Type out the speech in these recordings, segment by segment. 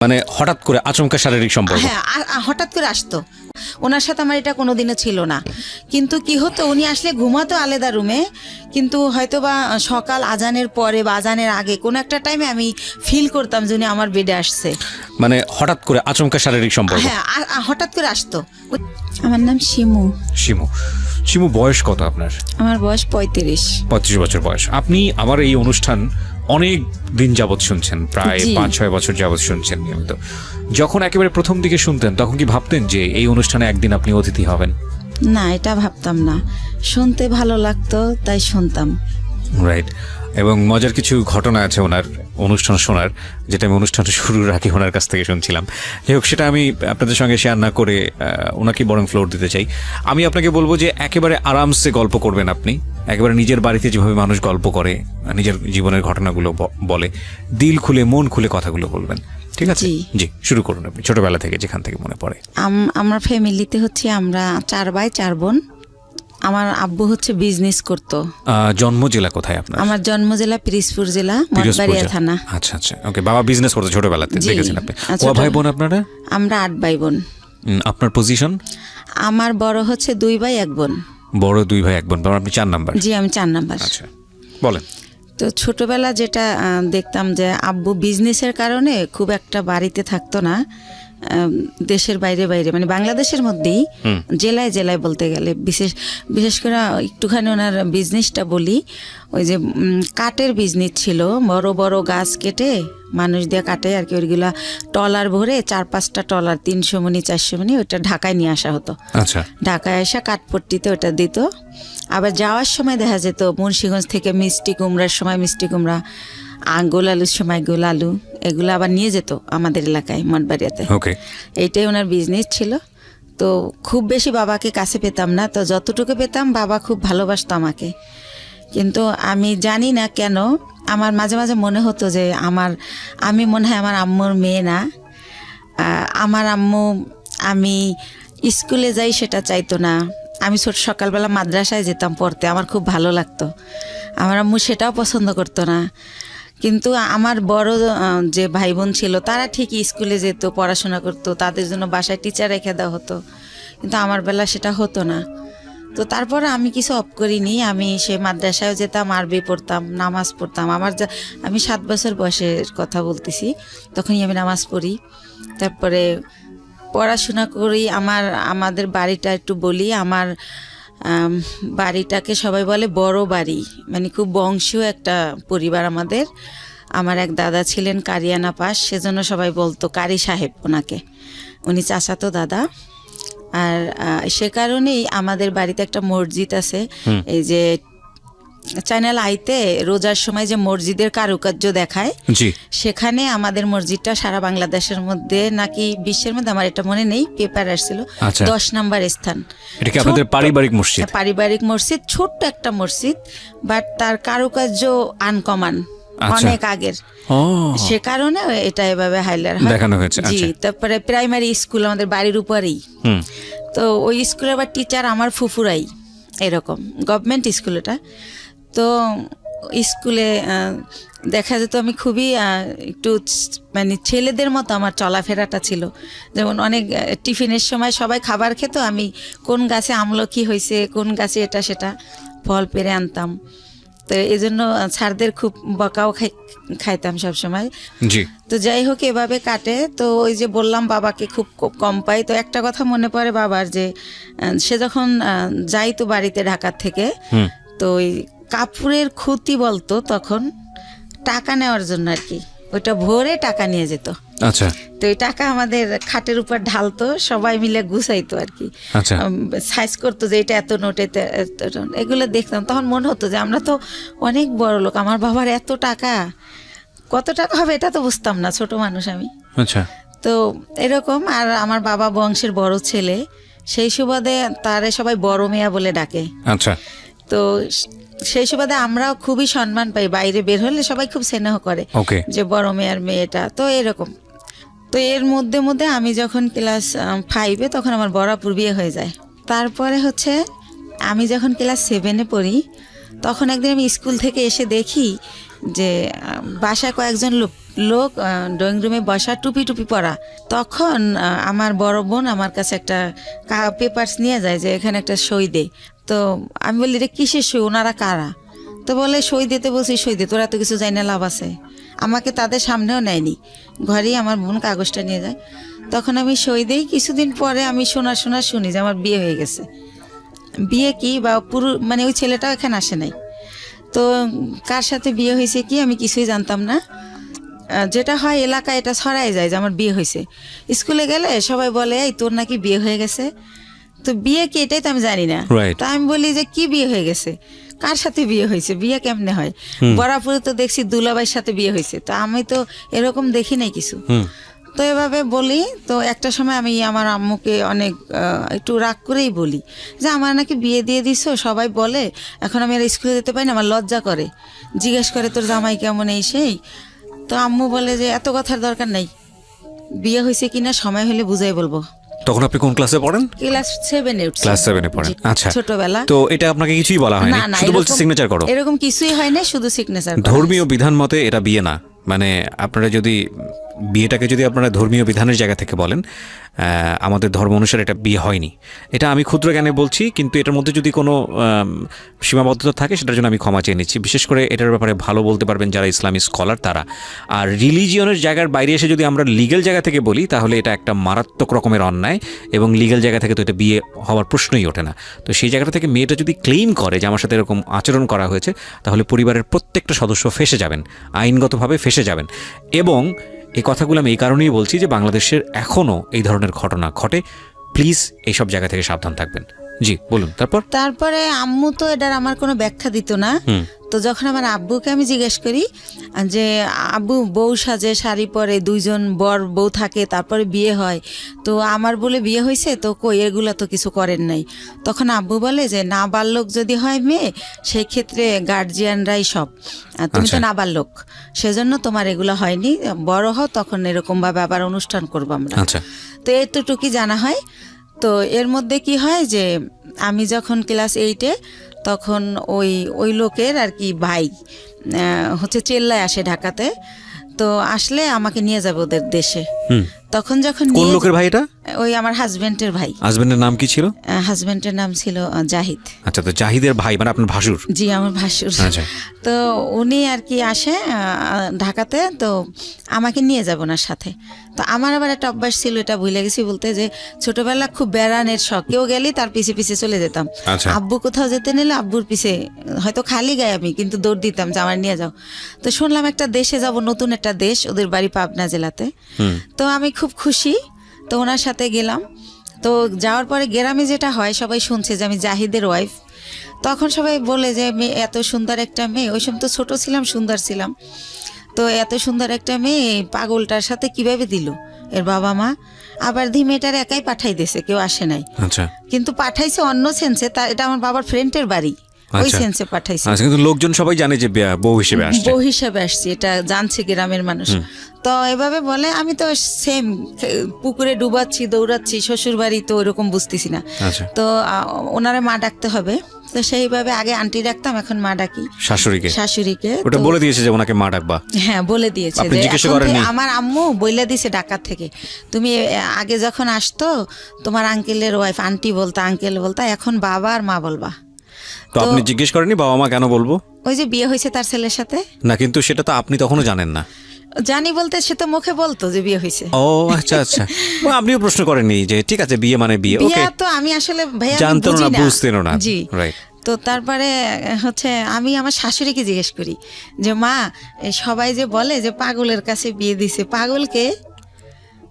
মানে হঠাৎ করে আচমকা শারীরিক সম্পর্ক? হ্যাঁ, হঠাৎ করে আসতো। ওনার সাথে আমার এটা কোনোদিনও ছিল না, কিন্তু কি হতো, উনি আসলে ঘুমাতো আলাদা রুমে, কিন্তু হয়তো বা সকাল আজানের পরে বা আজানের আগে কোনো একটা টাইমে আমি ফিল করতাম যে উনি আমার বেডে আসছে। মানে হঠাৎ করে আচমকা শারীরিক সম্পর্ক? হ্যাঁ, হঠাৎ করে আসতো। আমার নাম শিমু। শিমু, শিমু বয়স কত আপনার? আমার বয়স 35। 35 বছর বয়স। আপনি আমার এই অনুষ্ঠান অনেক দিন যাবৎ শুনছেন, প্রায় 5-6 বছর যাবৎ শুনছেন নিয়মিত। যখন একেবারে প্রথম দিকে শুনতেন তখন কি ভাবতেন যে এই অনুষ্ঠানে একদিন আপনি অতিথি হবেন? না, এটা ভাবতাম না, শুনতে ভালো লাগতো তাই শুনতাম। রাইট। এবং মজার কিছু ঘটনা আছে ওনার অনুষ্ঠান শোনার, যেটা আমি অনুষ্ঠানটা শুরুর আগে ওনার কাছ থেকে শুনছিলাম। যাই হোক, সেটা আমি আপনাদের সঙ্গে শেয়ার না করে ওনাকে বরং ফ্লোর দিতে চাই। আমি আপনাকে বলবো যে একেবারে আরামসে গল্প করবেন আপনি, একেবারে নিজের বাড়িতে যেভাবে মানুষ গল্প করে, নিজের জীবনের ঘটনাগুলো বলে, দিল খুলে মন খুলে কথাগুলো বলবেন, ঠিক আছে? জি, শুরু করুন আপনি ছোটবেলা থেকে যেখান থেকে মনে পড়ে। আমার ফ্যামিলিতে হচ্ছে আমরা 4 ভাই 4 বোন। আমার আব্বু হচ্ছে বিজনেস করতো। জন্ম জেলা কোথায় আপনার? আমার জন্ম জেলা পিরোজপুর জেলা, মঠবাড়িয়া থানা। আচ্ছা আচ্ছা, ওকে। বাবা বিজনেস করতো ছোটবেলাতে, দেখেছেন আপনি? কয় ভাই বোন আপনারা? আমরা 8 ভাই বোন। আপনার পজিশন? আমার বড় হচ্ছে 2 ভাই 1 বোন। বড় 2 ভাই 1 বোন, আপনি 4 নাম্বার? জি, আমি 4 নাম্বার। আচ্ছা, বলেন। তো ছোটবেলা যেটা দেখতাম যে আব্বু বিজনেসের কারণে খুব একটা বাড়িতে থাকতো না, দেশের বাইরে বাইরে, মানে বাংলাদেশের মধ্যেই জেলায় জেলায় বলতে গেলে, বিশেষ করে একটুখানি ওনার বিজনেসটা বলি। ওই যে কাঠের বিজনেস ছিল, বড় বড় গাছ কেটে মানুষ দিয়ে কাটে আর কি, ওইগুলা টলার ভরে 4-5টা টলার 300 মণি 400 মণি ওইটা ঢাকায় নিয়ে আসা হতো। আচ্ছা, ঢাকায় আসা কাঠপট্টিতে ওটা দিত। আবার যাওয়ার সময় দেখা যেত মুন্সিগঞ্জ থেকে মিষ্টি কুমড়ার সময় মিষ্টি কুমড়া, গোল আলুর সময় গোল আলু, এগুলো আবার নিয়ে যেত আমাদের এলাকায় মঠবাড়িয়াতে। এইটাই ওনার বিজনেস ছিল। তো খুব বেশি বাবাকে কাছে পেতাম না, তো যতটুকু পেতাম বাবা খুব ভালোবাসতো আমাকে। কিন্তু আমি জানি না কেন আমার মাঝে মাঝে মনে হতো যে আমি মনে হয় আমার আম্মুর মেয়ে না। আমার আম্মু আমি স্কুলে যাই সেটা চাইতো না। আমি সকালবেলা মাদ্রাসায় যেতাম পড়তে, আমার খুব ভালো লাগতো। আমার আম্মু সেটাও পছন্দ করতো না। কিন্তু আমার বড় যে ভাই বোন ছিল তারা ঠিকই স্কুলে যেত, পড়াশোনা করতো, তাদের জন্য বাসায় টিচার রেখে দেওয়া হতো, কিন্তু আমার বেলা সেটা হতো না। তো তারপরে আমি কিছু অফ করিনি, আমি সে মাদ্রাসায় যেতাম, আরবি পড়তাম, নামাজ পড়তাম। আমি 7 বছর বয়সের কথা বলতেছি, তখনই আমি নামাজ পড়ি। তারপরে পড়াশোনা করি। আমাদের বাড়িটা একটু বলি, আমার বাড়িটাকে সবাই বলে বড় বাড়ি, মানে খুব বংশীয় একটা পরিবার আমাদের। আমার এক দাদা ছিলেন কারিয়ানা পাস, সেজন্য সবাই বলতো কারি সাহেব ওনাকে, উনি চাচাতো দাদা। আর সে কারণেই আমাদের বাড়িতে একটা মসজিদ আছে। এই যে চ্যানেল আইতে রোজার সময় যে মসজিদের কারুকার্য দেখায়, সেখানে আমাদের মসজিদটা সারা বাংলাদেশের মধ্যে নাকি বিশ্বের মধ্যে, আমার এটা মনে নেই, পেপার আসছিল 10 নম্বর স্থান। এটা কি আপনাদের পারিবারিক মসজিদ? পারিবারিক মসজিদ, ছোট্ট একটা মসজিদ, বাট তার কারুকার্য আনকমন, অনেক আগের। সে কারণে এটা এভাবে হাইলার দেখানো হয়েছে। জি, তারপরে প্রাইমারি স্কুল আমাদের বাড়ির উপরেই। তো ওই স্কুলের আবার টিচার আমার ফুফুরাই, এরকম গভর্নমেন্ট স্কুল এটা। তো স্কুলে দেখা যেত আমি খুবই একটু মানে ছেলেদের মতো আমার চলাফেরাটা ছিল। যেমন অনেক টিফিনের সময় সবাই খাবার খেত, আমি কোন গাছে আমলকি হয়েছে, কোন গাছে এটা সেটা ফল পেরে আনতাম। তো এই জন্য স্যারদের খুব বকাও খাইতাম সবসময়। তো যাই হোক, এভাবে কাটে। তো ওই যে বললাম বাবাকে খুব কম পাই। তো একটা কথা মনে পড়ে বাবার, যে সে যখন যাইতো বাড়িতে ঢাকার থেকে, তো ওই কাপড়ের খুঁতি বলতো তখন, টাকা নেওয়ার জন্য আর কি, ওইটা ভরে টাকা নিয়ে যেত। আচ্ছা, তো এই টাকা আমাদের খাটের উপর ঢালতো, সবাই মিলে গুছাইতো আর কি, সাইজ করতো যে এটা এত নোট, এগুলো দেখতাম। তখন মনে হতো যে আমরা তো অনেক বড় লোক, আমার বাবার এত টাকা, কত টাকা হবে এটা তো বুঝতাম না, ছোট মানুষ আমি। আচ্ছা, তো এরকম। আর আমার বাবা বংশের বড় ছেলে, সেই সুবাদে তারে সবাই বড় মেয়া বলে ডাকে। আচ্ছা, তো সেই সুবাদে আমরাও খুবই সম্মান পাই, বাইরে বের হলে সবাই খুব স্নেহ করে যে বড় মেয়ের মেয়েটা। তো এরকম। তো এর মধ্যে মধ্যে আমি যখন ক্লাস 5-এ, তখন আমার বরাপুর বিয়ে হয়ে যায়। তারপরে হচ্ছে আমি যখন ক্লাস 7-এ পড়ি, তখন একদিন আমি স্কুল থেকে এসে দেখি যে বাসায় কয়েকজন লোক লোক ড্রয়িং রুমে বসা, টুপি টুপি পরা। তখন আমার বড় বোন আমার কাছে একটা পেপারস নিয়ে যায় যে এখানে একটা সই দে। তো আমি বলি রে কিসের সই, ওনারা কারা? তো বলে সই দিতে বলছি, সই দে, তোরা তো কিছু জানি না, লাভ আছে। আমাকে তাদের সামনেও নেয়নি, ঘরেই আমার বোন কাগজটা নিয়ে যায়। তখন আমি সই দিই। কিছুদিন পরে আমি শুনি যে আমার বিয়ে হয়ে গেছে। বিয়ে কি বা পুরো মানে ওই ছেলেটাও এখানে আসে নাই। তো কার সাথে বিয়ে হয়েছে কি আমি কিছুই জানতাম না। যেটা হয় এলাকায় এটা ছড়াই যায় যে আমার বিয়ে হয়েছে। স্কুলে গেলে সবাই বলে এই তোর নাকি বিয়ে হয়ে গেছে। তো বিয়ে কি এটাই তো আমি জানি না। তো আমি বলি যে কি বিয়ে হয়ে গেছে, কার সাথে বিয়ে হয়েছে, বিয়ে কেমনে হয়? বরাপুরে তো দেখছি দুলাভাইয়ের সাথে বিয়ে হয়েছে, তো আমি তো এরকম দেখি নাই কিছু। তো এভাবে বলি। তো একটা সময় আমি আমার আম্মুকে অনেক একটু রাগ করেই বলি যে আমার নাকি বিয়ে দিয়ে দিছো, সবাই বলে, এখন আমি আর স্কুলে যেতে পারি না, আমার লজ্জা করে, জিজ্ঞেস করে তোর জামাই কেমন এই সেই। তো আম্মু বলে যে এত কথার দরকার নাই, বিয়ে হয়েছে কিনা সময় হলে বুঝাই বলবো। তখন আপনি কোন ক্লাসে পড়েন? ক্লাস 7 এ উঠছি। ক্লাস 7 এ পড়েন। আচ্ছা, ছোটবেলা। তো এটা আপনাকে কিছুই বলা হয়নি, শুধু বলছে সিগনেচার করো? এরকম কিছুই হয় না, শুধু সিগনেচার। ধর্মীয় বিধান মতে এটা বিয়ে না। মানে আপনারা যদি বিয়েটাকে যদি আপনারা ধর্মীয় বিধানের জায়গা থেকে বলেন, আমাদের ধর্ম অনুসারে এটা বিয়ে হয়নি। এটা আমি ক্ষুদ্র জ্ঞানে বলছি, কিন্তু এটার মধ্যে যদি কোনো সীমাবদ্ধতা থাকে সেটার জন্য আমি ক্ষমা চেয়ে নিচ্ছি। বিশেষ করে এটার ব্যাপারে ভালো বলতে পারবেন যারা ইসলামিক স্কলার তারা। আর রিলিজিয়নের জায়গার বাইরে এসে যদি আমরা লিগ্যাল জায়গা থেকে বলি তাহলে এটা একটা মারাত্মক রকমের অন্যায়, এবং লিগ্যাল জায়গা থেকে তো এটা বিয়ে হওয়ার প্রশ্নই ওঠে না। তো সেই জায়গাটা থেকে মেয়েটা যদি ক্লেইম করে যে আমার সাথে এরকম আচরণ করা হয়েছে, তাহলে পরিবারের প্রত্যেকটা সদস্য ফেঁসে যাবেন, আইনগতভাবে ফেঁসে যাবেন। এবং এই কথাগুলো আমি এই কারণেই বলছি যে বাংলাদেশের এখনও এই ধরনের ঘটনা ঘটে। প্লিজ এইসব জায়গা থেকে সাবধান থাকবেন। জি বলুন। তারপরে আম্মু তো এটার আমার কোনো ব্যাখ্যা দিত না। তো যখন আমার আব্বুকে আমি জিজ্ঞেস করি যে আব্বু বউ সাজে, শাড়ি পরে, 2জন বর বউ থাকে, তারপরে বিয়ে হয়, তো আমার বলে বিয়ে হয়েছে, তো কই এগুলো তো কিছু করেন নাই। তখন আব্বু বলে যে নাবালক যদি হয় মেয়ে, সেই ক্ষেত্রে গার্জিয়ানরাই সব, তুমি তো নাবালক, সেজন্য তোমার এগুলো হয়নি, বড় হও তখন এরকমভাবে আবার অনুষ্ঠান করবো আমরা। তো এতটুকুই জানা হয়। তো এর মধ্যে কি হয় যে আমি যখন ক্লাস 8-এ, তখন ওই লোকের আর কি ভাই হচ্ছে চেল্লায় আসে ঢাকাতে। তো আসলে আমাকে নিয়ে যাবে ওদের দেশে। তখন যখন কোন লোকের ভাই এটা? ওই আমার হাজবেন্ডের ভাই। হাজবেন্ডের নাম কি ছিল? হাজবেন্ডের নাম ছিল জাহিদ। আচ্ছা, তো জাহিদের ভাই মানে আপনার ভাসুর? জি, আমার ভাসুর। আচ্ছা। তো উনি আর কি আসে ঢাকাতে, তো আমাকে নিয়ে যাব ওনার সাথে। তো আমার আবার একটা অভ্যাস ছিল, এটা ভুলে গেছি বলতে, যে ছোটবেলা খুব বেড়ানের শখ, কেউ গেলে তার পিছে পিছে চলে যেতাম। আব্বু কোথাও যেতে নিলে আব্বুর পিছে, হয়তো খালি গায়ে আমি, কিন্তু দৌড় দিতাম যে আমার নিয়ে যাও। তো শুনলাম একটা দেশে যাব, নতুন একটা দেশ, ওদের বাড়ি পাবনা জেলাতে। তো আমি খুব খুশি, তো ওনার সাথে গেলাম। তো যাওয়ার পরে গ্রামে যেটা হয়, সবাই শুনছে যে আমি জাহিদের ওয়াইফ। তখন সবাই বলে যে মেয়ে, এত সুন্দর একটা মেয়ে, ওই সময় তো ছোট ছিলাম, সুন্দর ছিলাম, তো এত সুন্দর একটা মেয়ে পাগলটার সাথে কিভাবে দিল এর বাবা মা। আবার মেয়েটার একাই পাঠাই দিয়েছে, কেউ আসে নাই। কিন্তু পাঠাইছে অন্য সেন্সে, এটা আমার বাবার ফ্রেন্ডের বাড়ি, ওই সেন্সে পাঠাইছে। কিন্তু লোকজন সবাই জানে যে বউ হিসেবে আসছে, এটা জানছে গ্রামের মানুষ। তো এভাবে বলে, আমি তো সেম পুকুরে ডুবাচ্ছি, দৌড়াচ্ছি, শ্বশুর বাড়ি, তো ওরকম বুঝতেছি না। তো ওনারে মা ডাকতে হবে, তো সেইভাবে আগে আন্টি ডাকতাম, এখন মা ডাকি শাশুড়িকে। ওটা বলে দিয়েছে যে ওনাকে মা ডাকবা? হ্যাঁ, বলে দিয়েছে। আমার আম্মু বলে দিয়েছে ঢাকা থেকে, তুমি আগে যখন আসতো তোমার আঙ্কেলের ওয়াইফ আন্টি বলতা, আঙ্কেল বলতা, এখন বাবা আর মা বলবা। তো আপনি জিজ্ঞেস করেননি বাবা মা কেন বলবো? ওই যে বিয়ে হয়েছে তার ছেলের সাথে। না, কিন্তু সেটা তো আপনি তখনও জানেন না। জানি বলতে সে তো মুখে বলতো যে বিয়ে হয়েছে। ও আচ্ছা আচ্ছা। আপনিও প্রশ্ন করেননি যে ঠিক আছে বিয়ে মানে বিয়ে? ওকে, তো আমি আসলে ভাইয়া জানতেন না, বুঝতেন না। জি, রাইট। তো তারপরে হচ্ছে আমি আমার শাশুড়িকে জিজ্ঞেস করি যে মা, সবাই যে বলে যে পাগলের কাছে বিয়ে দিছে, পাগলকে?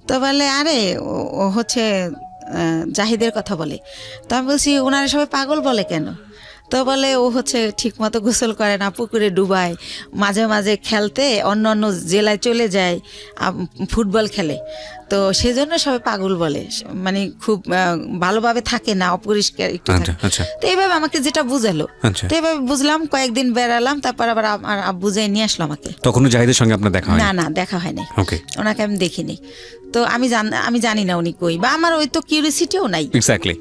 তো বলে আরে ও হচ্ছে জাহিদের কথা বলে। তো আমি বলছি ওনারা সবাই পাগল বলে কেন? তো বলে ও হচ্ছে ঠিক মতো গোসল করে না, পুকুরে ডুবায়, মাঝে মাঝে খেলতে অন্য অন্য জেলায় চলে যায়, ফুটবল খেলে, তো সেজন্য সবাই পাগল বলে, মানে খুব ভালোভাবে থাকে না, অপরিষ্কার একটু থাকে। তো এইভাবে আমাকে যেটা বুঝালো, তো এইভাবে বুঝলাম, কয়েকদিন বেড়ালাম, তারপর আবার আমার আব্বু যাই নিয়ে আসলো আমাকে। তখনও জাহিদের সঙ্গে আপনার দেখা হয়নি? না, দেখা হয়নি, ওনাকে আমি দেখিনি। তো আমি জানি না উনি কই, বা আমার ওই তো কিউরিওসিটিও নাই। এক্স্যাক্টলি।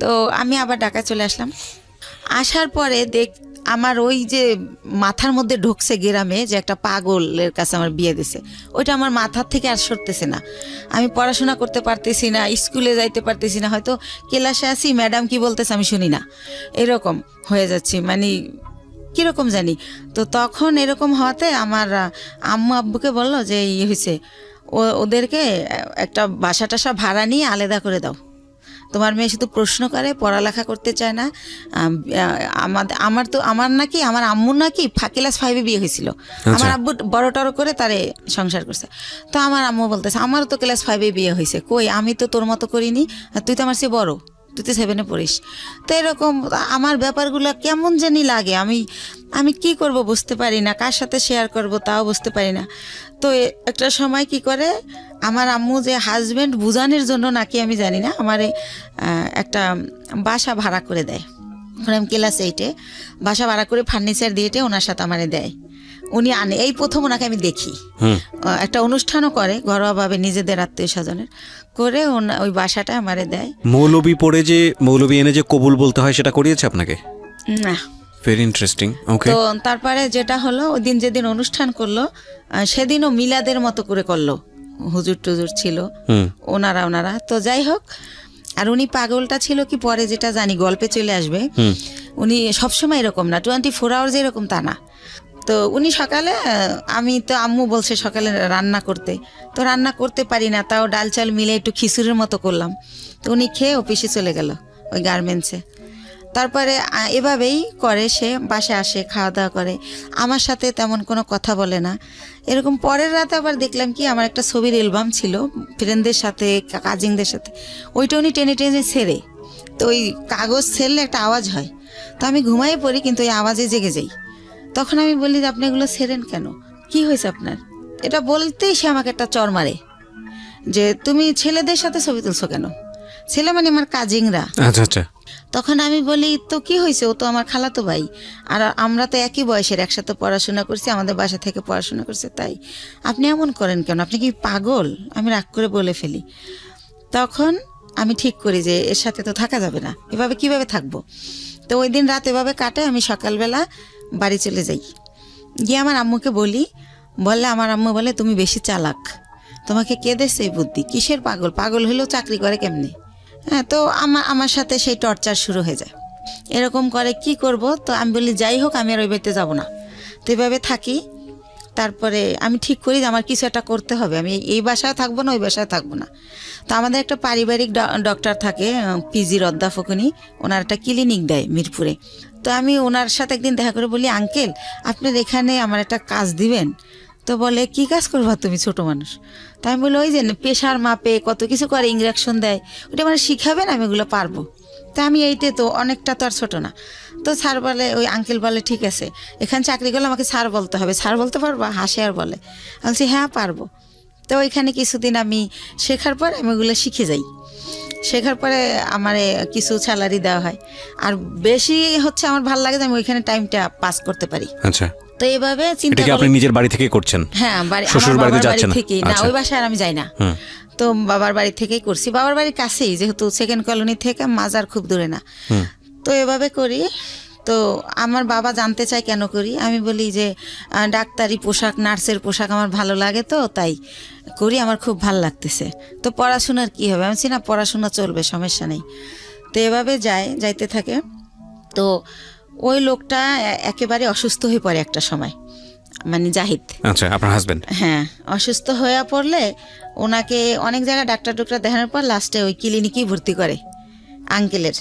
তো আমি আবার ঢাকা চলে আসলাম। আসার পরে আমার ওই যে মাথার মধ্যে ঢুকছে গ্রামে যে একটা পাগলের কাছে আমার বিয়ে দিছে, ওইটা আমার মাথার থেকে আর সরতেছে না। আমি পড়াশোনা করতে পারতেছি না, স্কুলে যাইতে পারতেছি না, হয়তো ক্লাসে আসি ম্যাডাম কি বলতেছে আমি শুনি না, এরকম হয়ে যাচ্ছি, মানে কীরকম জানি। তো তখন এরকম হওয়াতে আমার আম্মু আব্বুকে বললো যে হয়েছে, ওদেরকে একটা বাসা টাসা ভাড়া নিয়ে আলাদা করে দাও, তোমার মেয়ে শুধু প্রশ্ন করে, পড়ালেখা করতে চায় না। আমার নাকি আমার আম্মুর নাকি ক্লাস 5-এ বিয়ে হয়েছিল, আমার আব্বু বড় টড় করে তারে সংসার করছে। তো আমার আম্মু বলতেছে আমারও তো ক্লাস 5-এ বিয়ে হয়েছে, কই আমি তো তোর মতো করিনি, তুই তো আমার চেয়ে বড়, তুই তো 7-এ পড়িস। তো এরকম আমার ব্যাপারগুলো কেমন জানি লাগে, আমি কি করব বুঝতে পারি না, কার সাথে শেয়ার করব তাও বুঝতে পারি না। তো একটা সময় কি করে আমার আম্মু যে হাজব্যান্ড বুঝানোর জন্য নাকি আমি জানি না, আমার একটা বাসা ভাড়া করে দেয়। আমি ক্লাস 8-এ বাসা ভাড়া করে ফার্নিচার দিয়ে ওনার সাথে আমারে দেয়, উনি আনে। এই প্রথম ওনাকে আমি দেখি, একটা অনুষ্ঠানও করে ঘরোয়াভাবে নিজেদের আত্মীয় স্বজনের করে, ওই বাসাটা আমারে দেয়। মৌলবী পড়ে যে মৌলবী এনে যে কবুল বলতে হয় সেটা করিয়েছে আপনাকে? না। Very interesting. ওকে। তো তারপরে যেটা হলো, ওই দিন যেদিন অনুষ্ঠান করলো সেদিনও মিলাদের মতো করে করলো, হুজুর টুজুর ছিল ওনারা। তো যাই হোক, আর উনি পাগলটা ছিল কি পরে যেটা জানি গল্পে চলে আসবে, উনি সবসময় এরকম না, 24 আওয়ার্স এরকম তা না। তো উনি সকালে, আমি তো আম্মু বলছে সকালে রান্না করতে, তো রান্না করতে পারি না, তাও ডাল চাল মিলে একটু খিচুড়ির মতো করলাম। তো উনি খেয়ে অফিসে চলে গেল ওই গার্মেন্টসে। তারপরে এভাবেই করে, সে বাসে আসে, খাওয়া দাওয়া করে, আমার সাথে তেমন কোনো কথা বলে না। এরকম পরের রাতে আবার দেখলাম কি, আমার একটা ছবির অ্যালবাম ছিল ফ্রেন্ডদের সাথে, কাজিনদের সাথে, ওইটা উনি টেনে টেনে ছেড়ে, তো ওই কাগজ ছেড়লে একটা আওয়াজ হয়, তো আমি ঘুমাই পড়ি, কিন্তু ওই আওয়াজে জেগে যাই। তখন আমি বলি যে আপনি এগুলো ছেড়েন কেন, কি হয়েছে আপনার? এটা বলতেই সে আমাকে একটা চর মারে যে তুমি ছেলেদের সাথে ছবি তুলছো কেন, ছেলে মানে আমার কাজিনরা। আচ্ছা আচ্ছা। তখন আমি বলি তো কি হয়েছে, ও তো আমার খালাতো ভাই, আর আমরা তো একই বয়সের, একসাথে পড়াশোনা করছি, আমাদের বাসা থেকে পড়াশোনা করছে, তাই আপনি এমন করেন কেন, আপনি কি পাগল? আমি রাগ করে বলে ফেলি। তখন আমি ঠিক করি যে এর সাথে তো থাকা যাবে না, এভাবে কিভাবে থাকবো। তো ওই দিন রাত এভাবে কাটে, আমি সকালবেলা বাড়ি চলে যাই, গিয়ে আমার আম্মুকে বললে আমার আম্মু বলে তুমি বেশি চালাক, তোমাকে কে দেছে এই বুদ্ধি, কিসের পাগল, পাগল হলেও চাকরি করে কেমনে? হ্যাঁ, তো আমার সাথে সেই টর্চার শুরু হয়ে যায়, এরকম করে কি করব। তো আমি বলি যাই হোক, আমি আর ওই বাড়িতে যাবো না, তো এইভাবে থাকি। তারপরে আমি ঠিক করি যে আমার কিছু একটা করতে হবে, আমি এই বাসায় থাকবো না, ওই বাসায় থাকবো না। তো আমাদের একটা পারিবারিক ডক্টর থাকে, পিজির অধ্যাপক, উনি ওনার একটা ক্লিনিক দেয় মিরপুরে। তো আমি ওনার সাথে একদিন দেখা করে বলি আঙ্কেল আপনার এখানে আমার একটা কাজ দিবেন? তো বলে কি কাজ করবা তুমি, ছোট মানুষ? তো আমি বলি ওই যে প্রেশার মাপে কত কিছু করে, ইঞ্জেকশন দেয়, ওটা মানে শিখাবেন, আমি এগুলো পারবো। তা আমি এইতে তো অনেকটা তো আর ছোটো না। তো স্যার বলে, ওই আঙ্কেল বলে ঠিক আছে, এখানে চাকরি করলে আমাকে স্যার বলতে হবে, স্যার বলতে পারবা? হাসে আর বলে। আমি বলছি হ্যাঁ পারবো। তো ওইখানে কিছুদিন আমি শেখার পর আমি ওগুলো শিখে যাই, শেখার পরে আমার কিছু স্যালারি দেওয়া হয়, আর বেশি হচ্ছে আমার ভালো লাগে যে আমি ওইখানে টাইমটা পাস করতে পারি। আচ্ছা। তো এইভাবে চিন্তা করি। আপনি নিজের বাড়ি থেকে করছেন? হ্যাঁ, শ্বশুর বাড়িতে যাচ্ছেন না, ওই বাসায় আমি যাই না, তো বাবার বাড়ি থেকেই করছি, বাবার বাড়ির কাছেই, যেহেতু সেকেন্ড কলোনি থেকে মাজার খুব দূরে না। তো এভাবে করি। তো আমার বাবা জানতে চায় কেন করি, আমি বলি যে ডাক্তারি পোশাক, নার্সের পোশাক আমার ভালো লাগে, তো তাই করি, আমার খুব ভালো লাগতেছে। তো পড়াশোনার কি হবে, আমি বলছি না পড়াশোনা চলবে, সমস্যা নেই। তো এভাবে যাইতে থাকে। তো ওই লোকটা একেবারে অসুস্থ হয়ে পড়ে একটা সময়, মানে জাহিদ। আচ্ছা, আপনার হাজবেন্ড? হ্যাঁ, অসুস্থ হয়ে পড়লে ওনাকে অনেক জায়গায় ডাক্তার দেখানোর পর লাস্টে ওই ক্লিনিকেই ভর্তি করে আঙ্কেলের।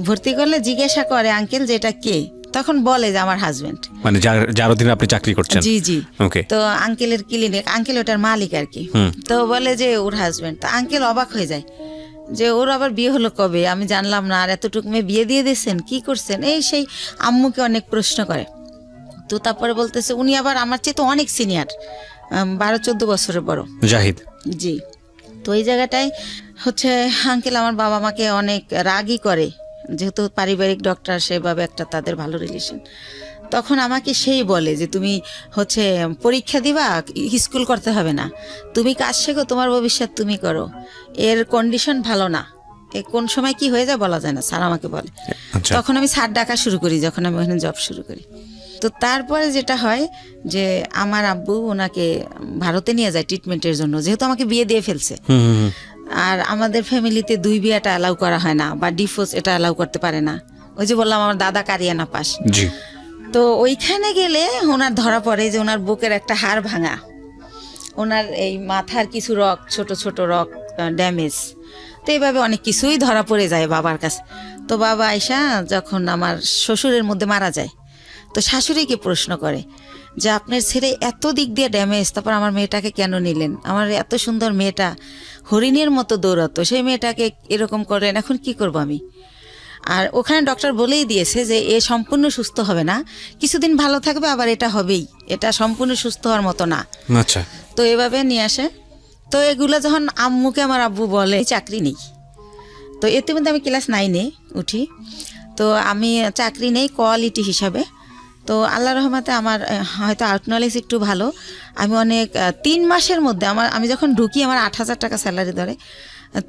ভর্তি করলে জিজ্ঞাসা করে আঙ্কেল যে এটা কে, তখন বলে যে আমার হাজবেন্ড, মানে যার অধীনে আপনি চাকরি করছেন। জি জি। ওকে। তো আঙ্কেলের ক্লিনিক, আঙ্কেল ওটার মালিক আর কি। তো বলে যে ওর হাজবেন্ড। তো আঙ্কেল অবাক হয়ে যায় যে ওর আবার বিয়ে হলো কবে, আমি জানলাম না, আর এতটুকু মেয়ে বিয়ে দিয়ে দিয়েছেন, কি করছেন, এই সেই আম্মুকে অনেক প্রশ্ন করে। তো তারপরে বলতেছে উনি আবার আমার চেয়ে তো অনেক সিনিয়র, 12-14 বছরের বড়, জাহিদ। জি। তো এই জায়গাটায় হচ্ছে আঙ্কেল আমার বাবা মাকে অনেক রাগই করে, যেহেতু পারিবারিক ডক্টর, সেভাবে একটা তাদের ভালো রিলেশন। তখন আমাকে সেই বলে যে তুমি হচ্ছে পরীক্ষা দিবা, স্কুল করতে হবে না, তুমি কাজ শেখো, তোমার ভবিষ্যৎ তুমি করো, এর কন্ডিশন ভালো না, কোন সময় কি হয়ে যায় বলা যায় না, স্যার আমাকে বলে। আচ্ছা। তখন আমি স্যার ডাকা শুরু করি যখন আমি ওখানে জব শুরু করি। তো তারপরে যেটা হয় যে আমার আব্বু ওনাকে ভারতে নিয়ে যায় ট্রিটমেন্টের জন্য, যেহেতু আমাকে বিয়ে দিয়ে ফেলছে। আর আমাদের ফ্যামিলিতে 2 বিয়েটা অ্যালাউ করা হয় না, বা ডিভোর্স এটা অ্যালাউ করতে পারে না। ওই যে বললাম আমার দাদা কারিয়ানা পাস। জি। তো ওইখানে গেলে ওনার ধরা পড়ে যে ওনার বুকের একটা হাড় ভাঙা, ওনার এই মাথার কিছু রক, ছোট ছোট রক ড্যামেজ। তো এইভাবে অনেক কিছুই ধরা পড়ে যায় বাবার কাছে। তো বাবা আয়সা যখন আমার শ্বশুরের মধ্যে মারা যায়, তো শাশুড়িকে প্রশ্ন করে যে আপনার ছেলে এত দিক দিয়ে ড্যামেজ, তারপর আমার মেয়েটাকে কেন নিলেন? আমার এত সুন্দর মেয়েটা হরিণের মতো দৌড়াতো, সেই মেয়েটাকে এরকম করলেন, এখন কি করব আমি? আর ওখানে ডক্টর বলেই দিয়েছে যে এ সম্পূর্ণ সুস্থ হবে না, কিছুদিন ভালো থাকবে, আবার এটা হবেই, এটা সম্পূর্ণ সুস্থ হওয়ার মতো না। আচ্ছা। তো এভাবে নিয়ে আসে। তো এগুলো যখন আম্মুকে আমার আব্বু বলে চাকরি নেই, তো এতে মধ্যে আমি ক্লাস 9-এ উঠি। তো আমি চাকরি নেই কোয়ালিটি হিসাবে। তো আল্লাহ রহমতে আমার হয়তো আউট নলেজ একটু ভালো। আমি অনেক 3 মাসের মধ্যে আমি যখন ঢুকি আমার 8,000 টাকা স্যালারি ধরে।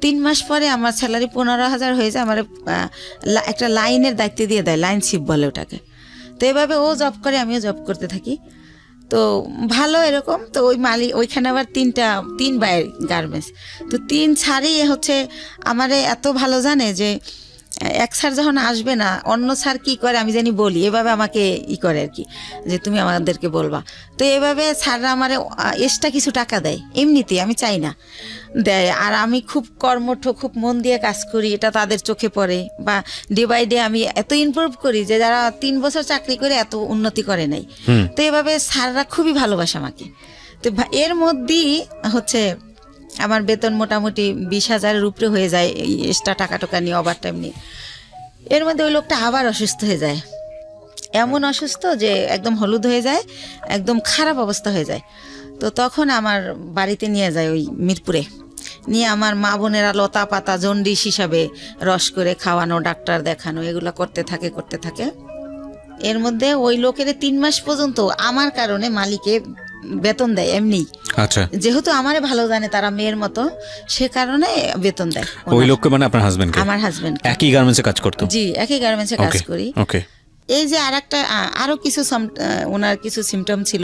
3 মাস পরে আমার স্যালারি 15,000 হয়ে যায়। আমার একটা লাইনের দায়িত্ব দিয়ে দেয়, লাইন শিপ বলে ওটাকে। তো এভাবে ও জব করে, আমিও জব করতে থাকি। তো ভালো এরকম। তো ওই ওইখানে আবার 3 বাইরের গার্মেন্টস। তো 3 ছাড়ই হচ্ছে আমারে এত ভালো জানে যে এক স্যার যখন আসবে না, অন্য স্যার কি করে আমি জানি বলি, এভাবে আমাকে করে আর কি, যে তুমি আমাদেরকে বলবা। তো এভাবে স্যাররা আমারে এক্সট্রা কিছু টাকা দেয়, এমনিতে আমি চাই না দেয়। আর আমি খুব কর্মঠ, খুব মন দিয়ে কাজ করি, এটা তাদের চোখে পড়ে। বা ডে বাই ডে আমি এত ইমপ্রুভ করি যে যারা 3 বছর চাকরি করে এত উন্নতি করে নাই। তো এভাবে স্যাররা খুবই ভালোবাসে আমাকে। তো এর মধ্যেই হচ্ছে আমার বেতন মোটামুটি 20,000-এর উপরে হয়ে যায়, এই এক্সট্রা টাকা নিয়ে, ওভার টাইম নিয়ে। এর মধ্যে ওই লোকটা আবার অসুস্থ হয়ে যায়, এমন অসুস্থ যে একদম হলুদ হয়ে যায়, একদম খারাপ অবস্থা হয়ে যায়। তো তখন আমার বাড়িতে নিয়ে যায় ওই মিরপুরে, নিয়ে আমার মা বোনেরা লতা পাতা জন্ডিস হিসাবে রস করে খাওয়ানো, ডাক্তার দেখানো, এগুলো করতে থাকে। এর মধ্যে ওই লোকের 3 মাস পর্যন্ত আমার কারণে মালিকে বেতন দেয় এমনি। আচ্ছা। যেহেতু আমারে ভালো জানে তারা মেয়ের মতো, সে কারণে বেতন দেয়। ওই লোককে মানে আপনার হাজবেন্ডকে? আমার হাজবেন্ড একই গার্মেন্টসে কাজ করতো? জি, একই গার্মেন্টসে কাজ করি। ওকে। এই যে আরো কিছু ওনার কিছু সিমটম ছিল।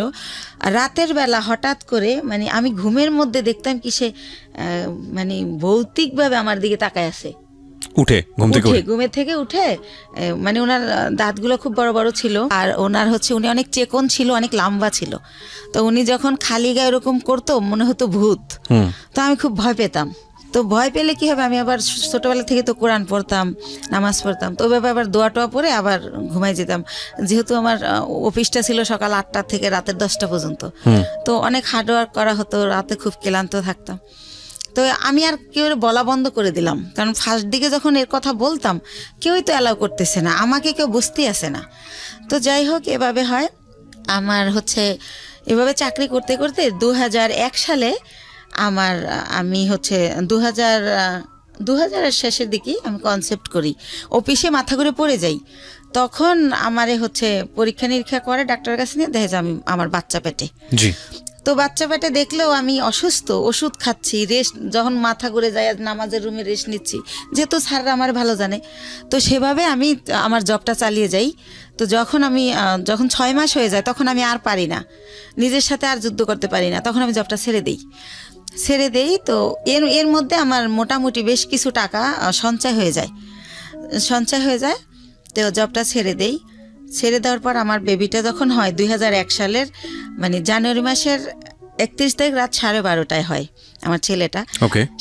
রাতের বেলা হঠাৎ করে মানে আমি ঘুমের মধ্যে দেখতাম কি সে মানে ভৌতিকভাবে আমার দিকে তাকায় আছে। ঘুমের থেকে উঠে, মানে ওনার দাঁতগুলো খুব বড় বড় ছিল, আর ওনার হচ্ছে উনি অনেক চেকন ছিল, অনেক লম্বা ছিল। তো উনি যখন খালি গায়ে এরকম করতো মনে হতো ভূত। তো আমি খুব ভয় পেতাম। তো ভয় পেলে কি হবে, আমি আবার ছোটবেলা থেকে তো কোরআন পড়তাম, নামাজ পড়তাম। তো ওইভাবে আবার দোয়া টোয়া পরে আবার ঘুমাই যেতাম। যেহেতু আমার অফিসটা ছিল সকাল 8টা থেকে রাতের 10টা পর্যন্ত, তো অনেক হার্ডওয়ার্ক করা হতো, রাতে খুব ক্লান্ত থাকতাম। তো আমি আর কেউ বলা বন্ধ করে দিলাম, কারণ ফার্স্ট দিকে যখন এর কথা বলতাম কেউই তো অ্যালাউ করতেছে না, আমাকে কেউ বুঝতেই আসে না। তো যাই হোক, এভাবে হয় আমার হচ্ছে। এভাবে চাকরি করতে করতে 2001 সালে আমি হচ্ছে 2000-এর শেষের দিকে আমি কনসেপ্ট করি, অফিসে মাথা ঘুরে পড়ে যাই। তখন আমারে হচ্ছে পরীক্ষা নিরীক্ষা করে ডাক্তারের কাছে নিয়ে দেখে যে আমার বাচ্চা পেটে। জি। তো বাচ্চা পেটে দেখলেও আমি অসুস্থ, ওষুধ খাচ্ছি, রেস্ট, যখন মাথা ঘুরে যায় নামাজের রুমে রেস্ট নিচ্ছি, যেহেতু স্যাররা আমার ভালো জানে। তো সেভাবে আমি আমার জবটা চালিয়ে যাই। তো যখন 6 মাস হয়ে যায় তখন আমি আর পারি না, নিজের সাথে আর যুদ্ধ করতে পারি না, তখন আমি জবটা ছেড়ে দেই। তো এর মধ্যে আমার মোটামুটি বেশ কিছু টাকা সঞ্চয় হয়ে যায়। তো জবটা ছেড়ে দেওয়ার পর আমার বেবিটা যখন হয় 2001 সালের মানে জানুয়ারি মাসের 31 তারিখ রাত 12:30টায় হয় আমার ছেলেটা।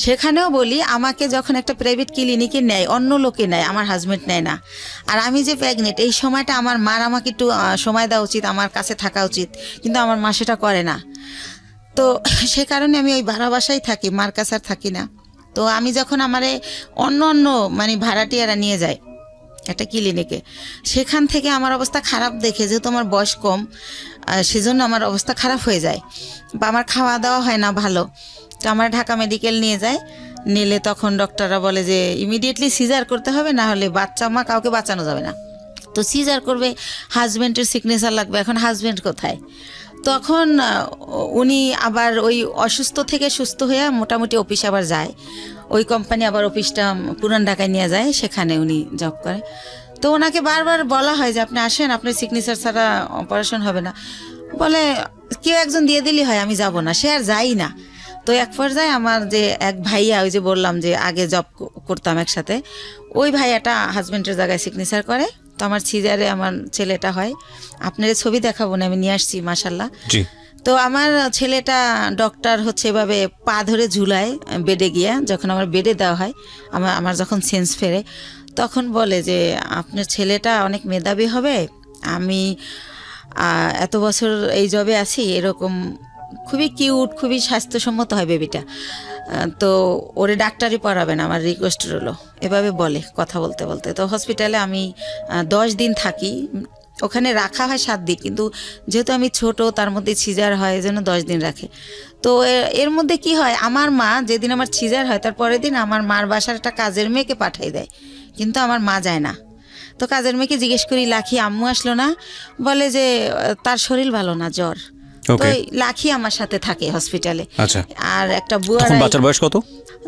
সেখানেও বলি, আমাকে যখন একটা প্রাইভেট ক্লিনিকে নেয়, অন্য লোকে নেয়, আমার হাজবেন্ড নেয় না। আর আমি যে প্রেগনেন্ট, এই সময়টা আমার মার আমাকে একটু সময় দেওয়া উচিত, আমার কাছে থাকা উচিত, কিন্তু আমার মা সেটা করে না। তো সে কারণে আমি ওই ভাড়া বাসায় থাকি, মার কাছে আর থাকি না। তো আমি যখন আমারে অন্য মানে ভাড়াটিয়ারা নিয়ে যায় একটা ক্লিনিকে, সেখান থেকে আমার অবস্থা খারাপ দেখে, যেহেতু আমার বয়স কম, সেজন্য আমার অবস্থা খারাপ হয়ে যায়, বা আমার খাওয়া দাওয়া হয় না ভালো। তো আমার ঢাকা মেডিকেল নিলে তখন ডক্টররা বলে যে ইমিডিয়েটলি সিজার করতে হবে, না হলে বাচ্চা মা কাউকে বাঁচানো যাবে না। তো সিজার করবে, হাজব্যান্ডের সিগনেচার লাগবে। এখন হাজব্যান্ড কোথায়? তখন উনি আবার ওই অসুস্থ থেকে সুস্থ হয়ে মোটামুটি অফিস আবার যায়, ওই কোম্পানি আবার অফিসটা পুরান ঢাকায় নিয়ে যায়, সেখানে উনি জব করে। তো ওনাকে বারবার বলা হয় যে আপনি আসেন, আপনার সিগনেচার ছাড়া অপারেশন হবে না। বলে কেউ একজন দিয়ে দিলেই হয়, আমি যাব না, সে আর যাই না। তো এক পর্যায়ে আমার যে এক ভাইয়া, ওই যে বললাম যে আগে জব করতাম একসাথে, ওই ভাইয়াটা হাজবেন্ডের জায়গায় সিগনেচার করে। তো আমার সিজারে আমার ছেলেটা হয়, আপনার ছবি দেখাবো না, আমি নিয়ে আসছি মাশাল্লাহ। তো আমার ছেলেটা ডক্টর হচ্ছে এভাবে পা ধরে ঝুলায় বেডে গিয়া, যখন আমার বেডে দেওয়া হয়, আমার যখন সেন্স ফেরে, তখন বলে যে আপনার ছেলেটা অনেক মেধাবী হবে, আমি এত বছর এই জবে আছি, এরকম খুবই কিউট, খুবই স্বাস্থ্যসম্মত হয় বেবিটা, তো ওরে ডাক্তারি পড়াবেন, আমার রিকোয়েস্ট রইলো, এভাবে বলে কথা বলতে বলতে। তো হসপিটালে আমি 10 দিন থাকি, ওখানে রাখা হয় 7 দিন, কিন্তু যেহেতু আমি ছোট, তার মধ্যে সিজার হয়, এই জন্য 10 দিন রাখে। তো এর মধ্যে কি হয়, আমার মা যেদিন আমার সিজার হয় তার পরের দিন আমার মার বাসার একটা কাজের মেয়েকে পাঠিয়ে দেয়, কিন্তু আমার মা যায় না। তো কাজের মেয়েকে জিজ্ঞেস করি, লাখি আম্মু আসলো না? বলে যে তার শরীর ভালো না, জ্বর। তো লাখি আমার সাথে থাকে হসপিটালে। আর একটা বুয়া, বাচ্চার বয়স কত?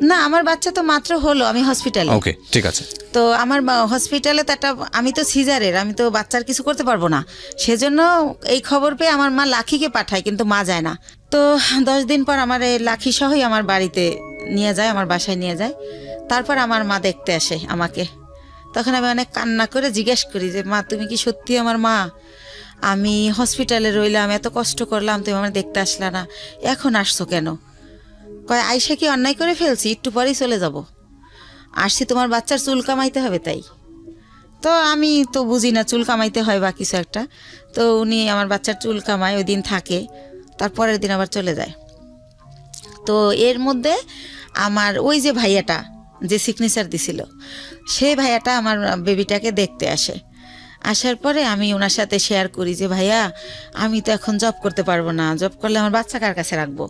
না, আমার বাচ্চা তো মাত্র হলো, আমি হসপিটালে। ওকে, ঠিক আছে। তো আমার হসপিটালে তো একটা, আমি তো সিজারের, আমি তো বাচ্চার কিছু করতে পারবো না, সেজন্য এই খবর পেয়ে আমার মা লাখিকে পাঠায়, কিন্তু মা যায় না। তো 10 দিন পর আমার এই লাখি সহই আমার বাড়িতে নিয়ে যায়, আমার বাসায় নিয়ে যায়। তারপর আমার মা দেখতে আসে আমাকে। তখন আমি অনেক কান্না করে জিজ্ঞেস করি যে মা, তুমি কি সত্যি আমার মা? আমি হসপিটালে রইলাম, এত কষ্ট করলাম, তুমি আমার দেখতে আসলা না, এখন আসছো কেন? কয় আয়সা কি অন্যায় করে ফেলছি, একটু পরেই চলে যাব, আসছি তোমার বাচ্চার চুল কামাইতে হবে তাই। তো আমি তো বুঝি না চুল কামাইতে হয় বা কিছু একটা। তো উনি আমার বাচ্চার চুল কামায়, ওই দিন থাকে, তারপরের দিন আবার চলে যায়। তো এর মধ্যে আমার ওই যে ভাইয়াটা যে সিগনেচার দিছিল, সেই ভাইয়াটা আমার বেবিটাকে দেখতে আসে। আসার পরে আমি ওনার সাথে শেয়ার করি যে ভাইয়া, আমি তো এখন জব করতে পারবো না, জব করলে আমার বাচ্চা কার কাছে রাখবো?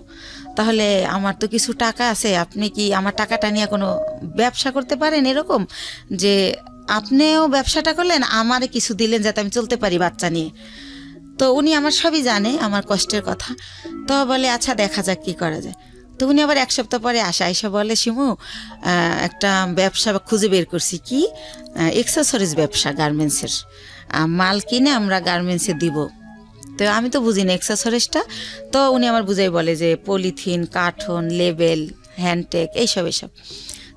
তাহলে আমার তো কিছু টাকা আছে, আপনি কি আমার টাকাটা নিয়ে কোনো ব্যবসা করতে পারেন, এরকম যে আপনিও ব্যবসাটা করলেন, আমারে কিছু দিলেন যাতে আমি চলতে পারি বাচ্চা নিয়ে। তো উনি আমার সবই জানে, আমার কষ্টের কথা। তো বলে আচ্ছা দেখা যাক কি করা যায়। তো উনি আবার 1 সপ্তাহ পরে এসে বলে, শিমু একটা ব্যবসা খুঁজে বের করছি। কি? এক্সেসরিজ ব্যবসা, গার্মেন্টসের মাল কিনে আমরা গার্মেন্টসে দিব। তো আমি তো বুঝি না এক্সেসরিজটা। তো উনি আমার বুঝাই বলে যে পলিথিন, কার্টন, লেবেল, হ্যান্ডটেক, এইসব।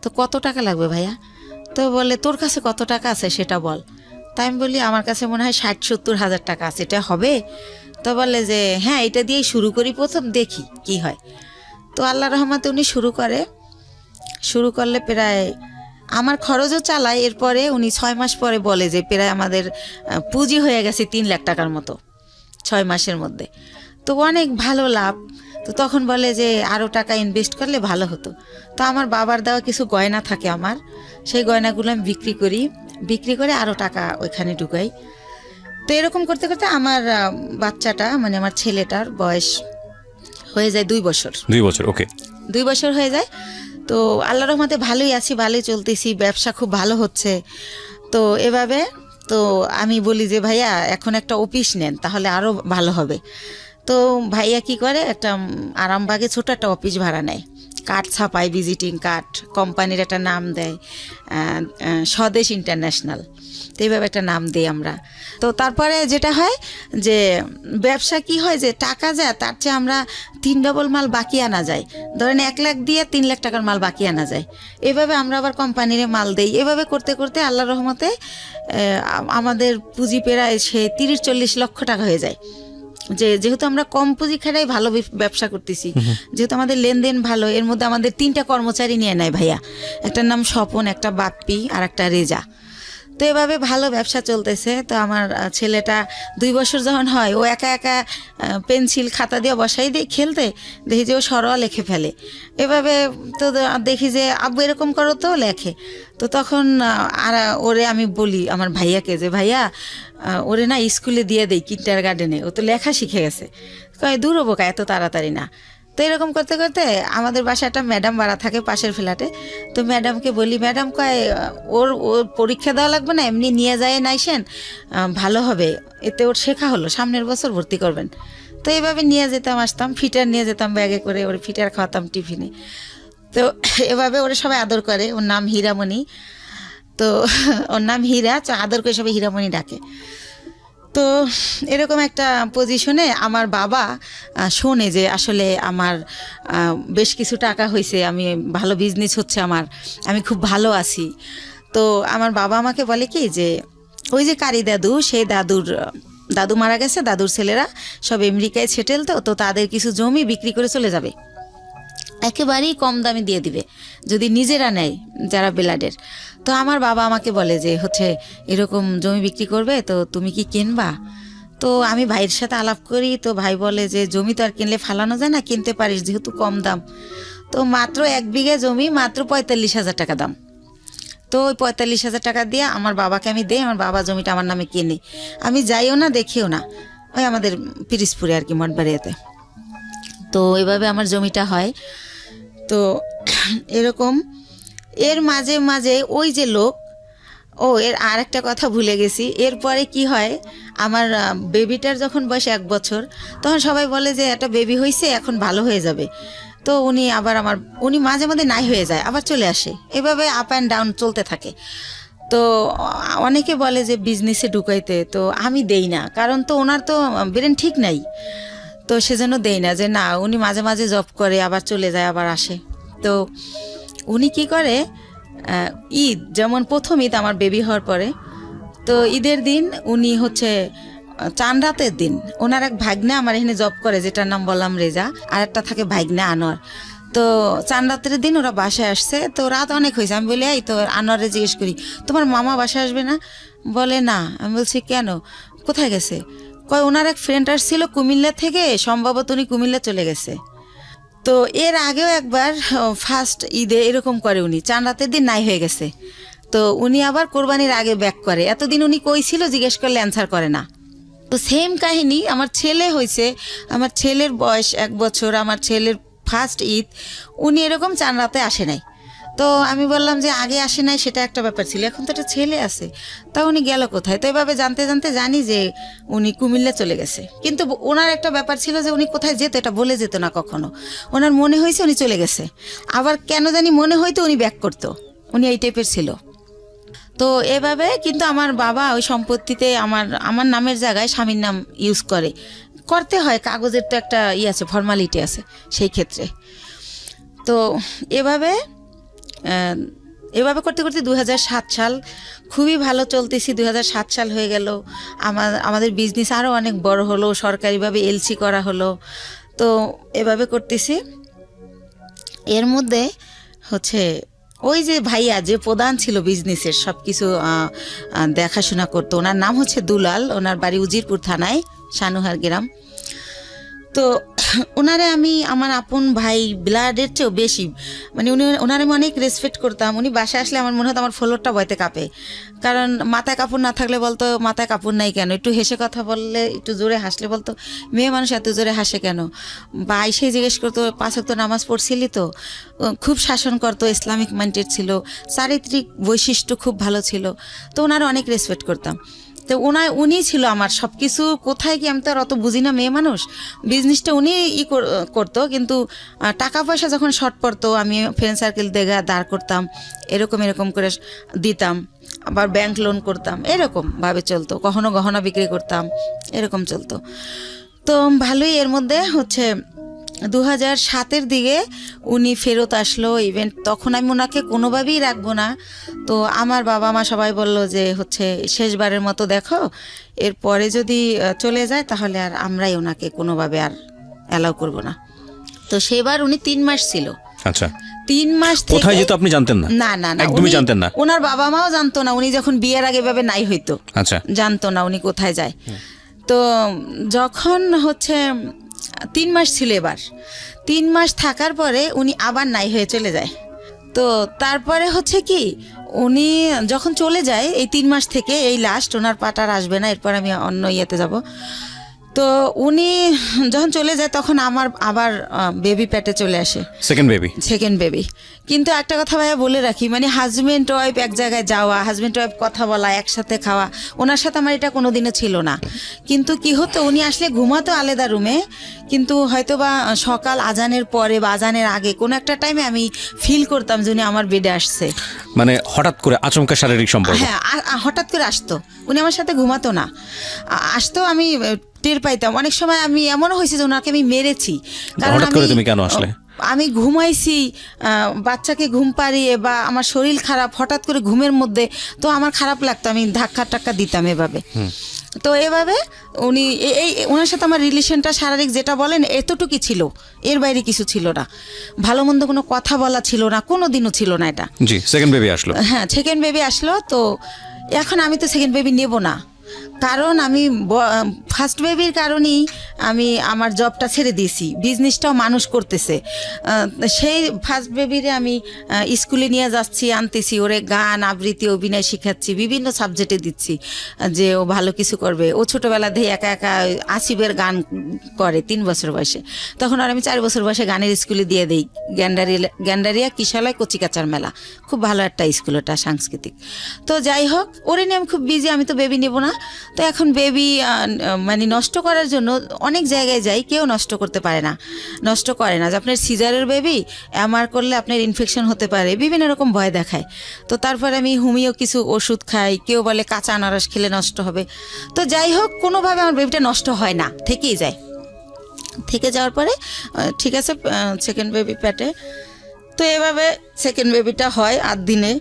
তো কত টাকা লাগবে ভাইয়া? তো বলে তোর কাছে কত টাকা আছে সেটা বল। তাই আমি বলি আমার কাছে মনে হয় 60-70 হাজার টাকা আছে, এটা হবে? তো বলে যে হ্যাঁ, এটা দিয়েই শুরু করি, প্রথম দেখি কি হয়। তো আল্লাহ রহমতে উনি শুরু করলে প্রায় আমার খরচও চালায়। এরপরে উনি 6 মাস পরে বলে যে প্রায় আমাদের পুঁজি হয়ে গেছে 3 লাখ টাকার মতো 6 মাসের মধ্যে। তো অনেক ভালো লাভ। তো তখন বলে যে আরও টাকা ইনভেস্ট করলে ভালো হতো। তো আমার বাবার দেওয়া কিছু গয়না থাকে আমার, সেই গয়নাগুলো আমি বিক্রি করে আরও টাকা ওইখানে ঢুকাই। তো এরকম করতে করতে আমার বাচ্চাটা, মানে আমার ছেলেটার বয়স হয়ে যায় 2 বছর। 2 বছর, ওকে, 2 বছর হয়ে যায়। তো আল্লাহর রহমতে ভালোই আছি, ভালোই চলতেছি, ব্যবসা খুব ভালো হচ্ছে। তো এভাবে তো আমি বলি যে ভাইয়া এখন একটা অফিস নেন, তাহলে আরও ভালো হবে। তো ভাইয়া কি করে, একটা আরামবাগে ছোট একটা অফিস ভাড়া নেয়, কার্ড ছাপায়, ভিজিটিং কার্ড, কোম্পানির একটা নাম দেয়, স্বদেশ ইন্টারন্যাশনাল। তো এইভাবে একটা নাম দিই আমরা। তো তারপরে যেটা হয় যে ব্যবসা কি হয়, যে টাকা যায় তার চেয়ে আমরা 3 ডবল মাল বাকি আনা যায়। ধরেন 1 লাখ দিয়ে 3 লাখ টাকার মাল বাকি আনা যায়। এভাবে আমরা আবার কোম্পানির মাল দেই। এভাবে করতে করতে আল্লাহর রহমতে আমাদের পুঁজি প্রায় সে 30-40 লক্ষ টাকা হয়ে যায়। যেহেতু আমরা কম পুঁজি খাটাই ভালো ব্যবসা করতেছি, যেহেতু আমাদের লেনদেন ভালো। এর মধ্যে আমাদের 3টা কর্মচারী নিয়ে নেয় ভাইয়া, একটার নাম স্বপন, একটা বাপ্পি, আর একটা রেজা। তো এভাবে ভালো ব্যবসা চলতেছে। তো আমার ছেলেটা 2 বছর যখন হয়, ও একা পেন্সিল খাতা দিয়ে বসাই দিয়ে খেলতে দেখি যে ও সরোয়া লিখে ফেলে। এভাবে তো দেখি যে আব্বু এরকম করো, তো লেখে। তো তখন আর ওরে আমি বলি আমার ভাইয়াকে যে ভাইয়া ওরে না স্কুলে দিয়ে দেই, কিন্ডারগার্টেনে, ও তো লেখা শিখে গেছে। কয় দূর হবো কা, এত তাড়াতাড়ি না। তো এরকম করতে করতে আমাদের বাসায় একটা ম্যাডাম ভাড়া থাকে পাশের ফ্ল্যাটে। তো ম্যাডামকে বলি, ম্যাডাম কয় ওর পরীক্ষা দেওয়া লাগবে না, এমনি নিয়ে যায় নাইসেন, ভালো হবে, এতে ওর শেখা হলো, সামনের বছর ভর্তি করবেন। তো এইভাবে নিয়ে যেতাম, আসতাম, ফিটার নিয়ে যেতাম ব্যাগে করে, ওর ফিটার খাওয়াতাম টিফিনে। তো এভাবে ওরা সবাই আদর করে, ওর নাম হীরামণি। তো ওর নাম হীরা, তো আদর করে সবাই হীরামণি ডাকে। তো এরকম একটা পজিশনে আমার বাবা শোনে যে আসলে আমার বেশ কিছু টাকা হয়েছে, আমি ভালো বিজনেস হচ্ছে আমার, আমি খুব ভালো আছি। তো আমার বাবা আমাকে বলে কি যে ওই যে কারি দাদু, সেই দাদু মারা গেছে, দাদুর ছেলেরা সব আমেরিকায় সেটেল, তো তাদের কিছু জমি বিক্রি করে চলে যাবে, একেবারেই কম দামে দিয়ে দিবে যদি নিজেরা নেয় যারা বেলাডের। তো আমার বাবা আমাকে বলে যে হচ্ছে এরকম জমি বিক্রি করবে, তো তুমি কি কিনবা? তো আমি ভাইয়ের সাথে আলাপ করি, তো ভাই বলে যে জমি তো আর কিনলে ফালানো যায় না, কিনতে পারিস যেহেতু কম দাম। তো মাত্র 1 বিঘা জমি মাত্র 45,000 টাকা দাম। তো ওই 45,000 টাকা দিয়ে আমার বাবাকে আমি দেই, আমার বাবা জমিটা আমার নামে কিনে, আমি যাইও না দেখিও না, ওই আমাদের পিরিজপুরে আর কি, মঠবাড়িয়াতে। তো এইভাবে আমার জমিটা হয়। তো এরকম এর মাঝে মাঝে ওই যে লোক, এর আর একটা কথা ভুলে গেছি, এরপরে কি হয়, আমার বেবিটার যখন বয়স 1 বছর, তখন সবাই বলে যে একটা বেবি হয়েছে, এখন ভালো হয়ে যাবে। তো উনি মাঝে মাঝে নাই হয়ে যায়, আবার চলে আসে, এভাবে আপ অ্যান্ড ডাউন চলতে থাকে। তো অনেকে বলে যে বিজনেসে ঢুকাইতে, তো আমি দেই না, কারণ তো ওনার তো ব্রেন ঠিক নাই, তো সেজন্য দেই না, যে না, উনি মাঝে মাঝে জব করে, আবার চলে যায়, আবার আসে। তো উনি কি করে, ঈদ যেমন প্রথম ঈদ আমার বেবি হওয়ার পরে, তো ঈদের দিন উনি হচ্ছে চান রাতের দিন, ওনার এক ভাগ্নে আমার এখানে জব করে, যেটার নাম বললাম রেজা, আর একটা থাকে ভাগ্নে আনোয়ার। তো চান রাতের দিন ওরা বাসায় আসছে, তো রাত অনেক হয়েছে, আমি বলি এই তো আনোয়ারে জিজ্ঞেস করি, তোমার মামা বাসায় আসবে না? বলে না। আমি বলছি কেন, কোথায় গেছে? কয় ওনার এক ফ্রেন্ড আসছিল কুমিল্লা থেকে, সম্ভবত উনি কুমিল্লা চলে গেছে। তো এর আগেও একবার ফার্স্ট ঈদে এরকম করে, উনি চান রাতের দিন নাই হয়ে গেছে, তো উনি আবার কোরবানির আগে ব্যাক করে। এতদিন উনি কই ছিল জিজ্ঞেস করলে অ্যান্সার করে না। তো সেম কাহিনী আমার ছেলে হয়েছে, আমার ছেলের বয়স 1 বছর, আমার ছেলের ফার্স্ট ঈদ উনি এরকম চান রাতে আসে নাই। তো আমি বললাম যে আগে আসে নাই, সেটা একটা ব্যাপার ছিল, এখন তো একটা ছেলে আছে, তা উনি গেল কোথায়? তো এভাবে জানতে জানতে জানি যে উনি কুমিল্লা চলে গেছে। কিন্তু ওনার একটা ব্যাপার ছিল যে উনি কোথায় যেত এটা বলে যেত না কখনো, ওনার মনে হয়েছে উনি চলে গেছে, আবার কেন জানি মনে হয়তো উনি ব্যাক করতো, উনি এই টাইপের ছিল। তো এভাবে কিন্তু আমার বাবা ওই সম্পত্তিতে আমার নামের জায়গায় স্বামীর নাম ইউজ করতে হয়, কাগজের তো একটা আছে, ফর্মালিটি আছে সেই ক্ষেত্রে। তো এভাবে করতে করতে 2007 সাল খুবই ভালো চলতেছি। 2007 সাল হয়ে গেল, আমাদের বিজনেস আরও অনেক বড় হলো, সরকারিভাবে এলসি করা হলো। তো এভাবে করতেছি। এর মধ্যে হচ্ছে ওই যে ভাইয়া যে প্রধান ছিল বিজনেসের, সব কিছু দেখাশোনা করতো, ওনার নাম হচ্ছে দুলাল, ওনার বাড়ি উজিরপুর থানায়, সানুহার গ্রাম। তো ওনারে আমি আমার আপন ভাই, ব্লাডের চেয়েও বেশি, মানে ওনারে আমি অনেক রেসপেক্ট করতাম। উনি বাসায় আসলে আমার মনে হতো আমার ফ্লোরটা বইতে কাঁপে, কারণ মাথায় কাপড় না থাকলে বলতো মাথায় কাপড় নাই কেন, একটু হেসে কথা বললে, একটু জোরে হাসলে বলতো মেয়ে মানুষ এত জোরে হাসে কেন, বা এসে জিজ্ঞেস করতো 5 ওয়াক্ত নামাজ পড়ছিলি তো। খুব শাসন করতো, ইসলামিক মাইন্ডেড ছিল, চারিত্রিক বৈশিষ্ট্য খুব ভালো ছিল। তো ওনারা অনেক রেসপেক্ট করতাম। তো উনি ছিল আমার সব কিছু। কোথায় কি, আমি তো আর অত বুঝি না, মেয়ে মানুষ, বিজনেসটা উনি করতো, কিন্তু টাকা পয়সা যখন শর্ট পড়তো আমি ফ্রেন্ড সার্কেল দেখে দাঁড় করতাম, এরকম করে দিতাম, আবার ব্যাংক লোন করতাম, এরকম ভাবে চলতো। কখনো গহনা বিক্রি করতাম, এরকম চলতো। তো ভালোই। এর মধ্যে হচ্ছে 2007-এর দিকে উনি ফেরত আসলো ইভেন্ট, তখন আমি ওনাকে কোনোভাবেই রাখবো না। তো আমার বাবা মা সবাই বলল যে হচ্ছে শেষবারের মতো দেখো, এরপরে যদি চলে যায় তাহলে আর আমরাই ওনাকে কোনোভাবে আর অ্যালাউ করব না। তো সেবার উনি 3 মাস ছিল। আচ্ছা, 3 মাস কোথায় যেত আপনি জানতেন না? না, একদমই জানতেন না। ওনার বাবা মাও জানতো না, উনি যখন বিয়ের আগে ভাবে নাই হইতো, আচ্ছা, জানতো না উনি কোথায় যায়। তো যখন হচ্ছে 3 মাস ছিল, এবার 3 মাস থাকার পরে উনি আবার নাই হয়ে চলে যায়। তো তারপরে হচ্ছে কি, উনি যখন চলে যায় এই 3 মাস থেকে, এই লাস্ট, ওনার পাটার আসবে না, এরপর আমি অন্য ইয়েতে যাব। তো উনি যখন চলে যায় তখন আমার আবার বেবি পেটে চলে আসে, সেকেন্ড বেবি। কিন্তু একটা কথা ভাইয়া বলে রাখি, মানে হাজব্যান্ড ওয়াইফ এক জায়গায় যাওয়া, হাজব্যান্ড ওয়াইফ কথা বলা, একসাথে খাওয়া, ওনার সাথে আমার এটা কোনোদিনও ছিল না। কিন্তু কি হতো, উনি আসলে ঘুমাতো আলাদা রুমে, কিন্তু হয়তো বা সকাল আজানের পরে বা আজানের আগে কোনো একটা টাইমে আমি ফিল করতাম যে উনি আমার বেডে আসছে। মানে হঠাৎ করে আচমকা শারীরিক সম্পর্ক? হ্যাঁ, হঠাৎ করে আসতো, উনি আমার সাথে ঘুমাতো না, আসতো, আমি টের পাইতাম। অনেক সময় আমি এমনও হয়েছে যে ওনাকে আমি মেরেছি। কারণ তুমি কেন আসলে? আমি ঘুমাইছি, বাচ্চাকে ঘুম পাড়িয়ে, বা আমার শরীর খারাপ, হঠাৎ করে ঘুমের মধ্যে, তো আমার খারাপ লাগতো, আমি ধাক্কা টাক্কা দিতাম এভাবে। তো এভাবে উনি ওনার সাথে আমার রিলেশনটা শারীরিক যেটা বলেন এতটুকুই ছিল, এর বাইরে কিছু ছিল না। ভালো মন্দ কোনো কথা বলা ছিল না, কোনো দিনও ছিল না এটা। জি, সেকেন্ড বেবি আসলো। হ্যাঁ, সেকেন্ড বেবি আসলো। তো এখন আমি তো সেকেন্ড বেবি নেব না, কারণ আমি ফার্স্ট বেবির কারণেই আমি আমার জবটা ছেড়ে দিয়েছি, বিজনেসটাও মানুষ করতেছে। সেই ফার্স্ট বেবিরে আমি স্কুলে নিয়ে যাচ্ছি, আনতেছি, ওরে গান আবৃত্তি অভিনয় শেখাচ্ছি, বিভিন্ন সাবজেক্টে দিচ্ছি যে ও ভালো কিছু করবে। ও ছোটোবেলা দিয়ে একা একা আসিফের গান করে 3 বছর বয়সে, তখন আর আমি 4 বছর বয়সে গানের স্কুলে দিয়ে দিই, গ্যান্ডারিয়া কিশালয় কচিকাচার মেলা, খুব ভালো একটা স্কুল ওটা, সাংস্কৃতিক। তো যাই হোক, ওরে নিয়ে আমি খুব বিজি, আমি তো বেবি নেব না। তো এখন বেবি মানে নষ্ট করার জন্য অনেক জায়গায় যাই, কেউ নষ্ট করতে পারে না, নষ্ট করে না, যে আপনার সিজারের বেবি এমআর করলে আপনার ইনফেকশন হতে পারে, বিভিন্ন রকম ভয় দেখায়। তো তারপরে আমি হোমিও কিছু ওষুধ খাই, কেউ বলে কাঁচা আনারস খেলে নষ্ট হবে। তো যাই হোক, কোনোভাবে আমার বেবিটা নষ্ট হয় না, থেকেই যায়। থেকে যাওয়ার পরে ঠিক আছে, সেকেন্ড বেবি পেটে। তো এভাবে সেকেন্ড বেবিটা হয় 8 দিনে।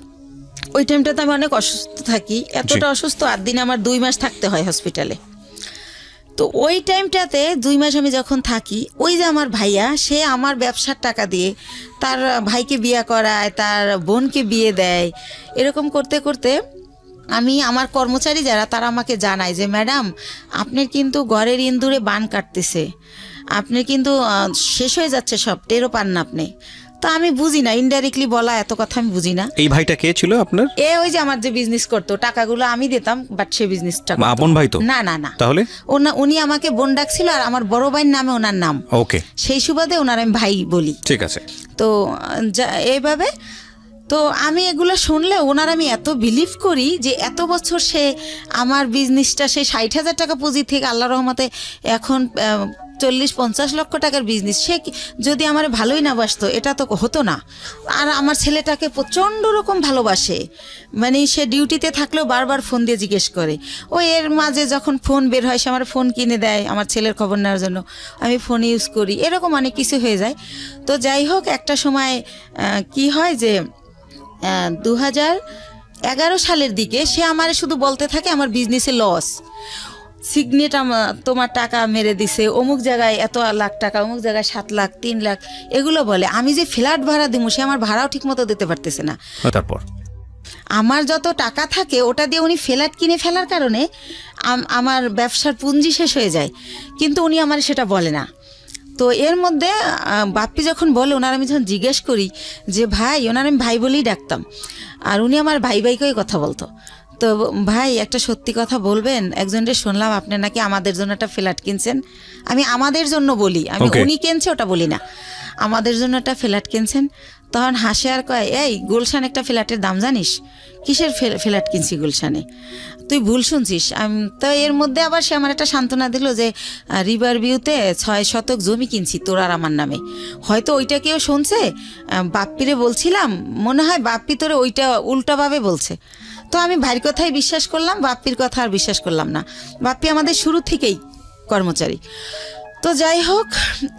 ওই টাইমটাতে আমি অনেক অসুস্থ থাকি, এতটা অসুস্থ, 8 দিনে আমার 2 মাস থাকতে হয় হসপিটালে। তো ওই টাইমটাতে 2 মাস আমি যখন থাকি, ওই যে আমার ভাইয়া, সে আমার ব্যবসার টাকা দিয়ে তার ভাইকে বিয়ে করায়, তার বোনকে বিয়ে দেয়। এরকম করতে করতে আমি, আমার কর্মচারী যারা, তারা আমাকে জানায় যে ম্যাডাম, আপনার কিন্তু ঘরের ইন্দুরে বান কাটতেছে, আপনি কিন্তু শেষ হয়ে যাচ্ছে সব, টেরও পান না আপনি। তো আমি বুঝি না, ইনডাইরেক্টলি বলা এত কথা আমি বুঝি না। এই ভাইটা কে ছিল আপনার? ওই যে আমার যে বিজনেস করতো, টাকাগুলো আমি দিতাম, বাট সে বিজনেসটা আপন ভাই তো না? না না। তাহলে উনি আমাকে বোন ডাকছিল, আর আমার বড় ভাইয়ের নামে ওনার নাম। ওকে, সেই সুবাদে ওনার আমি ভাই বলি। ঠিক আছে। তো এইভাবে, তো আমি এগুলো শুনলে ওনার আমি এত বিলিভ করি যে এত বছর সে আমার বিজনেসটা, সে 60,000 টাকা পুঁজি থেকে আল্লাহ রহমতে এখন 40-50 লক্ষ টাকার বিজনেস, সে যদি আমার ভালোই না বাসতো এটা তো হতো না। আর আমার ছেলেটাকে প্রচণ্ড রকম ভালোবাসে, মানে সে ডিউটিতে থাকলেও বারবার ফোন দিয়ে জিজ্ঞেস করে। ও এর মাঝে যখন ফোন বের হয়, সে আমার ফোন কিনে দেয় আমার ছেলের খবর নেওয়ার জন্য, আমি ফোন ইউজ করি, এরকম অনেক কিছু হয়ে যায়। তো যাই হোক, একটা সময় কি হয় যে 2011 সালের দিকে সে আমার শুধু বলতে থাকে আমার বিজনেসে লস, সিগনেট তোমার টাকা মেরে দিছে, অমুক জায়গায় এত লাখ টাকা, অমুক জায়গায় 7 লাখ 3 লাখ, এগুলো বলে। আমি যে ফ্ল্যাট ভাড়া দিব, সে আমার ভাড়াও ঠিক মতো দিতে পারতেছে না। তারপর আমার যত টাকা থাকে ওটা দিয়ে উনি ফ্ল্যাট কিনে ফেলার কারণে আমার ব্যবসার পুঁজি শেষ হয়ে যায়, কিন্তু উনি আমার সেটা বলে না। তো এর মধ্যে বাপ্পি যখন বলে, ওনার আমি যখন জিজ্ঞেস করি যে ভাই, ওনার আমি ভাই বলেই ডাকতাম, আর উনি আমার ভাই ভাইকেই কথা বলতো। তো ভাই, একটা সত্যি কথা বলবেন, একজনকে শুনলাম আপনি নাকি আমাদের জন্য একটা ফ্ল্যাট কিনছেন। আমি আমাদের জন্য বলি, আমি উনি কিনছে ওটা বলি না, আমাদের জন্য একটা ফ্ল্যাট কিনছেন। তখন হাসে আর কয়, এই গুলশান একটা ফ্ল্যাটের দাম জানিস? কিসের ফ্ল্যাট কিনছি গুলশানে? তুই ভুল শুনছিস। তো এর মধ্যে আবার সে আমার একটা সান্ত্বনা দিল যে রিভার ভিউতে 6 শতক জমি কিনছি তোর আর আমার নামে। হয়তো ওইটা কেউ শুনছে, বাপ্পিরে বলছিলাম, মনে হয় বাপ্পি তোরে ওইটা উল্টাভাবে বলছে। তো আমি ভাইয়ের কথাই বিশ্বাস করলাম, বাপ্পির কথা আর বিশ্বাস করলাম না। বাপ্পি আমাদের শুরু থেকেই কর্মচারী। তো যাই হোক,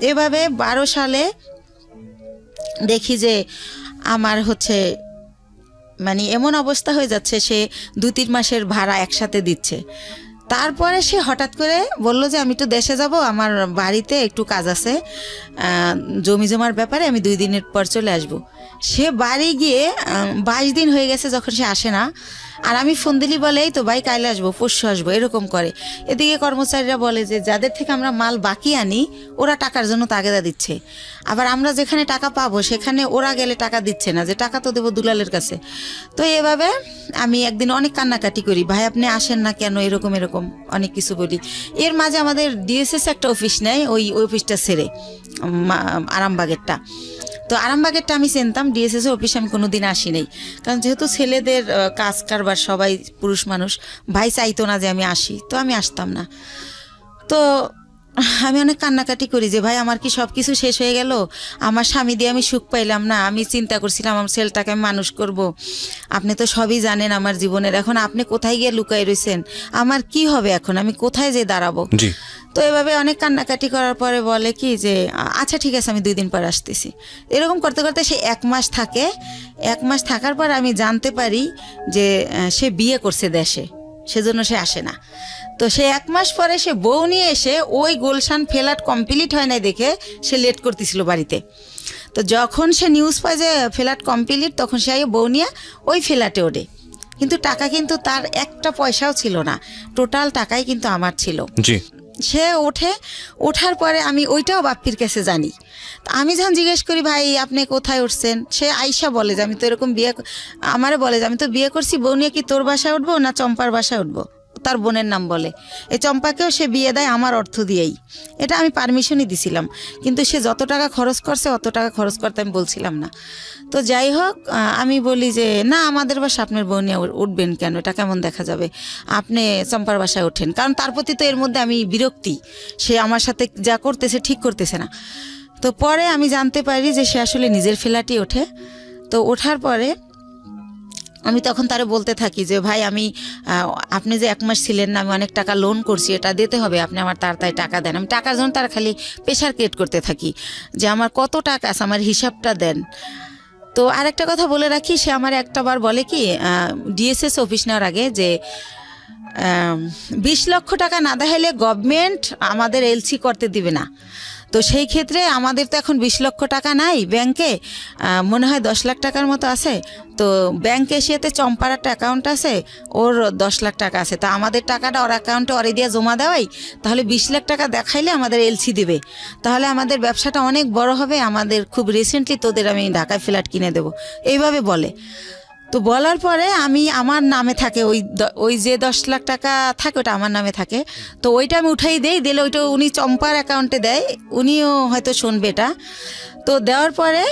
এভাবে 12 সালে দেখি যে আমার হচ্ছে মানে এমন অবস্থা হয়ে যাচ্ছে, সে 2-3 মাসের ভাড়া একসাথে দিচ্ছে। তারপরে সে হঠাৎ করে বলল যে আমি তো দেশে যাব, আমার বাড়িতে একটু কাজ আছে, জমি জমার ব্যাপারে, আমি 2 দিনের পর চলে আসব। সে বাড়ি গিয়ে 22 দিন হয়ে গেছে যখন সে আসে না, আর আমি ফোন দিলি বলে এই তো ভাই কাইলে আসবো, পরশু আসবো, এরকম করে। এদিকে কর্মচারীরা বলে যে যাদের থেকে আমরা মাল বাকি আনি ওরা টাকার জন্য তাগেদা দিচ্ছে, আবার আমরা যেখানে টাকা পাবো সেখানে ওরা গেলে টাকা দিচ্ছে না, যে টাকা তো দেবো দুলালের কাছে। তো এভাবে আমি একদিন অনেক কান্নাকাটি করি, ভাই আপনি আসেন না কেন, এরকম এরকম অনেক কিছু বলি। এর মাঝে আমাদের ডিএসএস একটা অফিস নেয়, ওই অফিসটা ছেড়ে আরামবাগেরটা। তো আরামবাগেরটা আমি চিনতাম, ডিএসএস অফিসে আমি কোনোদিন আসি নাই, কারণ যেহেতু ছেলেদের কাজ কারবার সবাই পুরুষ মানুষ, ভাই চাইতো না যে আমি আসি, তো আমি আসতাম না। তো আমি অনেক কান্নাকাটি করি যে ভাই আমার কি সব কিছু শেষ হয়ে গেল, আমার স্বামী দিয়ে আমি সুখ পাইলাম না, আমি চিন্তা করছিলাম আমার ছেলেটাকে আমি মানুষ করব, আপনি তো সবই জানেন আমার জীবনের, এখন আপনি কোথায় গিয়ে লুকাই রয়েছেন, আমার কি হবে এখন, আমি কোথায় যে দাঁড়াবো। তো এভাবে অনেক কান্নাকাটি করার পরে বলে কি যে আচ্ছা ঠিক আছে আমি 2 দিন পর আসতেছি। এরকম করতে করতে সে 1 মাস থাকে। 1 মাস থাকার পর আমি জানতে পারি যে সে বিয়ে করছে দেশে, সেজন্য সে আসে না। তো সে 1 মাস পরে সে বউ নিয়ে এসে ওই গুলশান ফ্ল্যাট কমপ্লিট হয় নাই দেখে সে লেট করতেছিল বাড়িতে। তো যখন সে নিউজ পায় যে ফ্ল্যাট কমপ্লিট, তখন সে বউ নিয়ে ওই ফ্ল্যাটে ওঠে, কিন্তু টাকা কিন্তু তার একটা পয়সাও ছিল না, টোটাল টাকাই কিন্তু আমার ছিল। জি। সে ওঠার পরে আমি ওইটাও বাপ্পির কাছে জানি। আমি যখন জিজ্ঞেস করি ভাই আপনি কোথায় উঠছেন, সে আইসা বলে যে আমি তো এরকম আমারে বলে যে আমি তো বিয়ে করছি, বউ নিয়ে কি তোর বাসায় উঠবো না চম্পার বাসায় উঠবো, তার বোনের নাম বলে। এই চম্পাকেও সে বিয়ে দেয় আমার অর্থ দিয়েই, এটা আমি পারমিশনই দিছিলাম, কিন্তু সে যত টাকা খরচ করছে অত টাকা খরচ করতে আমি বলছিলাম না। তো যাই হোক, আমি বলি যে না আমাদের বাসা আপনার বউ নিয়ে উঠবেন কেন, এটা কেমন দেখা যাবে, আপনি চম্পার বাসায় ওঠেন। কারণ তার প্রতি তো এর মধ্যে আমি বিরক্তি, সে আমার সাথে যা করতেছে ঠিক করতেছে না। তো পরে আমি জানতে পারি যে সে আসলে নিজের ফ্ল্যাটই ওঠে। তো ওঠার পরে আমি তখন তারে বলতে থাকি যে ভাই আমি আপনি যে 1 মাস ছিলেন না, আমি অনেক টাকা লোন করছি, এটা দিতে হবে, আপনি আমার তাড়াতাড়ি টাকা দেন। আমি টাকার জন্য তার খালি প্রেশার ক্রিয়েট করতে থাকি যে আমার কত টাকা আছে, আমার হিসাবটা দেন। তো আরেকটা কথা বলে রাখি, সে আমার একটাবার বলে কি ডিএসএস অফিস নেওয়ার আগে যে 20 লক্ষ টাকা না দেখাইলে গভর্নমেন্ট আমাদের এলসি করতে দিবে না। তো সেই ক্ষেত্রে আমাদের তো এখন 20 লক্ষ টাকা নাই ব্যাংকে, মনে হয় 10 লাখ টাকার মতো আছে। তো ব্যাংক এশিয়াতে চম্পার একটা অ্যাকাউন্ট আছে, ওর 10 লাখ টাকা আছে, তো আমাদের টাকাটা ওর অ্যাকাউন্টে ওরে দিয়ে জমা দেওয়াই, তাহলে 20 লাখ টাকা দেখাইলে আমাদের এলসি দেবে, তাহলে আমাদের ব্যবসাটা অনেক বড় হবে, আমাদের খুব রিসেন্টলি তোদের আমি ঢাকায় ফ্ল্যাট কিনে দেবো, এইভাবে বলে। তো বলার পরে আমি আমার নামে থাকে ওই যে 10 লাখ টাকা থাকে ওটা আমার নামে থাকে, তো ওইটা আমি উঠাই দিলে ওইটা উনি চম্পার অ্যাকাউন্টে দেয়, উনিও হয়তো শুনবে এটা। তো দেওয়ার পরে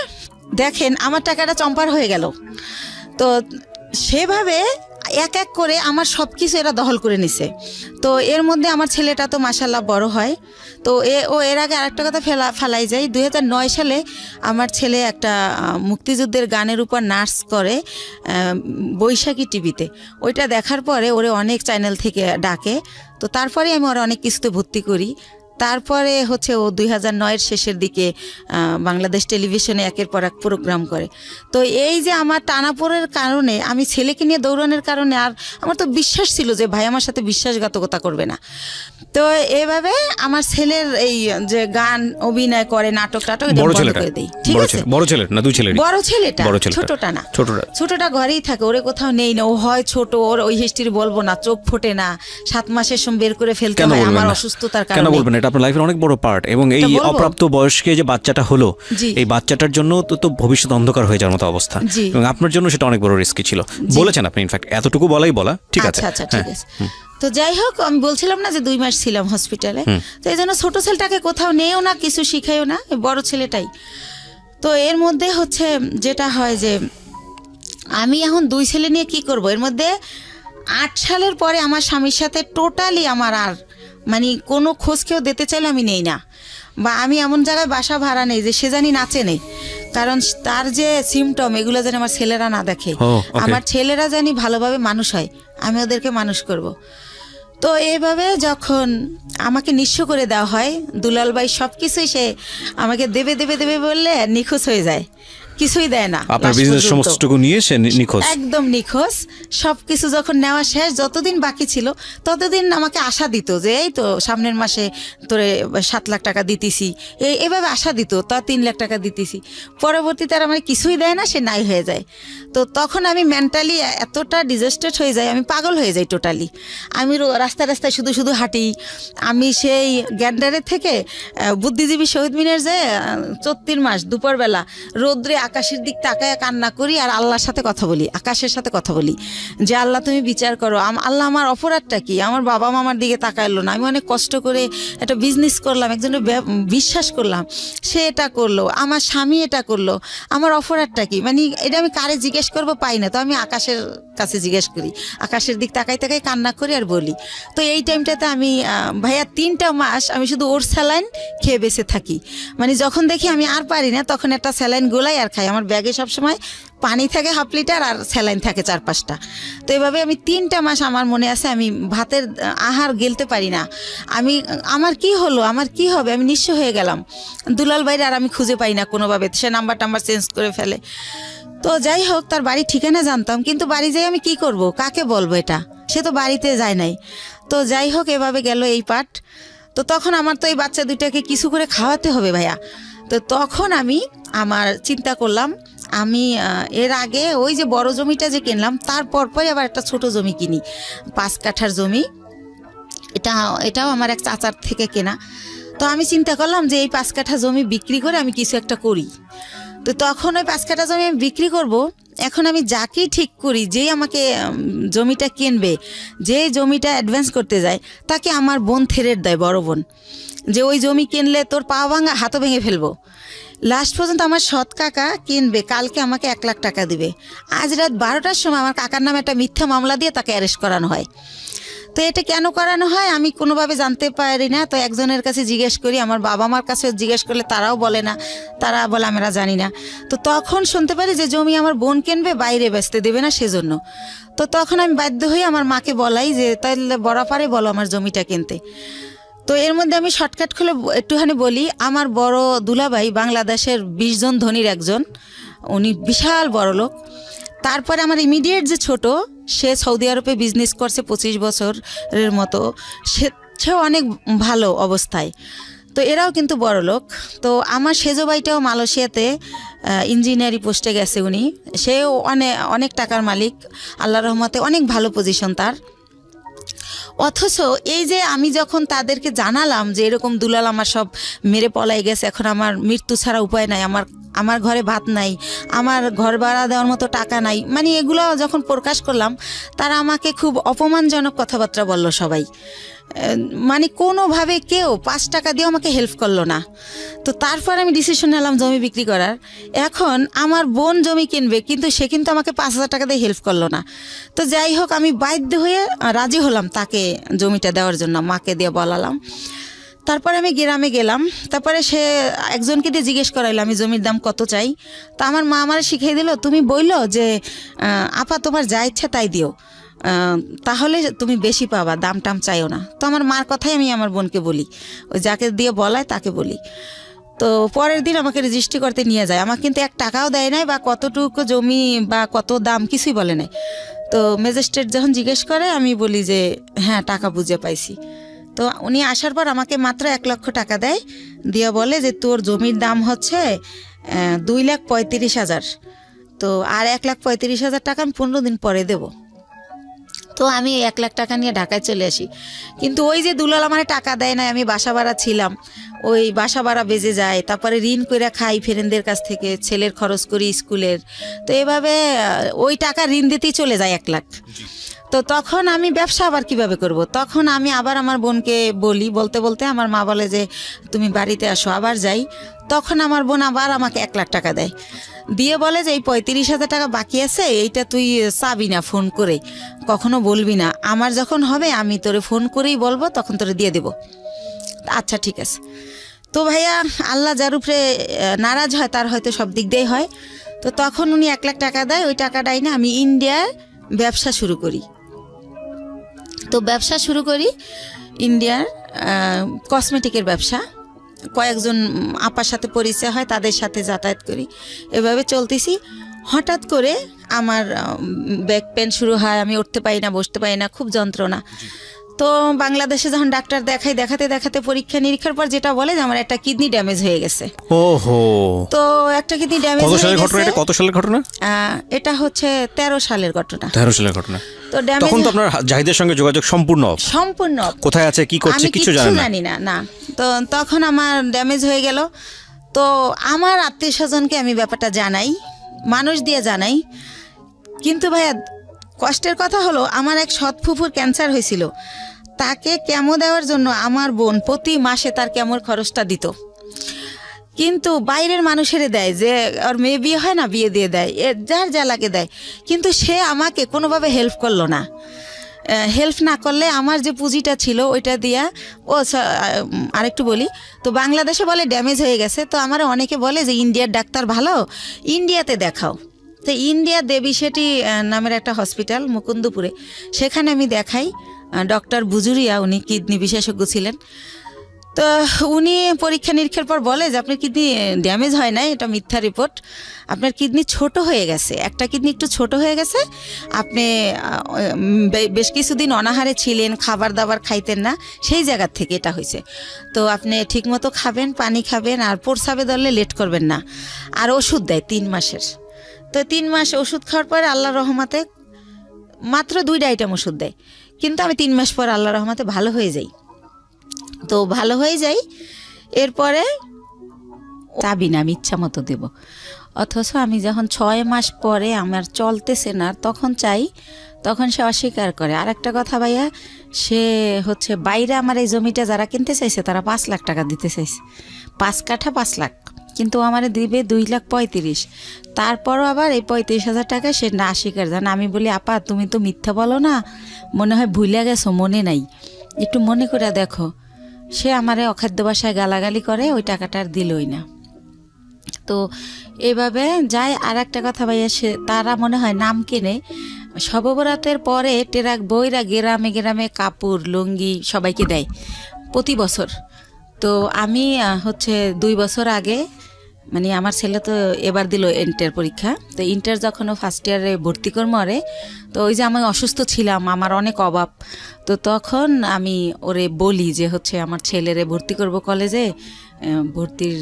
দেখেন আমার টাকাটা চম্পার হয়ে গেল। তো সেভাবে এক এক করে আমার সব কিছু এরা দখল করে নিছে। তো এর মধ্যে আমার ছেলেটা তো মাশাআল্লাহ বড় হয়। তো এর আগে আরেকটা কথা ফেলাই যায়, 2009 সালে আমার ছেলে একটা মুক্তিযুদ্ধের গানের উপর নাচ করে বৈশাখী টিভিতে, ওইটা দেখার পরে ওরে অনেক চ্যানেল থেকে ডাকে। তো তারপরে আমি ওরা অনেক কিছুতে ভর্তি করি। তারপরে হচ্ছে ও 2009-এর শেষের দিকে বাংলাদেশ টেলিভিশনে একের পর এক প্রোগ্রাম করে। তো এই যে আমার টানাপোড়ের কারণে, আমি ছেলেকে নিয়ে দৌড়ানোর কারণে, আর আমার তো বিশ্বাস ছিল যে ভাই আমার সাথে বিশ্বাসঘাতকতা করবে না। তো এভাবে আমার ছেলের এই যে গান অভিনয় করে, নাটক বন্ধ করে দিই। ঠিক আছে, বড় ছেলে না দুই ছেলে? বড় ছেলেটা, ছোটটা না, ছোটটা ঘরেই থাকে, ওরে কোথাও নেই না, ও হয় ছোট, ওর ওই হিস্ট্রি বলবো না, চোখ ফোটে না, 7 মাসের সময় বের করে ফেলতে হয় আমার অসুস্থতার কারণে। কেন বলবেন, এটা আপনার লাইফের অনেক বড় পার্ট, এবং এই অপ্রাপ্ত বয়স্কে যে বাচ্চাটা হলো, এই বাচ্চাটার জন্য তো ভবিষ্যৎ অন্ধকার হয়ে যাওয়ার মতো অবস্থা, এবং আপনার জন্য সেটা অনেক বড় রিস্কি ছিল বলেছেন আপনি। ইনফ্যাক্ট এতটুকু বলা ঠিক আছে। আচ্ছা ঠিক আছে। তো যাই হোক, আমি বলছিলাম না যে 2 মাস ছিলাম হসপিটালে, তো এই জন্য ছোট ছেলেটাকে কোথাও নেও না, কিছু শিখাইও না, বড় ছেলেটাই। তো এর মধ্যে হচ্ছে যেটা হয় যে আমি এখন 2 ছেলে নিয়ে কি করব। এর মধ্যে 8 সালের পরে আমার স্বামীর সাথে টোটালি আমার আর মানে কোনো খোঁজ কেউ দিতে চাইলে আমি নেই না, বা আমি এমন জায়গায় বাসা ভাড়া নেই যে সে জানি নাচে নেই, কারণ তার যে সিমটম এগুলো যেন আমার ছেলেরা না দেখে, আমার ছেলেরা জানি ভালোভাবে মানুষ হয়, আমি ওদেরকে মানুষ করব। তো এইভাবে যখন আমাকে নিঃস্ব করে দেওয়া হয়, দুলাল ভাই সব কিছুই সে আমাকে দেবে বললে নিখোঁজ হয়ে যায়। কিছুই দেয় না। আপনার বিজনেস সমস্তটুকু নিয়ে সে নিখোঁজ, একদম নিখোঁজ। সবকিছু যখন নেওয়া শেষ, যতদিন বাকি ছিল ততদিন আমাকে আশা দিত যে এই তো সামনের মাসে তোরে 7 লাখ টাকা দিতেছি, এভাবে আশা দিত, তা 3 লাখ টাকা দিতেছি। পরবর্তীতে আর আমার কিছুই দেয় না, সে নাই হয়ে যায়। তো তখন আমি মেন্টালি এতটা ডিজাস্টেড হয়ে যাই, আমি পাগল হয়ে যাই টোটালি। আমি রাস্তায় রাস্তায় শুধু শুধু হাঁটি। আমি সেই গ্যান্ডারের থেকে বুদ্ধিজীবী শহীদ মিনার যে 34 মাস দুপুরবেলা রোদ্রে আকাশের দিক তাকায় কান্না করি আর আল্লাহর সাথে কথা বলি, আকাশের সাথে কথা বলি যে আল্লাহ তুমি বিচার করো, আল্লাহ আমার অপরাধটা কি? আমার বাবা মামার দিকে তাকাইলো না, আমি অনেক কষ্ট করে একটা বিজনেস করলাম, একজনের বিশ্বাস করলাম, সে এটা করলো, আমার স্বামী এটা করলো, আমার অপরাধটা কি? মানে এটা আমি কারে জিজ্ঞেস করবো পাই না, তো আমি আকাশের কাছে জিজ্ঞেস করি, আকাশের দিক তাকাই তাকাই কান্না করি আর বলি। তো এই টাইমটাতে আমি ভাইয়া 3টা মাস আমি শুধু ওর স্যালাইন খেয়ে বেঁচে থাকি। মানে যখন দেখি আমি আর পারি না তখন একটা স্যালাইন গোলাই আর খাই। আমার ব্যাগে সবসময় পানি থাকে 1/2 লিটার আর স্যালাইন থাকে 4-5টা। তো এভাবে আমি 3টা মাস, আমার মনে আছে, আমি ভাতের আহার গেলতে পারি না। আমার কি হলো, আমার কি হবে, আমি নিঃস্ব হয়ে গেলাম। দুলাল ভাইয়ের আর আমি খুঁজে পাই না কোনোভাবে, সে নাম্বার চেঞ্জ করে ফেলে। তো যাই হোক, তার বাড়ি ঠিকানা জানতাম, কিন্তু বাড়ি যাই আমি কি করব, কাকে বলবো এটা? সে তো বাড়িতে যায় নাই। তো যাই হোক, এভাবে গেল এই পাঠ। তো তখন আমার তো এই বাচ্চা দুইটাকে কিছু করে খাওয়াতে হবে ভাইয়া। তো তখন আমি চিন্তা করলাম, আমি এর আগে ওই যে বড় জমিটা যে কিনলাম তার পরপরই আবার একটা ছোট জমি কিনি, 5 কাঠার জমি। এটাও আমার এক চাচার থেকে কেনা। তো আমি চিন্তা করলাম যে এই 5 কাঠা জমি বিক্রি করে আমি কিছু একটা করি। তো তখন ওই 5 কাঠা জমি আমি বিক্রি করব। এখন আমি যাকেই ঠিক করি, যেই আমাকে জমিটা কিনবে, যে জমিটা অ্যাডভান্স করতে যায়, তাকে আমার বোন থেরেট দেয়, বড় বোন, যে ওই জমি কিনলে তোর পা ভাঙা হাতও ভেঙে ফেলবো। লাস্ট পর্যন্ত আমার সৎ কাকা কিনবে, কালকে আমাকে 1 লাখ টাকা দিবে। আজ রাত 12টার সময় আমার কাকার নামে একটা মিথ্যা মামলা দিয়ে তাকে অ্যারেস্ট করানো হয়। তো এটা কেন করানো হয় আমি কোনোভাবে জানতে পারি না। তো একজনের কাছে জিজ্ঞেস করি, আমার বাবা মার কাছে জিজ্ঞেস করলে তারাও বলে না, তারা বলে আমরা জানি না। তো তখন শুনতে পারি যে জমি আমার বোন কিনবে, বাইরে বেচতে দেবে না সেজন্য। তো তখন আমি বাধ্য হয়ে আমার মাকে বলাই যে তাহলে বরাপারে বলো আমার জমিটা কিনতে। তো এর মধ্যে আমি শর্টকাট খুলে একটুখানি বলি, আমার বড় দুলাভাই বাংলাদেশের 20 জন ধনীর একজন, উনি বিশাল বড় লোক। তারপরে আমার ইমিডিয়েট যে ছোট, সে সৌদি আরবে বিজনেস করছে 25 বছরের মতো, সেও অনেক ভালো অবস্থায়। তো এরাও কিন্তু বড় লোক। তো আমার সেজো ভাইটাও মালয়েশিয়াতে ইঞ্জিনিয়ারিং পোস্টে গেছে উনি, সেও অনেক টাকার মালিক, আল্লাহর রহমতে অনেক ভালো পজিশন তার। অথচ এই যে আমি যখন তাদেরকে জানালাম যে এরকম দুলাল আমার সব মেরে পলাই গেছে, এখন আমার মৃত্যু ছাড়া উপায় নাই, আমার ঘরে ভাত নাই, আমার ঘর ভাড়া দেওয়ার মতো টাকা নাই, মানে এগুলো যখন প্রকাশ করলাম, তারা আমাকে খুব অপমানজনক কথাবার্তা বলল সবাই। মানে কোনোভাবে কেউ 5 টাকা দিয়েও আমাকে হেল্প করলো না। তো তারপর আমি ডিসিশন নিলাম জমি বিক্রি করার। এখন আমার বোন জমি কিনবে, কিন্তু সে কিন্তু আমাকে 5,000 টাকা দিয়ে হেল্প করলো না। তো যাই হোক, আমি বাধ্য হয়ে রাজি হলাম তাকে জমিটা দেওয়ার জন্য, মাকে দিয়ে বলালাম। তারপরে আমি গ্রামে গেলাম, তারপরে সে একজনকে দিয়ে জিজ্ঞেস করাইলো আমি জমির দাম কত চাই। তা আমার মা আমার শিখিয়ে দিল, তুমি বললো যে আপা তোমার যা ইচ্ছা তাই দিও, তাহলে তুমি বেশি পাবা, দাম টাম চাইও না। তো আমার মার কথাই আমি আমার বোনকে বলি, ওই যাকে দিয়ে বলায় তাকে বলি। তো পরের দিন আমাকে রেজিস্ট্রি করতে নিয়ে যায়, আমাকে কিন্তু 1 টাকাও দেয় নাই, বা কতটুকু জমি বা কত দাম কিছুই বলে নাই। তো ম্যাজিস্ট্রেট যখন জিজ্ঞেস করে আমি বলি যে হ্যাঁ টাকা বুঝে পাইছি। তো উনি আসার পর আমাকে মাত্র 1 লক্ষ টাকা দেয়, দিয়ে বলে যে তোর জমির দাম হচ্ছে 2,35,000, তো আর 1,35,000 টাকা আমি 15 দিন পরে দেবো। তো আমি 1 লাখ টাকা নিয়ে ঢাকায় চলে আসি। কিন্তু ওই যে দুলাল আমার টাকা দেয় না, আমি বাসা ভাড়া ছিলাম, ওই বাসা ভাড়া বেজে যায়, তারপরে ঋণ করে খাই ফ্রেন্ডদের কাছ থেকে, ছেলের খরচ করি স্কুলের। তো এভাবে ওই টাকা ঋণ দিতেই চলে যায় 1 লাখ। তো তখন আমি ব্যবসা আবার কিভাবে করব? তখন আমি আবার আমার বোনকে বলতে বলতে আমার মা বলে যে তুমি বাড়িতে আসো, আবার যাই। তখন আমার বোন আবার আমাকে 1 লাখ টাকা দেয়, দিয়ে বলে যে এই 35,000 টাকা বাকি আছে, এইটা তুই চাবি না, ফোন করে কখনো বলবি না, আমার যখন হবে আমি তোরে ফোন করেই বলবো, তখন তোরে দিয়ে দেব। আচ্ছা ঠিক আছে। তো ভাইয়া, আল্লাহ যার উপরে নারাজ হয় তার হয়তো সব দিক দিয়েই হয়। তো তখন উনি 1 লাখ টাকা দেয়, ওই টাকাটাই না আমি ইন্ডিয়ার ব্যবসা শুরু করি। তো ব্যবসা শুরু করি ইন্ডিয়ার কসমেটিকের ব্যবসা। কয়েকজন আপার সাথে পরিচয় হয়, তাদের সাথে যাতায়াত করি, এভাবে চলতেছি। হঠাৎ করে আমার ব্যাক পেন শুরু হয়, আমি উঠতে পারি না, বসতে পারি না, খুব যন্ত্রণা। তো বাংলাদেশে যখন ডাক্তার দেখাতে দেখাতে পরীক্ষা নিরীক্ষার পর যেটা বলে যে আমার একটা কিডনি ড্যামেজ হয়ে গেছে। ওহো। তো একটা কিডনি ড্যামেজ কত সালের ঘটনা এটা? কত সালের ঘটনা এটা? হচ্ছে 13 সালের ঘটনা। 13 সালের ঘটনা। তো ড্যামেজ, তখন তো আপনার জাহিদের সঙ্গে যোগাযোগ সম্পূর্ণ কোথায় আছে কি করছে কিছু জানি না। না, তো তখন আমার ড্যামেজ হয়ে গেল। তো আমার আত্মীয় স্বজনকে আমি ব্যাপারটা জানাই, মানুষ দিয়ে জানাই, কিন্তু ভাইয়া কষ্টের কথা হলো আমার এক সৎ ফুফুর ক্যান্সার হয়েছিল, তাকে কেমো দেওয়ার জন্য আমার বোন প্রতি মাসে তার কেমোর খরচটা দিত। কিন্তু বাইরের মানুষের দেয়, যে ওর মেয়ে বিয়ে হয় না, বিয়ে দিয়ে দেয়, যার যা লাগে দেয়, কিন্তু সে আমাকে কোনোভাবে হেল্প করলো না। হেল্প না করলে আমার যে পুঁজিটা ছিল ওইটা দিয়া, আরেকটু বলি, তো বাংলাদেশে বলে ড্যামেজ হয়ে গেছে, তো আমার অনেকে বলে যে ইন্ডিয়ার ডাক্তার ভালো, ইন্ডিয়াতে দেখাও। তো ইন্ডিয়া দেবী সেটি নামের একটা হসপিটাল মুকুন্দপুরে, সেখানে আমি দেখাই। ডক্টর বুজুরিয়া, উনি কিডনি বিশেষজ্ঞ ছিলেন। তো উনি পরীক্ষা নিরীক্ষার পর বলে যে আপনার কিডনি ড্যামেজ হয় নাই, এটা মিথ্যা রিপোর্ট, আপনার কিডনি ছোট হয়ে গেছে, একটা কিডনি একটু ছোট হয়ে গেছে, আপনি বেশ কিছুদিন অনাহারে ছিলেন, খাবার দাবার খাইতেন না, সেই জায়গার থেকে এটা হয়েছে। তো আপনি ঠিকমতো খাবেন, পানি খাবেন, আর প্রস্রাবে ধরলে লেট করবেন না, আর ওষুধ দেয় 3 মাসের। তো 3 মাস ওষুধ খাওয়ার পরে আল্লাহর রহমতে মাত্র 2টা আইটেম ওষুধ দেয়, কিন্তু আমি 3 মাস পর আল্লাহর রহমতে ভালো হয়ে যাই। তো ভালো হয়ে যাই, এরপরে চাবি না, আমি ইচ্ছা মতো দেব, অথচ আমি যখন 6 মাস পরে আমার চলতেছে না তখন চাই, তখন সে অস্বীকার করে। আর একটা কথা ভাইয়া, সে হচ্ছে বাইরে আমার এই জমিটা যারা কিনতে চাইছে তারা 5 লাখ টাকা দিতে চাইছে, 5 কাঠা 5 লাখ, কিন্তু আমার দিবে 2,35,000। তারপরও আবার এই 35,000 টাকা সে না স্বীকার জান। আমি বলি, আপা তুমি তো মিথ্যা বলো না, মনে হয় ভুলে গেছো, মনে নাই, একটু মনে করে দেখো। সে আমারে অখাদ্য ভাষায় গালাগালি করে, ওই টাকাটা আর দিলই না। তো এইভাবে যায়। আর একটা কথা ভাইয়া, সে তারা মনে হয় নাম কিনে শববরাতের পরে টেরাক বইরা গ্রামে গ্রামে কাপড় লুঙ্গি সবাইকে দেয় প্রতি বছর। তো আমি হচ্ছে 2 বছর আগে, মানে আমার ছেলে তো এবার দিল ইন্টার পরীক্ষা, তো ইন্টার যখন ও ফার্স্ট ইয়ারে ভর্তি করবো ওরে, তো ওই যে আমি অসুস্থ ছিলাম, আমার অনেক অভাব, তো তখন আমি ওরে বলি যে হচ্ছে আমার ছেলেরে ভর্তি করব কলেজে, ভর্তির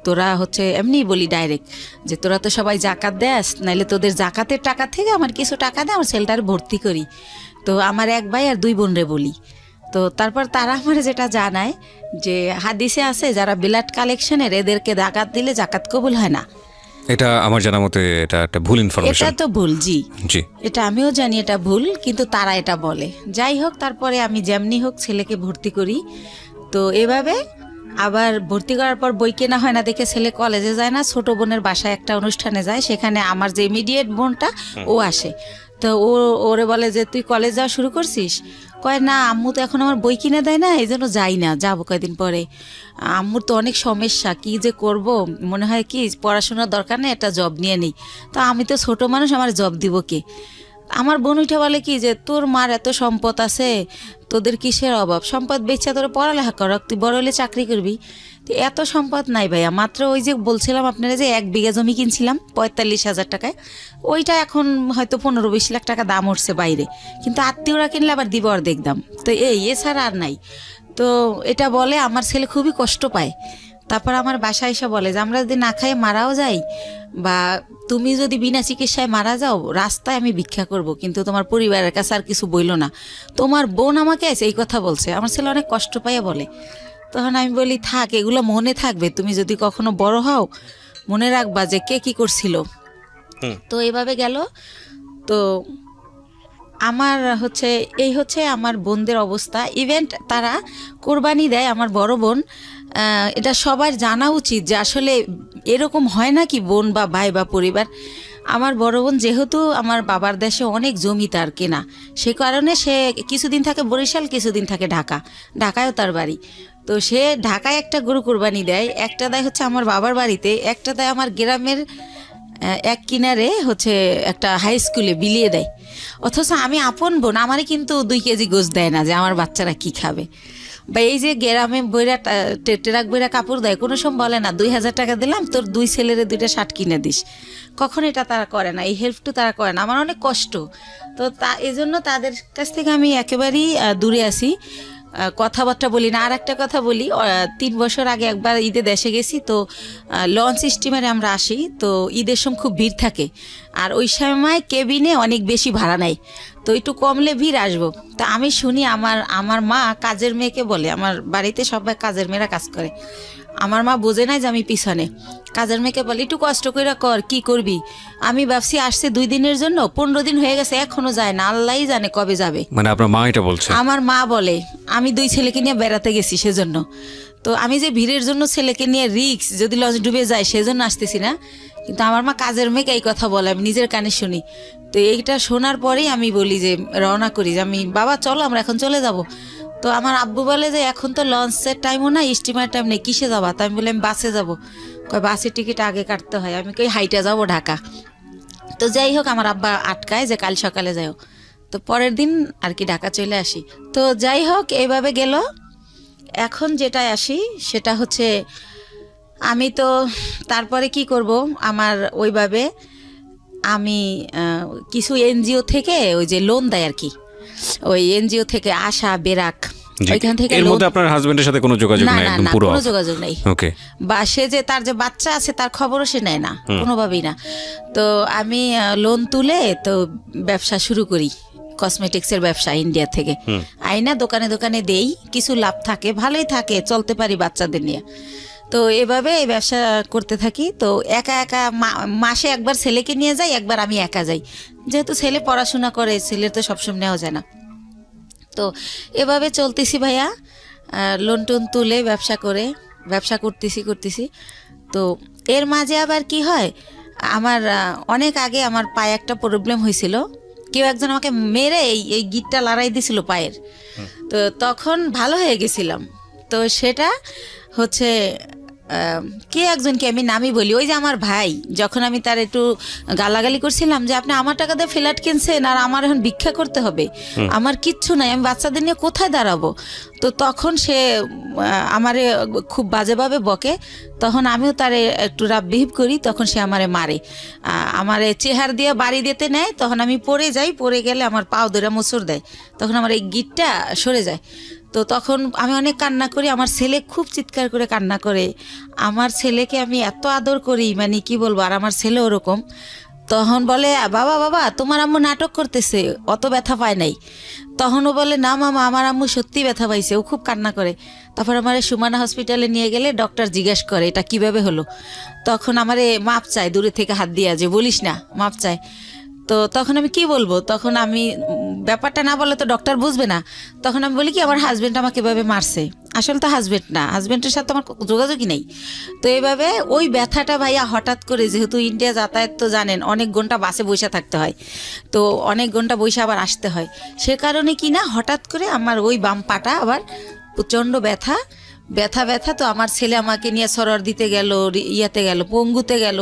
তোরা হচ্ছে এমনি বলি ডাইরেক্ট যে তোরা তো সবাই জাকাত দেস, নাইলে তোদের জাকাতের টাকা থেকে আমার কিছু টাকা দে, আমার ছেলেটার ভর্তি করি। তো আমার 1 ভাই আর 2 বোনরে বলি। তো তারপর তারা আমার যেটা জানায় যে হাদিসে আছে যারা ব্লাড কালেকশনের এদেরকে জাকাত দিলে জাকাত কবুল হয় না। এটা আমার জানা মতে এটা একটা ভুল ইনফরমেশন। এটা তো ভুল, জি, এটা আমিও জানি এটা ভুল, কিন্তু তারা এটা বলে। যাই হোক, তারপরে আমি যেমনি হোক ছেলেকে ভর্তি করি। তো এভাবে আবার ভর্তি করার পর বই কেনা হয় না দেখে ছেলে কলেজে যায় না, ছোট বোনের বাসায় একটা অনুষ্ঠানে যায়, সেখানে আমার যে ইমিডিয়েট বোনটা ও আসে। তো ওরে বলে যে তুই কলেজ যাওয়া শুরু করছিস? কয় না, আম্মু তো এখন আমার বই কিনে দেয় না, এই জন্য যাই না, যাবো কয়েকদিন পরে। আম্মুর তো অনেক সমস্যা, কি যে করব, মনে হয় কি পড়াশোনার দরকার নেই, একটা জব নিয়ে নিই। তো আমি তো ছোট মানুষ, আমার জব দিব কে? আমার বোন উঠে বলে কি যে তোর মার এত সম্পদ আছে, তোদের কিসের অভাব, সম্পদ বেচা তোর পড়ালেখা কর, তুই বড় হলে চাকরি করবি। তো এত সম্পদ নাই ভাইয়া, মাত্র ওই যে বলছিলাম আপনারা যে 1 বিঘা জমি কিনছিলাম 45,000 টাকায়, ওইটা এখন হয়তো 15-20 লাখ টাকা দাম উঠছে বাইরে, কিন্তু আত্মীয়রা কিনলে আবার দিব অর্ধেক দাম। তো এছাড়া আর নাই। তো এটা বলে আমার ছেলে খুবই কষ্ট পায়। তারপর আমার বাসায় এসে বলে যে আমরা যদি না খাই মারাও যাই, বা তুমি যদি বিনা চিকিৎসায় মারা যাও, রাস্তায় আমি ভিক্ষা করব, কিন্তু তোমার পরিবারের কাছে আর কিছু বইল না। তোমার বোন আমাকে এই কথা বলছে। আমার ছেলে অনেক কষ্ট পাইয়া বলে। তখন আমি বলি থাক, এগুলো মনে থাকবে, তুমি যদি কখনো বড় হও মনে রাখবা যে কে কি করছিল। তো এইভাবে গেল। তো আমার হচ্ছে এই হচ্ছে আমার বোনদের অবস্থা। ইভেন্ট তারা কোরবানি দেয়, আমার বড় বোন, এটা সবার জানা উচিত যে আসলে এরকম হয় না কি বোন বা ভাই বা পরিবার। আমার বড় বোন যেহেতু আমার বাবার দেশে অনেক জমি তার কেনা, সে কারণে সে কিছুদিন থাকে বরিশাল, কিছুদিন থাকে ঢাকায়ও তার বাড়ি। তো সে ঢাকায় একটা গরু কোরবানি দেয়, একটা দেয় হচ্ছে আমার বাবার বাড়িতে, একটা দেয় আমার গ্রামের এক কিনারে হচ্ছে একটা হাই স্কুলে বিলিয়ে দেয়। অথচ আমি আপন বোন, আমারই কিন্তু 2 কেজি গোশ দেয় না যে আমার বাচ্চারা কি খাবে। বা এই যে গ্রামে বইরা ট্রাক বইরা কাপড় দেয়, কোনো সময় বলে না 2,000 টাকা দিলাম তোর 2 ছেলের 2টা শার্ট কিনে দিস, কখন এটা তারা করে না, এই হেল্পটু তারা করে না। আমার অনেক কষ্ট, তো এই জন্য তাদের কাছ থেকে আমি একেবারেই দূরে আছি, কথাবার্তা বলি না। আর একটা কথা বলি, 3 বছর আগে একবার ঈদে দেশে গেছি, তো লঞ্চ স্টিমারে আমরা আসি, তো ঈদের সময় খুব ভিড় থাকে, আর ওই সময় কেবিনে অনেক বেশি ভাড়া নেয়, তো একটু কমলে ভিড় আসবো। তা আমি শুনি আমার মা কাজের মেয়েকে বলে, আমার বাড়িতে সবাই কাজের মেয়েরা কাজ করে, আমার মা বোঝে নাই যে আমি পিছনে, কাজের মেয়েকে বলে একটু কষ্ট করে কর, কি করবি। আমি ভাবছি আসছে 2 দিনের জন্য, 15 দিন হয়ে গেছে এখনো যায় না, আল্লাহই জানে কবে যাবে। মানে আপনার মা এটা বলছে? আমার মা বলে, আমি 2 ছেলেকে নিয়ে বেড়াতে গেছি সেজন্য, তো আমি যে ভিড়ের জন্য ছেলেকে নিয়ে রিক্স, যদি লঞ্চ ডুবে যায় সেজন্য আসতেছি না। কিন্তু আমার মা কাজের মেয়েকে এই কথা বলে, আমি নিজের কানে শুনি। তো এইটা শোনার পরেই আমি বলি যে রওনা করি, যে আমি বাবা চলো আমরা এখন চলে যাব। তো আমার আব্বু বলে যে এখন তো লঞ্চের টাইমও না, স্টিমার টাইম নেই, কিসে যাবা? তো আমি বলি আমি বাসে যাবো। কয় বাসের টিকিট আগে কাটতে হয়। আমি কই হাইটা যাবো ঢাকা। তো যাই হোক, আমার আব্বা আটকায় যে কাল সকালে যাও। তো পরের দিন আর কি ঢাকা চলে আসি। তো যাই হোক, এইভাবে গেল। এখন যেটা আসি সেটা হচ্ছে, আমি তো তারপরে কি করব, আমার ওইভাবে আমি কিছু এনজিও থেকে ওই যে লোন দেয় আর কি, ওই এনজিও থেকে আশা বেরাক, ওইখান থেকে। এর মধ্যে আপনার হাজবেন্ডের সাথে কোনো যোগাযোগ নাই? একদম পুরো কোনো যোগাযোগ নাই। ওকে। বা সে যে তার যে বাচ্চা আছে তার খবরও সে নেয় না, কোনোভাবেই না। তো আমি লোন তুলে তো ব্যবসা শুরু করি, কসমেটিক্সের ব্যবসা ইন্ডিয়া থেকে আইনা দোকানে দোকানে দেই, কিছু লাভ থাকে, ভালোই থাকে, চলতে পারি বাচ্চাদের নিয়ে। তো এভাবে এই ব্যবসা করতে থাকি। তো একা একা মাসে একবার ছেলেকে নিয়ে যাই, একবার আমি একা যাই, যেহেতু ছেলে পড়াশোনা করে, ছেলের তো সবসময় নেওয়া যায় না। তো এভাবে চলতেছি ভাইয়া, লোন টোন তুলে ব্যবসা করতেছি। তো এর মাঝে আবার কি হয়, আমার অনেক আগে আমার পায়ে একটা প্রবলেম হয়েছিল, কেউ একজন আমাকে মেরে এই গিটটা লড়াই দিছিল পায়ের। তো তখন ভালো হয়ে গেছিলাম। তো সেটা হচ্ছে কে একজনকে আমি নামই বলি, ওই যে আমার ভাই, যখন আমি তার একটু গালাগালি করছিলাম যে আপনি আমার টাকা দিয়ে ফ্ল্যাট কিনছেন আর আমার এখন ভিক্ষা করতে হবে, আমার কিচ্ছু নাই, আমি বাচ্চাদের নিয়ে কোথায় দাঁড়াবো। তো তখন সে আমারে খুব বাজেভাবে বকে, তখন আমিও তারে একটু রাব বিহেভ করি, তখন সে আমারে মারে, আমারে চেহার দিয়ে বাড়ি দিতে নেয়। তখন আমি পড়ে যাই, পড়ে গেলে আমার পাও ধরে মোচড় দেয়, তখন আমার এই গিটটা সরে যায়। তো তখন আমি অনেক কান্না করি, আমার ছেলে খুব চিৎকার করে কান্না করে। আমার ছেলেকে আমি এত আদর করি, মানে কি বলবো, আর আমার ছেলে ওরকম। তখন বলে বাবা তোমার আম্মু নাটক করতেছে, অত ব্যথা পায় নাই। তখন ও বলে না মামা, আমার আম্মু সত্যি ব্যথা পাইছে, ও খুব কান্না করে। তারপর আমার সুমানা হসপিটালে নিয়ে গেলে ডক্টর জিজ্ঞেস করে এটা কিভাবে হলো। তখন আমারে মাপ চায়, দূরে থেকে হাত দিয়া, যে বলিস না, মাপ চায়। তো তখন আমি কি বলবো, তখন আমি ব্যাপারটা না বলে তো ডক্টর বুঝবে না। তখন আমি বলি কি আমার হাজবেন্ড আমাকে এভাবে মারছে, আসলে তো হাজবেন্ড না, হাজবেন্ডের সাথে আমার যোগাযোগই নেই। তো এইভাবে ওই ব্যথাটা ভাইয়া হঠাৎ করে, যেহেতু ইন্ডিয়া যাতায়াত তো জানেন, অনেক ঘন্টা বাসে বসে থাকতে হয়, তো অনেক ঘন্টা বসে আবার আসতে হয়, সে কারণে কি না হঠাৎ করে আমার ওই বাম পাটা আবার প্রচণ্ড ব্যথা। তো আমার ছেলে আমাকে নিয়ে সরর দিতে গেল, ইয়াতে গেল, পঙ্গুতে গেল।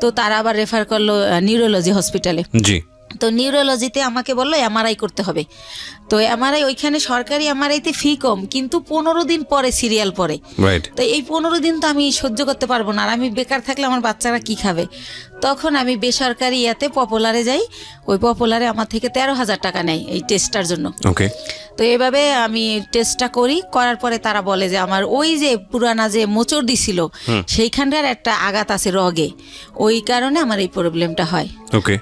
তো তারা আবার রেফার করলো নিউরোলজি হসপিটালে। জি। তো নিউরোলজিতে আমাকে বললো এমআরআই করতে হবে। তো এমআরআই ওইখানে সরকারি এমআরআইতে ফি কম, কিন্তু 15 দিন পরে সিরিয়াল পরে। তো এই 15 দিন তো আমি সহ্য করতে পারবো না, আর আমি বেকার থাকলে আমার বাচ্চারা কি খাবে। তখন আমি বেসরকারি ইয়াতে পপুলারে যাই, ওই পপুলারে আমার থেকে 13,000 টাকা নেয় এই টেস্টটার জন্য। ওকে। তো এইভাবে আমি টেস্টটা করার পরে তারা বলে যে আমার ওই যে পুরানা যে মোচড় দিছিল সেইখানটার একটা আঘাত আছে রগে, ওই কারণে আমার এই প্রবলেমটা হয়।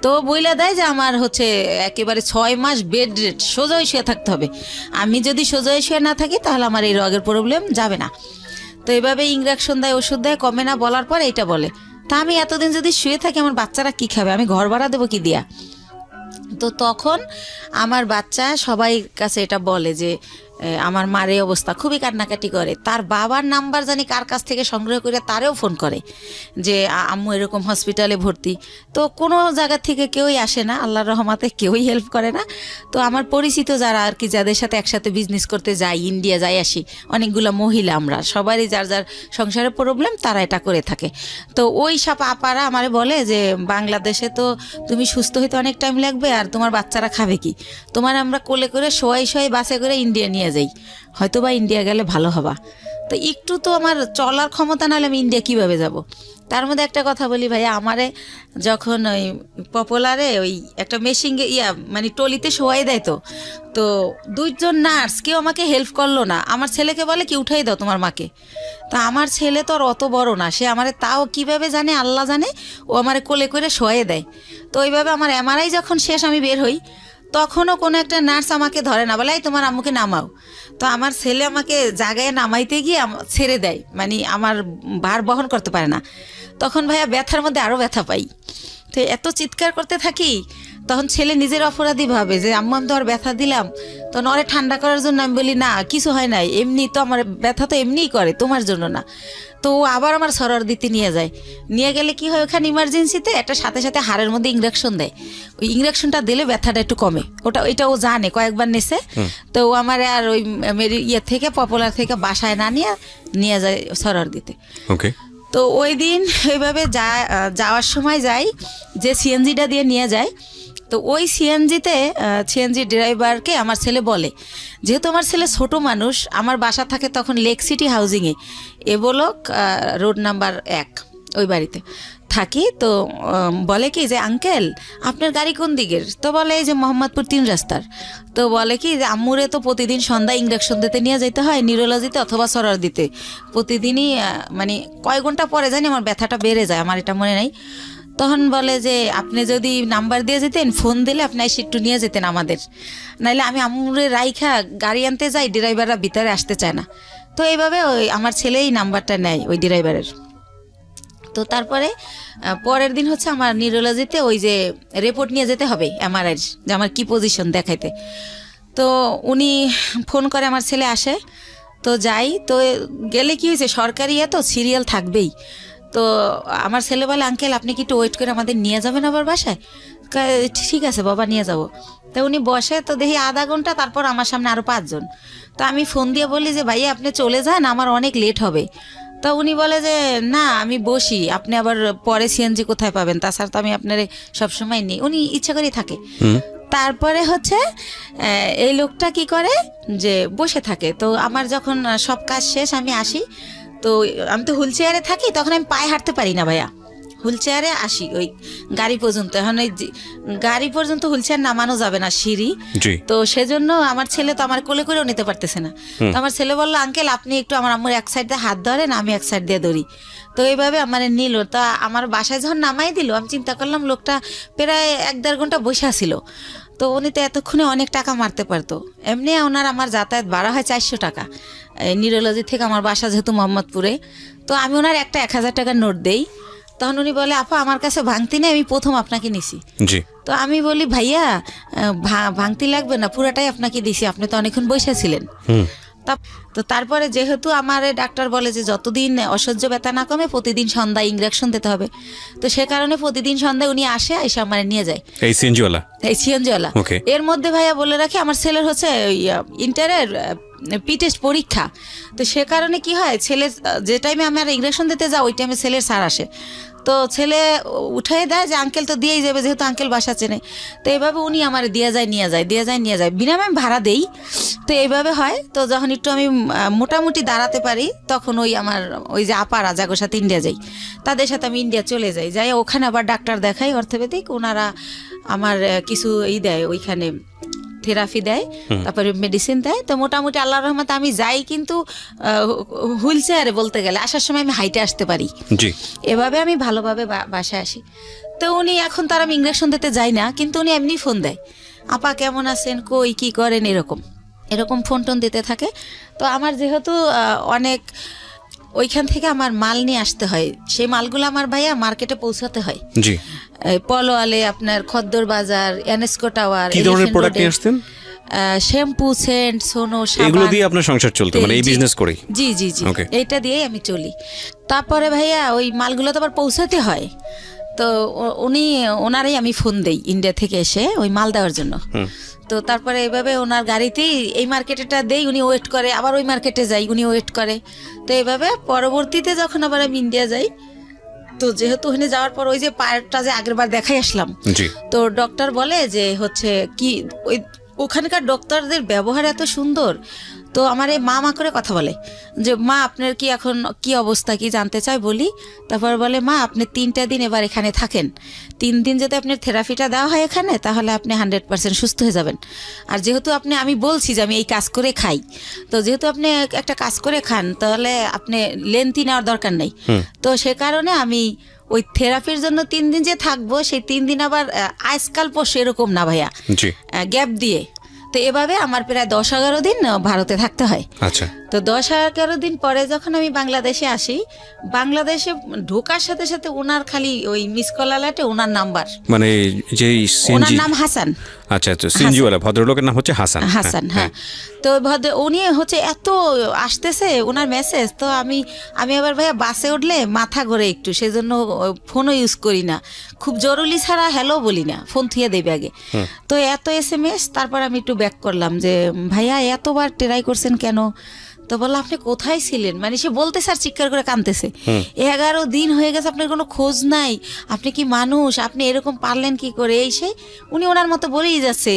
তো বইলা দেয় যে আমার হচ্ছে একেবারে 6 মাস বেড রেস্ট, সোজা শুয়ে থাকতে হবে। আমি যদি সোজা শুয়ে না থাকি তাহলে আমার এই রগের প্রবলেম যাবে না। তো এইভাবে ইঞ্জেকশন দেয়, ওষুধ দেয়, কমে না, বলার পর এইটা বলে। তা আমি এতদিন যদি শুয়ে থাকি আমার বাচ্চারা কি খাবে, আমি ঘর ভাড়া দেবো কি দিয়া। তো তখন আমার বাচ্চা সবাই কাছে এটা বলে যে আমার মার এই অবস্থা, খুবই কান্নাকাটি করে। তার বাবার নাম্বার জানি কার কাছ থেকে সংগ্রহ করে তারেও ফোন করে যে আম্মু এরকম হসপিটালে ভর্তি। তো কোনো জায়গা থেকে কেউই আসে না, আল্লাহর রহমতে কেউই হেল্প করে না। তো আমার পরিচিত যারা আর কি, যাদের সাথে একসাথে বিজনেস করতে যাই, ইন্ডিয়া যাই আসি, অনেকগুলো মহিলা, আমরা সবারই যার যার সংসারের প্রবলেম, তারা এটা করে থাকে। তো ওই সব আপারা আমারে বলে যে বাংলাদেশে তো তুমি সুস্থ হইতে অনেক টাইম লাগবে, আর তোমার বাচ্চারা খাবে কি, তোমার আমরা কোলে করে শোয়াই বাসে করে ইন্ডিয়া নিয়ে যাই, হয়তো বা ইন্ডিয়া গেলে ভালো হবা। তো একটু তো আমার চলার ক্ষমতা নাহলে আমি ইন্ডিয়া কিভাবে যাব। তার মধ্যে একটা কথা বলি ভাইয়া, আমারে যখন ওই পপুলারে ওই একটা মেশিন মানে টলিতে শোয়াই দেয়, তো 2জন নার্স কেউ আমাকে হেল্প করলো না। আমার ছেলেকে বলে কি উঠাই দাও তোমার মাকে। তা আমার ছেলে তো আর অত বড় না, সে আমারে তাও কিভাবে জানে আল্লাহ জানে, ও আমারে কোলে করে শোয়াই দেয়। তো ওইভাবে আমার এমআরআই যখন শেষ আমি বের হই, তখনও কোনো একটা নার্স আমাকে ধরে না, বলে এই তোমার আম্মুকে নামাও। তো আমার ছেলে আমাকে জায়গায় নামাইতে গিয়ে ছেড়ে দেয়, মানে আমার ভার বহন করতে পারে না। তখন ভাইয়া ব্যথার মধ্যে আরও ব্যথা পাই, তো এত চিৎকার করতে থাকি। তখন ছেলে নিজের অপরাধী ভাবে যে আম্মু আমি তো আর ব্যথা দিলাম। তখন ওরে ঠান্ডা করার জন্য আমি বলি না কিছু হয় নাই, এমনি তো আমার ব্যথা তো এমনিই করে, তোমার জন্য না। তো আবার আমার সরর দিতে নিয়ে যায়, নিয়ে গেলে কি হয় ওখানে ইমার্জেন্সিতে একটা সাথে সাথে হাড়ের মধ্যে ইঞ্জেকশন দেয়। ওই ইঞ্জেকশনটা দিলে ব্যথাটা একটু কমে, ওটা ও জানে, কয়েকবার নেছে। তো ও আমার আর ওই ইয়ে থেকে পপুলার থেকে বাসায় না নিয়ে যায় সরর দিতে। ওকে। তো ওই দিন ওইভাবে যাওয়ার সময় যাই, যে সিএনজিটা দিয়ে নিয়ে যায়, তো ওই সিএনজি ড্রাইভারকে আমার ছেলে বলে, যেহেতু আমার ছেলে ছোট মানুষ, আমার বাসা থাকে তখন লেক সিটি হাউজিংয়ে, এবলক রোড নাম্বার 1 ওই বাড়িতে থাকি। তো বলে কি যে আঙ্কেল আপনার গাড়ি কোন দিকের? তো বলে এই যে মোহাম্মদপুর 3 রাস্তার। তো বলে কি যে আম্মুরে তো প্রতিদিন সন্ধ্যা ইঞ্জেকশন দিতে নিয়ে যেতে হয়, নিউরোলজিতে অথবা সরার দিতে প্রতিদিনই, মানে কয় ঘন্টা পরে জানি আমার ব্যথাটা বেড়ে যায়, আমার এটা মনে নাই। তখন বলে যে আপনি যদি নাম্বার দিয়ে যেতেন, ফোন দিলে আপনি এসে একটু নিয়ে যেতেন আমাদের, নাইলে আমি আম্মুরে রাইখা গাড়ি আনতে যাই, ড্রাইভাররা ভিতরে আসতে চায় না। তো এইভাবে ওই আমার ছেলেই নাম্বারটা নেয় ওই ড্রাইভারের। তো তারপরে পরের দিন হচ্ছে আমার নিউরোলজিতে ওই যে রিপোর্ট নিয়ে যেতে হবে এমআরআই, যে আমার কি পজিশন দেখাইতে। তো উনি ফোন করে, আমার ছেলে আসে, তো যাই। তো গেলে কি হয়েছে, সরকারি তো সিরিয়াল থাকবেই। তো আমার ছেলে বলে আঙ্কেল আপনি কি একটু ওয়েট করে আমাদের নিয়ে যাবেন আবার বাসায়? ঠিক আছে বাবা নিয়ে যাব। তো উনি বসে, তো দেখি আধা ঘন্টা, তারপর আমার সামনে আরও 5 জন। তো আমি ফোন দিয়ে বলি যে ভাইয়া আপনি চলে যান, আমার অনেক লেট হবে। তো উনি বলে যে না আমি বসি, আপনি আবার পরে সিএনজি কোথায় পাবেন, তাছাড়া তো আমি আপনার সবসময় নিই। উনি ইচ্ছা করেই থাকে। তারপরে হচ্ছে এই লোকটা কি করে যে বসে থাকে। তো আমার যখন সব কাজ শেষ আমি আসি, তো আমি তো হুইল চেয়ারে থাকি, তখন আমি পায়ে হাঁটতে পারি না ভাইয়া, হুইল চেয়ারে আসি ওই গাড়ি পর্যন্ত। এখন ওই গাড়ি পর্যন্ত হুইল চেয়ার নামানো যাবে না, সিঁড়ি। তো সেজন্য আমার ছেলে তো আমার কোলে করেও নিতে পারতেছে না। তো আমার ছেলে বললো আঙ্কেল আপনি একটু আমার আম্মুর এক সাইড দিয়ে হাত ধরেন, আমি এক সাইড দিয়ে ধরি। তো এইভাবে আমার নিল। তা আমার বাসায় যখন নামাই দিল, আমি চিন্তা করলাম লোকটা প্রায় 1-1.5 ঘন্টা বসে আসিল। তো উনি তো এতক্ষণে অনেক টাকা মারতে পারতো। এমনি আমার যাতায়াত ভাড়া হয় 400 টাকা নিউরোলজি থেকে আমার বাসা যেহেতু মোহাম্মদপুরে। তো আমি ওনার একটা 1000 টাকার নোট দেই। তখন উনি বলে আপা আমার কাছে ভাঙতি নেই, আমি প্রথম আপনাকে নিছি। তো আমি বলি ভাইয়া ভাঙতি লাগবে না, পুরাটাই আপনাকে দিছি, আপনি তো অনেকক্ষণ বসেছিলেন। তো তারপরে যেহেতু আমার ডাক্তার বলে যে যতদিন অসহ্য ব্যথা না কমে প্রতিদিন সন্ধ্যায় ইঞ্জেকশন দিতে হবে, তো সে কারণে প্রতিদিন সন্ধ্যায় উনি আসে, এসে আমার নিয়ে যায় এই সিএনজিওয়ালা। এর মধ্যে ভাইয়া বলে রাখি আমার ছেলের হচ্ছে ইন্টারের পি টেস্ট পরীক্ষা। তো সে কারণে কি হয়, ছেলের যে টাইমে আমি আর ইঞ্জেকশন দিতে যাই ওই টাইমে ছেলের স্যার আসে। তো ছেলে উঠাই দেয় যে আঙ্কেল তো দিয়েই যাবে, যেহেতু আঙ্কেল বাসা চেনে। তো এইভাবে উনি আমার দিয়ে যায় নিয়ে যায় বিনামে আমি ভাড়া দেই। তো এইভাবে হয়। তো যখন একটু আমি মোটামুটি দাঁড়াতে পারি, তখন ওই যে আপারা যাগোর সাথে ইন্ডিয়া যাই, তাদের সাথে আমি ইন্ডিয়া চলে যাই ওখানে আবার ডাক্তার দেখাই অর্থোপেডিক। ওনারা আমার কিছু দেয়, ওইখানে থেরাপি দেয়, তারপরে মেডিসিন দেয়। তো মোটামুটি আল্লাহর রহমতে আমি যাই, কিন্তু হুইল চেয়ারে বলতে গেলে আসার সময় আমি হাইটে আসতে পারি। এভাবে আমি ভালোভাবে বাসায় আসি। তো উনি এখন তার আমি ইঞ্জেকশন দিতে যাই না, কিন্তু উনি এমনি ফোন দেয়, আপা কেমন আছেন, কই কি করেন, এরকম ফোন টোন দিতে থাকে। তো আমার যেহেতু অনেক ওইখান থেকে আমার মাল নিয়ে আসতে হয়, সেই মালগুলো আমার ভাইয়া মার্কেটে পৌঁছাতে হয়। পলোয়ালে আপনার খদ্দর বাজার, এনএসকো টাওয়ার, কি ধরনের প্রোডাক্ট নিয়ে আসতেন? শ্যাম্পু, সেন্ট, সোনো, সাবান। এগুলো দিয়ে আপনার সংসার চলতো, মানে এই বিজনেস করেই? জি এইটা দিয়েই আমি চলি। তারপরে ভাইয়া ওই মালগুলো তো আবার পৌঁছাতে হয়। তো ওনারাই আমি ফোন দেই ইন্ডিয়া থেকে এসে ওই মাল দেওয়ার জন্য। তো তারপরে এইভাবে ওনার গাড়িতেই এই মার্কেটেটা দেই, উনি ওয়েট করে, আবার ওই মার্কেটে যাই, উনি ওয়েট করে। তো এইভাবে পরবর্তীতে যখন আবার আমি ইন্ডিয়া যাই, তো যেহেতু ওখানে যাওয়ার পর ওই যে পায়েরটা যে আগের বার দেখাই আসলাম, তো ডক্টর বলে যে হচ্ছে কি ওই ওখানকার ডক্টরদের ব্যবহার এত সুন্দর। তো আমার এই মা করে কথা বলে যে মা আপনার কি এখন কি অবস্থা কি জানতে চাই বলি। তারপর বলে মা আপনি 3টা দিন এবার এখানে থাকেন, 3 দিন যদি আপনার থেরাপিটা দেওয়া হয় এখানে তাহলে আপনি 100% সুস্থ হয়ে যাবেন। আর যেহেতু আমি বলছি যে আমি এই কাজ করে খাই, তো যেহেতু আপনি একটা কাজ করে খান তাহলে আপনি লেন্থি নেওয়ার দরকার নেই। তো সে কারণে আমি ওই থেরাপির জন্য 3 দিন যে থাকবো সেই 3 দিন আবার আজকাল পরশু এরকম না ভাইয়া, গ্যাপ দিয়ে। তো এভাবে আমার প্রায় 10-11 দিন ভারতে থাকতে হয়। আচ্ছা। তো 10-11 দিন পরে যখন আমি বাংলাদেশে আসি, বাংলাদেশে ঢোকার সাথে সাথে ওনার খালি ওই মিস কল অ্যালার্টে ওনার নাম্বার, মানে যে ওনার নাম হাসান। আচ্ছা আচ্ছা, সিএনজিওয়ালা ভদ্রলোকের নাম হচ্ছে হাসান। হাসান, হ্যাঁ। তো উনি হচ্ছে এত আসতেছে ওনার মেসেজ, তো আমি আবার ভাইয়া বাসে উঠলে মাথা ঘোরে একটু, সেজন্য ফোনও ইউজ করি না, খুব জরুরি ছাড়া হ্যালো বলি না, ফোন থুয়ে দেবে আগে। তো এত SMS, তারপর আমি একটু ব্যাক করলাম যে ভাইয়া এতবার ট্রাই করছেন কেন? তো বললো আপনি কোথায় ছিলেন, মানে সে বলতে স্যার চিৎকার করে কাঁদতেছে, 11 দিন হয়ে গেছে আপনার কোনো খোঁজ নাই, আপনি কি মানুষ, আপনি এরকম পারলেন কি করে, এই সেই উনি ওনার মতো বলেই যাচ্ছে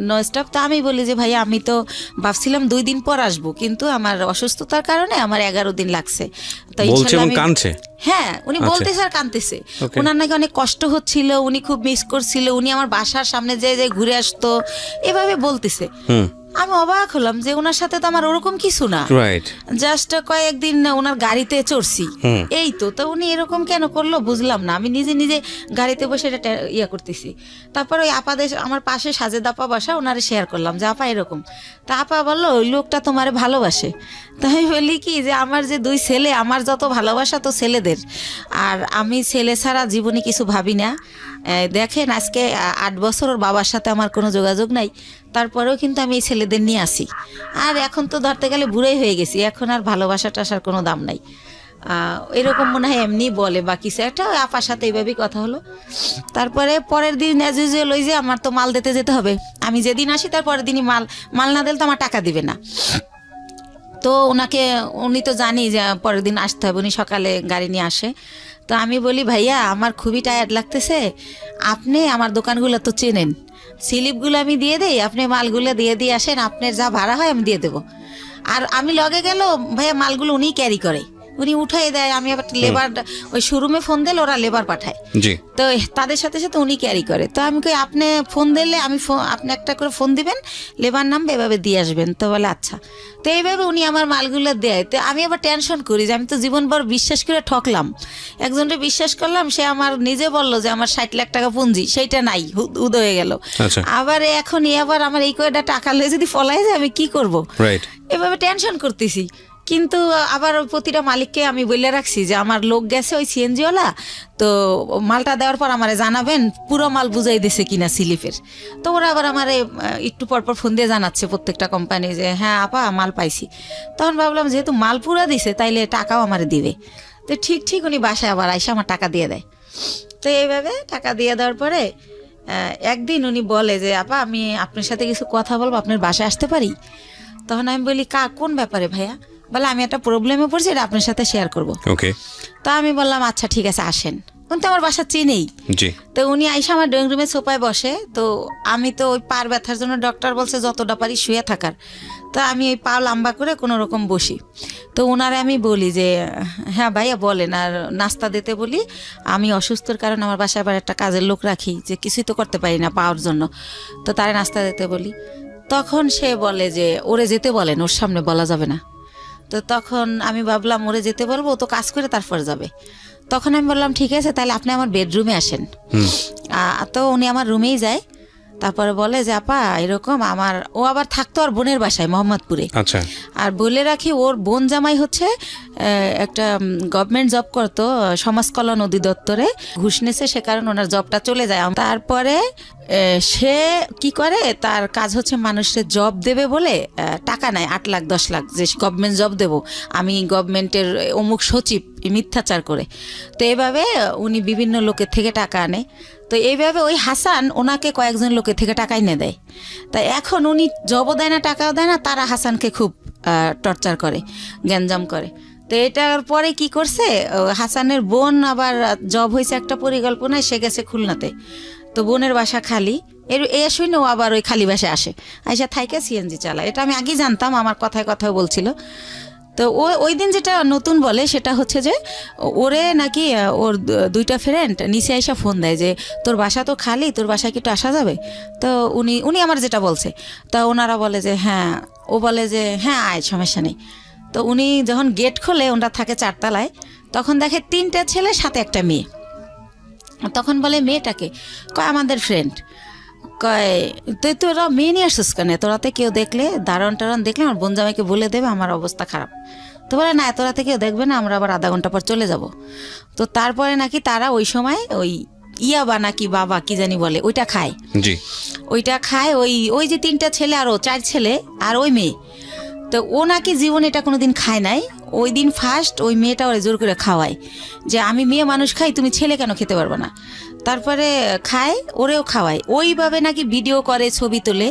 নো স্টপ। তো আমি বলি যে ভাইয়া আমি তো ভাবছিলাম 2 দিন পর আসবো, কিন্তু আমার অসুস্থতার কারণে আমার 11 দিন লাগছে। তো হ্যাঁ, উনি বলতে স্যার কাঁদতেছে, ওনার নাকি অনেক কষ্ট হচ্ছিল, উনি খুব মিস করছিল, উনি আমার বাসার সামনে যে ঘুরে আসতো, এভাবে বলতেছে। আমি অবাক হলাম যে ওনার সাথে তো আমার ওরকম কিছু না, জাস্ট কয়েকদিন ওনার গাড়িতে চড়ছি, এই তো। তো উনি এরকম কেন করলো বুঝলাম না, আমি নিজে নিজে গাড়িতে বসে এটা ইয়ে করতেছি। তারপর ওই আপাদের আমার পাশে সাজেদ আপা বসা, ওনারে শেয়ার করলাম যে আপা এরকম। তা আপা বললো ওই লোকটা তোমারে ভালোবাসে। তাই আমি বলি কি যে আমার যে 2 ছেলে, আমার যত ভালোবাসা তো ছেলেদের, আর আমি ছেলে ছাড়া জীবনে কিছু ভাবি না। দেখেন আজকে 8 বছর ওর বাবার সাথে আমার কোনো যোগাযোগ নাই, তারপরেও কিন্তু আমি এই ছেলেদের নিয়ে আসি। আর এখন তো ধরতে গেলে বুড়োই হয়ে গেছি, এখন আর ভালোবাসা টাসার কোনো দাম নাই। এরকম মনে হয় এমনি বলে বা কিছু একটা, আপার সাথে এইভাবেই কথা হলো। তারপরে পরের দিন অ্যাজ ইউজুয়াল ওই যে আমার তো মাল দিতে যেতে হবে, আমি যেদিন আসি তার পরের দিনই মাল না দিলে তো আমার টাকা দিবে না। তো উনি তো জানি যে পরের দিন আসতে হবে, উনি সকালে গাড়ি নিয়ে আসে। তো আমি বলি ভাইয়া আমার খুবই টায়ার্ড লাগতেছে, আপনি আমার দোকানগুলো তো চেনেন, স্লিপগুলো আমি দিয়ে দেই, আপনি মালগুলো দিয়ে আসেন, আপনার যা ভাড়া হয় আমি দিয়ে দেবো। আর আমি লগে গেল ভাইয়া মালগুলো উনিই ক্যারি করে, উনি উঠাই দেয়, আমি আবার লেবার ওই শোরুমে ফোন দিলে ওরা লেবার পাঠায়, তো তাদের সাথে সাথে উনি ক্যারি করে। তো আমি কই আপনি ফোন দিলে আপনি একটা করে ফোন দিবেন, লেবার নামবে, এভাবে দিয়ে আসবেন। তো বলে আচ্ছা। তো এইভাবে উনি আমার মালগুলো দেয়। তো আমি আবার টেনশন করি যে আমি তো জীবনভর বিশ্বাস করে ঠকলাম, একজনকে বিশ্বাস করলাম, সে আমার নিজে বললো যে আমার 60 লাখ টাকা পুঁজি, সেইটা নাই, উদয় হয়ে গেল। আবার এখন আবার আমার এই কয়টা টাকা লয়ে যদি ফলাই যায় আমি কি করব, এভাবে টেনশন করতেছি। কিন্তু আবার প্রতিটা মালিককে আমি বলে রাখছি যে আমার লোক গেছে ওই সিএনজিওয়ালা, তো মালটা দেওয়ার পর আমারে জানাবেন পুরো মাল বুঝাই দিছে কিনা স্লিপের। তো ওরা আবার আমারে একটু পরপর ফোন দিয়ে জানাচ্ছে প্রত্যেকটা কোম্পানি যে হ্যাঁ আপা মাল পাইছি। তখন ভাবলাম যেহেতু মাল পুরা দিছে তাইলে টাকাও আমারে দিবে। তো ঠিক উনি বাসায় আবার আইসা আমার টাকা দিয়ে দেয়। তো এইভাবে টাকা দিয়ে দেওয়ার পরে একদিন উনি বলে যে আপা আমি আপনার সাথে কিছু কথা বলবো, আপনার বাসায় আসতে পারি? তখন আমি বলি কোন ব্যাপারে ভাইয়া? বলে আমি একটা প্রবলেমে পড়ছি, এটা আপনার সাথে শেয়ার করবো। তো আমি বললাম আচ্ছা ঠিক আছে আসেন। কিন্তু আমার বাসা চিনেই। তো উনি আইসা আমার ড্রয়িং রুমে সোফায় বসে। তো আমি তো ওই পার ব্যথার জন্য ডক্টর বলছে যতটা পারি শুয়ে থাকার, তো আমি ওই পা লম্বা করে কোনো রকম বসি। তো ওনারে আমি বলি যে হ্যাঁ ভাইয়া বলেন, আর নাস্তা দিতে বলি, আমি অসুস্থর কারণে আমার বাসায় আবার একটা কাজের লোক রাখি যে কিছুই তো করতে পারি না পাওয়ার জন্য, তো তারে নাস্তা দিতে বলি। তখন সে বলে যে ওরে যেতে বলেন, ওর সামনে বলা যাবে না। তো তখন আমি ভাবলাম ওরে যেতে বলবো, ও তো কাজ করে তারপর যাবে। তখন আমি বললাম ঠিক আছে তাহলে আপনি আমার বেডরুমে আসেন। তো উনি আমার রুমেই যায়। তারপরে বলে যে আপা এরকম ও আবার থাকতো আর বোনের বাসায় মোহাম্মদপুরে। আর বলে রাখি ওর বোন জামাই হচ্ছে একটা গভর্নমেন্ট জব করতো সমাজ কল্যাণ অধিদপ্তরে, ঘুষ নেছে, সে কারণে ওনার জবটা চলে যায়। তারপরে সে কি করে, তার কাজ হচ্ছে মানুষের জব দেবে বলে টাকা নেয় 8 লাখ 10 লাখ, যে গভর্নমেন্ট জব দেবো আমি, গভর্নমেন্টের অমুক সচিব, মিথ্যাচার করে। তো এইভাবে উনি বিভিন্ন লোকের থেকে টাকা আনে। তো এইভাবে ওই হাসান ওনাকে কয়েকজন লোকের থেকে টাকা এনে দেয়। তাই এখন উনি জবও দেয় না টাকাও দেয় না, তারা হাসানকে খুব টর্চার করে, গ্যাঞ্জাম করে। তো এটার পরে কি করছে, হাসানের বোন আবার জব হয়েছে একটা পরিকল্পনায়, সে গেছে খুলনাতে। তো বোনের বাসা খালি, এর শুনে ও আবার ওই খালি বাসে আসে, আইসা থাইকে সিএনজি চালায়। এটা আমি আগেই জানতাম, আমার কথায় কথায় বলছিল। তো ওই দিন যেটা নতুন বলে সেটা হচ্ছে যে ওরে নাকি ওর দুইটা ফ্রেন্ড নিচে আইসা ফোন দেয় যে তোর বাসা তো খালি, তোর বাসায় কি একটু আসা যাবে? তো উনি আমার যেটা বলছে, তা ওনারা বলে যে হ্যাঁ, ও বলে যে হ্যাঁ আয়, সমস্যা নেই। তো উনি যখন গেট খোলে, ওনারা থাকে 4 তলায়, তখন দেখে 3টা ছেলে সাথে একটা মেয়ে। তখন বলে মেয়েটাকে, কয় আমাদের ফ্রেন্ড। কয় তুই তোরা মেয়ে নিয়ে আসছিস কেন? তোরাতে কেউ দেখলে, দারণ টারণ দেখলে আমার বোন জামাইকে বলে দেবে আমার অবস্থা খারাপ। তো বলে না, তোরাতে কেউ দেখবে না, আমরা আবার আধা ঘন্টা পর চলে যাব। তো তারপরে নাকি তারা ওই সময় ওই ইয়াবা নাকি বাবা কি জানি বলে, ওইটা খায়। জি, ওইটা খায় ওই যে 3টা ছেলে আর ও 4 ছেলে আর ওই মেয়ে। তো ও নাকি জীবনে এটা কোনোদিন খায় নাই। ওই দিন ফার্স্ট ওই মেয়েটা ওরা জোর করে খাওয়ায় যে আমি মেয়ে মানুষ খাই, তুমি ছেলে কেন খেতে পারবে না? তারপরে খায়, ওরেও খাওয়ায়। ওইভাবে নাকি ভিডিও করে, ছবি তোলে।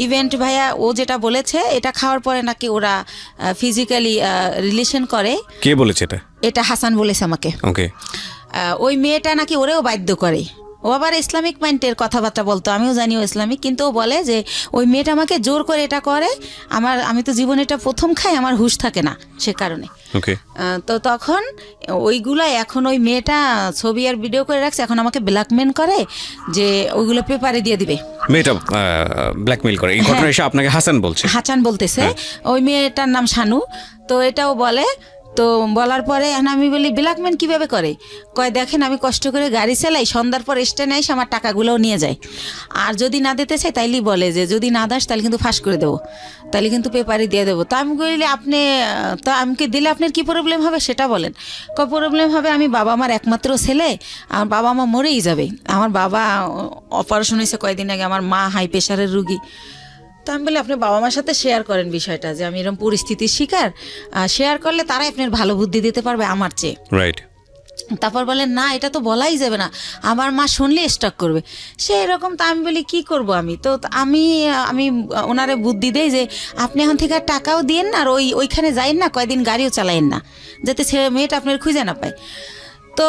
ইভেন্ট ভাইয়া ও যেটা বলেছে, এটা খাওয়ার পরে নাকি ওরা ফিজিক্যালি রিলেশন করে। কে বলেছে এটা? এটা হাসান বলেছে আমাকে। ওকে। ওই মেয়েটা নাকি ওরেও বাধ্য করে। ও আবার ইসলামিক মাইন্ডের কথাবার্তা বলতো, আমিও জানি ও ইসলামিক, কিন্তু ও বলে যে ওই মেয়েটা আমাকে জোর করে এটা করে। আমি তো জীবনে এটা প্রথম খাই, আমার হুঁশ থাকে না সে কারণে। ওকে। তো তখন ওইগুলো এখন ওই মেয়েটা ছবি আর ভিডিও করে রাখছে, এখন আমাকে ব্ল্যাকমেল করে যে ওইগুলো পেপারে দিয়ে দিবে। মেয়েটা ব্ল্যাকমেল করে, এই ঘটনা এসে আপনাকে হাসান বলছে? হাসান বলতেছে। ওই মেয়েটার নাম শানু। তো এটাও বলে। তো বলার পরে আমি বলি ব্ল্যাকমেল কিভাবে করে? কয় দেখেন, আমি কষ্ট করে গাড়ি চালাই, সন্ধ্যার পর স্ট্যান্ডে এসে আমার টাকাগুলোও নিয়ে যায়। আর যদি না দিতে চাই তাইলেই বলে যে যদি না দাস তাহলে কিন্তু ফাঁস করে দেবো, তাহলে কিন্তু পেপারে দিয়ে দেবো। তো আমি বলি আপনি, তো আমাকে দিলে আপনার কি প্রবলেম হবে সেটা বলেন। কয় প্রবলেম হবে, আমি বাবা মার একমাত্র ছেলে, আমার বাবা মা মরেই যাবে। আমার বাবা অপারেশন হয়েছে কয়েকদিন আগে, আমার মা হাই প্রেশারের রুগী। তো আমি বলি আপনি বাবা মার সাথে শেয়ার করেন বিষয়টা, যে আমি এরকম পরিস্থিতির শিকার, শেয়ার করলে তারাই আপনার ভালো বুদ্ধি দিতে পারবে আমার চেয়ে। রাইট। তারপর বলেন না, এটা তো বলাই যাবে না, আমার মা শুনলে স্টক করবে, সে এরকম। তা আমি বলি কি করব আমি? তো আমি ওনারে বুদ্ধি দেই যে আপনি এখন থেকে আর টাকাও দিয়েন না, আর ওইখানে যাইন না, কয়দিন গাড়িও চালাইন না, যাতে ছেলে মেয়েটা আপনার খুঁজে না পায়। তো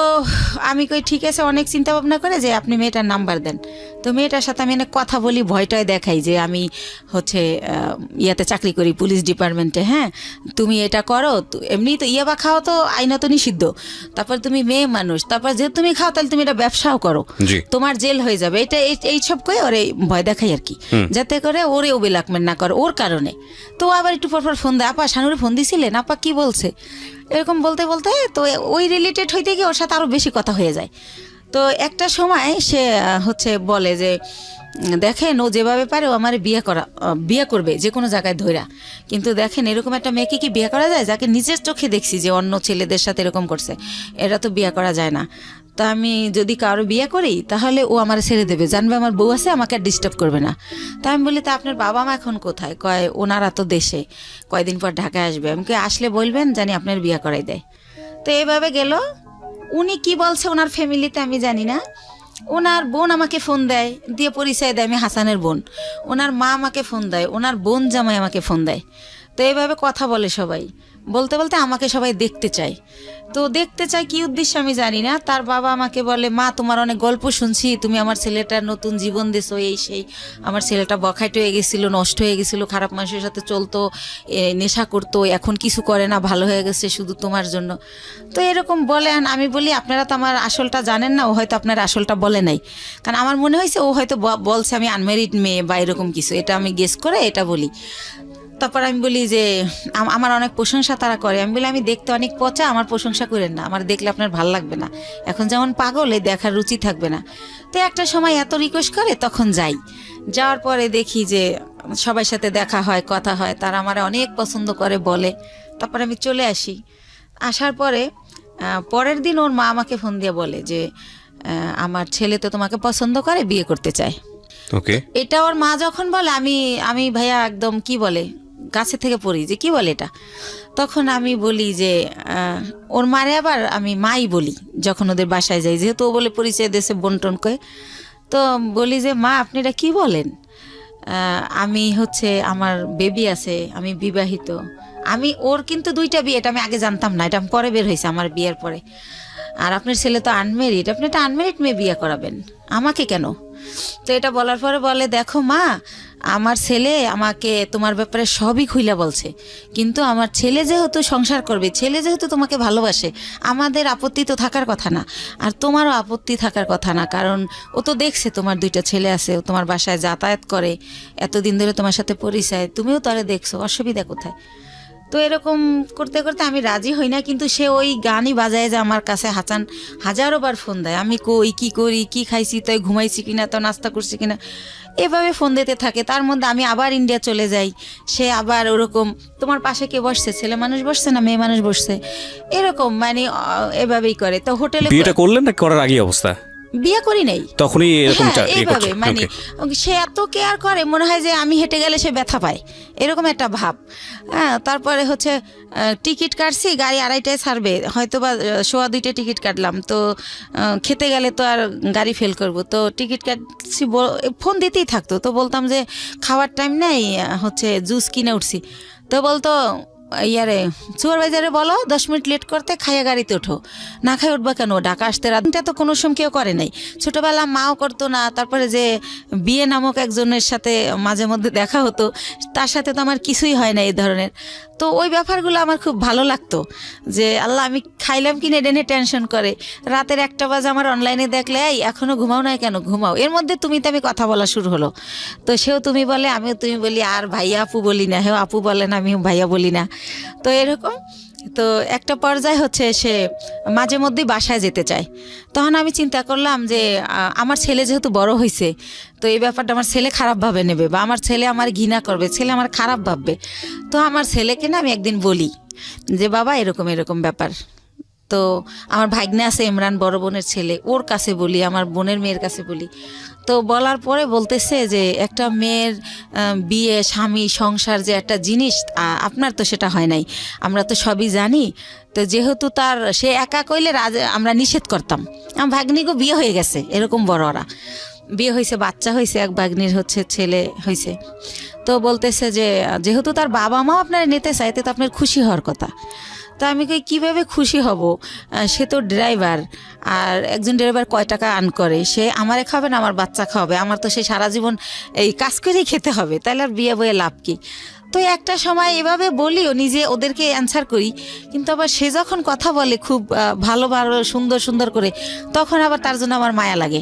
আমি কই ঠিক আছে, অনেক চিন্তা ভাবনা করে যে আপনি মেয়েটার নাম্বার দেন। তো মেয়েটার সাথে আমি অনেক কথা বলি, ভয়টায় দেখাই যে আমি হচ্ছে ইয়াতে চাকরি করি, পুলিশ ডিপার্টমেন্টে। হ্যাঁ, তুমি এটা করো, এমনি তো ইয়াবা খাও তো আইনত নিষিদ্ধ, তারপর তুমি মেয়ে মানুষ, তারপর যে তুমি খাও তাহলে তুমি এটা ব্যবসাও করো, তোমার জেল হয়ে যাবে। এটা এইসব কই ওরে ভয় দেখাই আর কি, যাতে করে ওরেও ব্ল্যাকমেল না করে ওর কারণে। তো আবার একটু পরপর ফোন দেয়, আপা শানুরে ফোন দিছিলেন, আপা কি বলছে, এরকম বলতে বলতে তো ওই রিলেটেড হইতে গিয়ে ওর সাথে আরও বেশি কথা হয়ে যায়। তো একটা সময় সে হচ্ছে বলে যে দেখেন, ও যেভাবে পারে ও আমার বিয়ে করবে যে কোনো জায়গায় ধইরা, কিন্তু দেখেন এরকম একটা মেয়েকে কি বিয়ে করা যায়, যাকে নিজের চোখে দেখছি যে অন্য ছেলেদের সাথে এরকম করছে, এটা তো বিয়ে করা যায় না। তা আমি যদি কারো বিয়ে করি তাহলে ও আমার ছেড়ে দেবে, জানবে আমার বউ আছে, আমাকে আর ডিস্টার্ব করবে না। তা আমি বলি তা আপনার বাবা মা এখন কোথায়? কয় ওনারা তো দেশে, কয়দিন পর ঢাকায় আসবে, আমাকে আসলে বলবেন জানি আপনার বিয়ে করাই দেয়। তো এইভাবে গেল। উনি কি বলছে ওনার ফ্যামিলিতে আমি জানি না। ওনার বোন আমাকে ফোন দেয়, দিয়ে পরিচয় দেয় আমি হাসানের বোন। ওনার মা আমাকে ফোন দেয়, ওনার বোন জামাই আমাকে ফোন দেয়। তো এইভাবে কথা বলে সবাই, বলতে বলতে আমাকে সবাই দেখতে চায়। তো দেখতে চায় কি উদ্দেশ্যে আমি জানি না। তার বাবা আমাকে বলে মা তোমার অনেক গল্প শুনছি, তুমি আমার ছেলেটার নতুন জীবন দিছো, এই সেই। আমার ছেলেটা বখাইট হয়ে গেছিলো, নষ্ট হয়ে গেছিলো, খারাপ মানুষের সাথে চলতো, নেশা করতো, এখন কিছু করে না, ভালো হয়ে গেছে শুধু তোমার জন্য। তো এরকম বলে। আমি বলি আপনারা তো আমার আসলটা জানেন না, ও হয়তো আপনার আসলটা বলে নাই, কারণ আমার মনে হয়েছে ও হয়তো বলছে আমি আনম্যারিড মেয়ে বা এরকম কিছু, এটা আমি গেস করে এটা বলি। তারপর আমি বলি যে আমার অনেক প্রশংসা তারা করে। আমি বলি আমি দেখতে অনেক পচা, আমার প্রশংসা করেন না, আমার দেখলে আপনার ভাল লাগবে না, এখন যেমন পাগল এই দেখার রুচি থাকবে না। তো একটা সময় এত রিকোয়েস্ট করে, তখন যাই। যাওয়ার পরে দেখি যে সবার সাথে দেখা হয়, কথা হয়, তারা আমার অনেক পছন্দ করে বলে। তারপরে আমি চলে আসি। আসার পরে পরের দিন ওর মা আমাকে ফোন দিয়ে বলে যে আমার ছেলে তো তোমাকে পছন্দ করে, বিয়ে করতে চায়। ওকে। এটা ওর মা যখন বলে আমি ভাইয়া একদম কি বলে গাছে থেকে পড়ি যে কি বলে এটা। তখন আমি বলি যে ওর মারে আবার আমি মাই বলি যখন ওদের বাসায় যাই, যেহেতু ও বলে পরিচয় দেশে বন্টন করে। তো বলি যে মা আপনি এটা কী বলেন, আমি হচ্ছে আমার বেবি আছে, আমি বিবাহিত। ওর কিন্তু 2টা বিয়ে, এটা আমি আগে জানতাম না, এটা পরে বের হয়েছে আমার বিয়ের পরে। আর আপনার ছেলে তো আনমেরিড, আপনি একটা আনমেরিড মেয়ে বিয়ে করাবেন আমাকে কেন? তো এটা বলার পরে বলে, দেখো মা, আমার ছেলে আমাকে তোমার ব্যাপারে সবই খুইলা বলছে, কিন্তু আমার ছেলে যেহেতু সংসার করবে, ছেলে যেহেতু তোমাকে ভালোবাসে, আমাদের আপত্তি তো থাকার কথা না, আর তোমারও আপত্তি থাকার কথা না, কারণ ও তো দেখছে তোমার 2টা ছেলে আছে, ও তোমার বাসায় যাতায়াত করে, এতদিন ধরে তোমার সাথে পরিচয়, তুমিও তারে দেখছো, অসুবিধা কোথায়? তো এরকম করতে করতে আমি রাজি হই না, কিন্তু সে ওই গানই বাজায় যে আমার কাছে হাজারো বার ফোন দেয়, আমি কই, কি করি, কি খাইছি, তাই ঘুমাইছি কিনা, তো নাস্তা করছি কিনা, এভাবে ফোন দিতে থাকে। তার মধ্যে আমি আবার ইন্ডিয়া চলে যাই, সে আবার ওরকম, তোমার পাশে কে বসছে, ছেলে মানুষ বসছে না মেয়ে মানুষ বসছে, এরকম মানে এভাবেই করে। তো হোটেলে বিয়েটা করলেন না করার আগে অবস্থা? বিয়ে করি নাই, তখনই এরকম এইভাবে মানে সে এত কেয়ার করে, মনে হয় যে আমি হেঁটে গেলে সে ব্যথা পায়, এরকম একটা ভাব। হ্যাঁ, তারপরে হচ্ছে টিকিট কাটছি, গাড়ি 2:30টায় ছাড়বে, হয়তো বা 1:15 টিকিট কাটলাম, তো খেতে গেলে তো আর গাড়ি ফেল করব, তো টিকিট কাটছি, ফোন দিতেই থাকতো, তো বলতাম যে খাওয়ার টাইম নেই, হচ্ছে জুস কিনে উঠছি, তো বলতো ইয়ারে সুপারভাইজারে বলো 10 মিনিট লেট করতে, খাইয়া গাড়িতে ওঠো, না খাই উঠবা কেন, ঢাকা আসতে রাতটা তো কোনো সময় কেউ করে নাই, ছোটোবেলা মাও করতো না। তারপরে যে বিয়ে নামক একজনের সাথে মাঝে মধ্যে দেখা হতো, তার সাথে তো আমার কিছুই হয় না এই ধরনের। তো ওই ব্যাপারগুলো আমার খুব ভালো লাগতো, যে আল্লাহ আমি খাইলাম কিনে ডেনে টেনশন করে, রাতের 1টা বাজে আমার অনলাইনে দেখলে, এই এখনও ঘুমাও না কেন, ঘুমাও, এর মধ্যে তুমি তো আমি কথা বলা শুরু হলো, তো সেও তুমি বলে, আমিও তুমি বলি, আর ভাইয়া আপু বলি না, হেও আপু বলে না, আমিও ভাইয়া বলি না, তো এরকম। তো একটা পর্যায়ে হচ্ছে সে মাঝে মধ্যেই বাসায় যেতে চায়, তখন আমি চিন্তা করলাম যে আমার ছেলে যেহেতু বড় হয়েছে, তো এই ব্যাপারটা আমার ছেলে খারাপভাবে নেবে, বা আমার ছেলে আমার ঘৃণা করবে, ছেলে আমার খারাপ ভাববে। তো আমার ছেলেকে না আমি একদিন বলি যে বাবা এরকম এরকম ব্যাপার। তো আমার ভাগ্নে আছে ইমরান, বড় বোনের ছেলে, ওর কাছে বলি, আমার বোনের মেয়ের কাছে বলি। তো বলার পরে বলতেছে যে একটা মেয়ের বিয়ে, স্বামী, সংসার যে একটা জিনিস, আপনার তো সেটা হয় নাই, আমরা তো সবই জানি। তো যেহেতু তার সে একা কইলে আমরা নিষেধ করতাম, আমার ভাগ্নিকে বিয়ে হয়ে গেছে, এরকম বড়রা বিয়ে হয়েছে, বাচ্চা হয়েছে, এক ভাগ্নির হচ্ছে ছেলে হয়েছে। তো বলতেছে যে যেহেতু তার বাবা মাও আপনারা নিতে চায়, তো আপনার খুশি হওয়ার কথা। তো আমি কীভাবে খুশি হব, সে তো ড্রাইভার, আর একজন ড্রাইভার কয় টাকা আর্ন করে, সে আমারে খাবে না আমার বাচ্চা খাবে, আমার তো সে সারা জীবন এই কাজ করেই খেতে হবে, তাহলে আর বিয়ে বয়ে লাভ কি? তো একটা সময় এভাবে বলিও, নিজে ওদেরকে অ্যান্সার করি, কিন্তু আবার সে যখন কথা বলে খুব ভালো ভালো সুন্দর সুন্দর করে, তখন আবার তার জন্য আমার মায়া লাগে।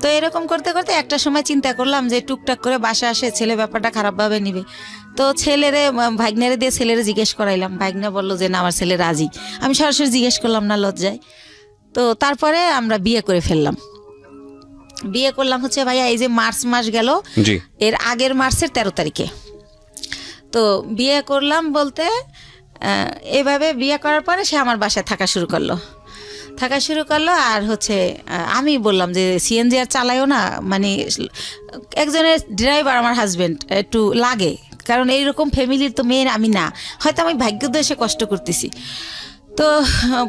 তো এরকম করতে করতে একটা সময় চিন্তা করলাম যে টুকটাক করে বাসা আসে, ছেলে ব্যাপারটা খারাপভাবে নিবে। তো ছেলেরে, ভাগ্নেরে দিয়ে ছেলেরে জিজ্ঞেস করাইলাম, ভাগ্নে বললো যে না আমার ছেলে রাজি। আমি সরাসরি জিজ্ঞেস করলাম না, লজ্জায়। তো তারপরে আমরা বিয়ে করে ফেললাম। বিয়ে করলাম হচ্ছে ভাইয়া এই যে মার্চ মাস গেল, এর আগের মার্চের 13 তারিখে। তো বিয়ে করলাম বলতে এভাবে বিয়ে করার পরে সে আমার বাসায় থাকা শুরু করলো। আর হচ্ছে আমি বললাম যে সিএনজি আর চালাইও না, মানে একজনের ড্রাইভার আমার হাজবেন্ড একটু লাগে, কারণ এইরকম ফ্যামিলির তো মেয়ের আমি না, হয়তো আমি ভাগ্যোদশে কষ্ট করতেছি। তো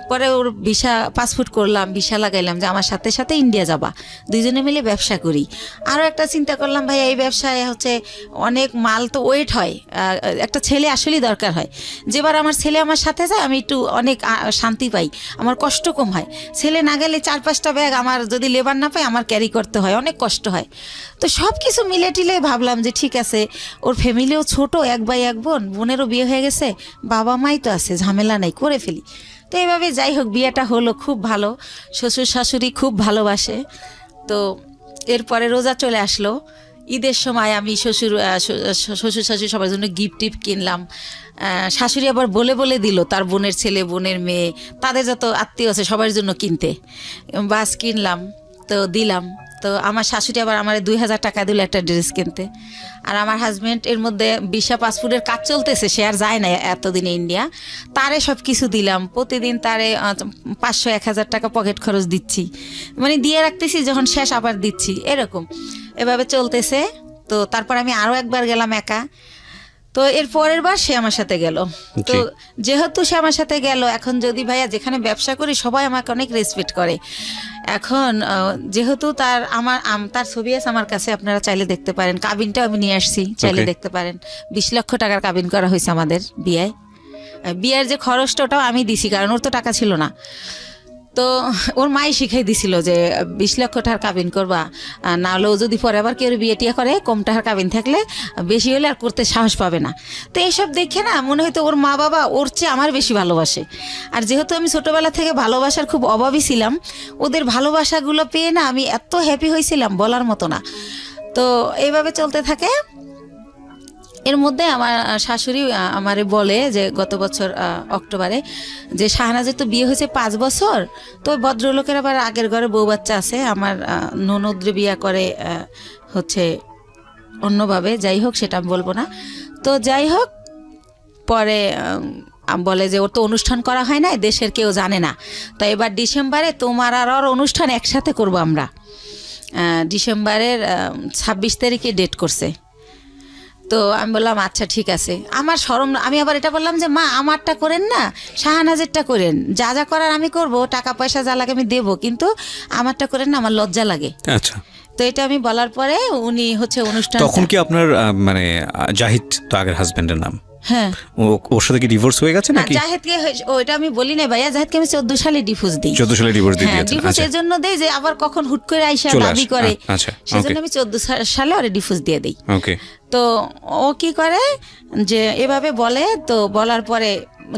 পরে ওর ভিসা, পাসপোর্ট করলাম, ভিসা লাগাইলাম যে আমার সাথে সাথে ইন্ডিয়া যাবা, দুইজনে মিলে ব্যবসা করি। আরও একটা চিন্তা করলাম, ভাই এই ব্যবসায় হচ্ছে অনেক মাল তো ওয়েট হয়, একটা ছেলে আসলেই দরকার হয়। যেবার আমার ছেলে আমার সাথে যায় আমি একটু অনেক শান্তি পাই, আমার কষ্ট কম হয়। ছেলে না গেলে 4-5টা ব্যাগ আমার যদি লেবার না পাই আমার ক্যারি করতে হয়, অনেক কষ্ট হয়। তো সব কিছু মিলে টিলে ভাবলাম যে ঠিক আছে, ওর ফ্যামিলিও ছোট, 1 ভাই 1 বোন, বোনেরও বিয়ে হয়ে গেছে, বাবা মাই তো আছে, ঝামেলা নাই, করে ফেলি। তো এইভাবে যাই হোক বিয়েটা হলো, খুব ভালো, শ্বশুর শাশুড়ি খুব ভালোবাসে। তো এরপরে রোজা চলে আসলো, ঈদের সময় আমি শ্বশুর শাশুড়ি সবার জন্য গিফট টিফট কিনলাম। শাশুড়ি আবার বলে বলে দিল তার বোনের ছেলে, বোনের মেয়ে, তাদের যত আত্মীয় আছে সবার জন্য কিনতে, বাস কিনলাম, তো দিলাম। তো আমার শাশুড়ি আবার আমার 2000 টাকা দিল একটা ড্রেস কিনতে। আর আমার হাজব্যান্ড এর মধ্যে ভিসা পাসপোর্টের কাজ চলতেছে, সে আর যায় না এতদিনে ইন্ডিয়া, তারে সব কিছু দিলাম। প্রতিদিন তারে 500-1000 টাকা পকেট খরচ দিচ্ছি, মানে দিয়ে রাখতেছি, যখন শেষ আবার দিচ্ছি, এরকম এভাবে চলতেছে। তো তারপর আমি আরও একবার গেলাম একা। তো এর পরের বার সে আমার সাথে গেল। তো যেহেতু সে আমার সাথে গেল, এখন যদি ভাইয়া যেখানে ব্যবসা করি সবাই আমাকে অনেক রেসপেক্ট করে। এখন যেহেতু তার ছবি আছে আমার কাছে, আপনারা চাইলে দেখতে পারেন, কাবিনটাও আমি নিয়ে আসছি, চাইলে দেখতে পারেন। 20 লক্ষ টাকার কাবিন করা হয়েছে আমাদের বিয়ের যে খরচটা ওটাও আমি দিছি, কারণ ওর তো টাকা ছিল না। তো ওর মাই শিখাই দিছিল যে 20 লক্ষ টাকার কাবিন করবা, না হলেও যদি পরে আবার কেউ বিয়ে টিয়া করে কম টাকার কাবিন থাকলে বেশি হলে আর করতে সাহস পাবে না। তো এইসব দেখে না মনে হয়তো ওর মা বাবা ওর চেয়ে আমার বেশি ভালোবাসে। আর যেহেতু আমি ছোটোবেলা থেকে ভালোবাসার খুব অভাবী ছিলাম, ওদের ভালোবাসাগুলো পেয়ে না আমি এত হ্যাপি হয়েছিলাম বলার মতো না। তো এইভাবে চলতে থাকে। এর মধ্যে আমার শাশুড়ি আমারে বলে যে গত বছর অক্টোবরে যে শাহনাজের তো বিয়ে হয়েছে 5 বছর, তো ভদ্রলোকের আবার আগের ঘরে বউ বাচ্চা আছে, আমার ননদ্রে বিয়ে করে হচ্ছে অন্যভাবে, যাই হোক সেটা আমি বলবো না। তো যাই হোক পরে বলে যে ওর তো অনুষ্ঠান করা হয় না, দেশের কেউ জানে না, তো এবার ডিসেম্বরে তোমার আর ওর অনুষ্ঠান একসাথে করব আমরা। ডিসেম্বরের 26 তারিখে ডেট করছে। তো আমি বললাম আচ্ছা ঠিক আছে। আমার শরম, আমি আবার এটা বললাম যে মা আমারটা করেন না, শাহনাজেরটা করেন, যা যা করার আমি করব, টাকা পয়সা যা লাগে আমি দেবো, কিন্তু আমারটা করেন না, আমার লজ্জা লাগে। আচ্ছা। তো এটা আমি বলার পরে উনি হচ্ছে অনুষ্ঠান। তখন কি আপনার মানে জাহিদ তো আগের হাজবেন্ডের নাম? হ্যাঁ। ওর সাথে কি ডিভোর্স হয়ে গেছে নাকি? জাহেদকে ওইটা আমি বলি না ভাইয়া, জাহেদকে আমি 14 সালে ডিভোর্স দিই। 14 সালে ডিভোর্স দিয়ে দিয়েছেন? ডিভোর্স এর জন্য দেই যে আবার কখন হুট করে আইসা দাবি করে, সেজন্য আমি 14 সালে ওরে ডিভোর্স দিয়ে দেই। ওকে। তো ও কি করে যে এভাবে বলে, তো বলার পরে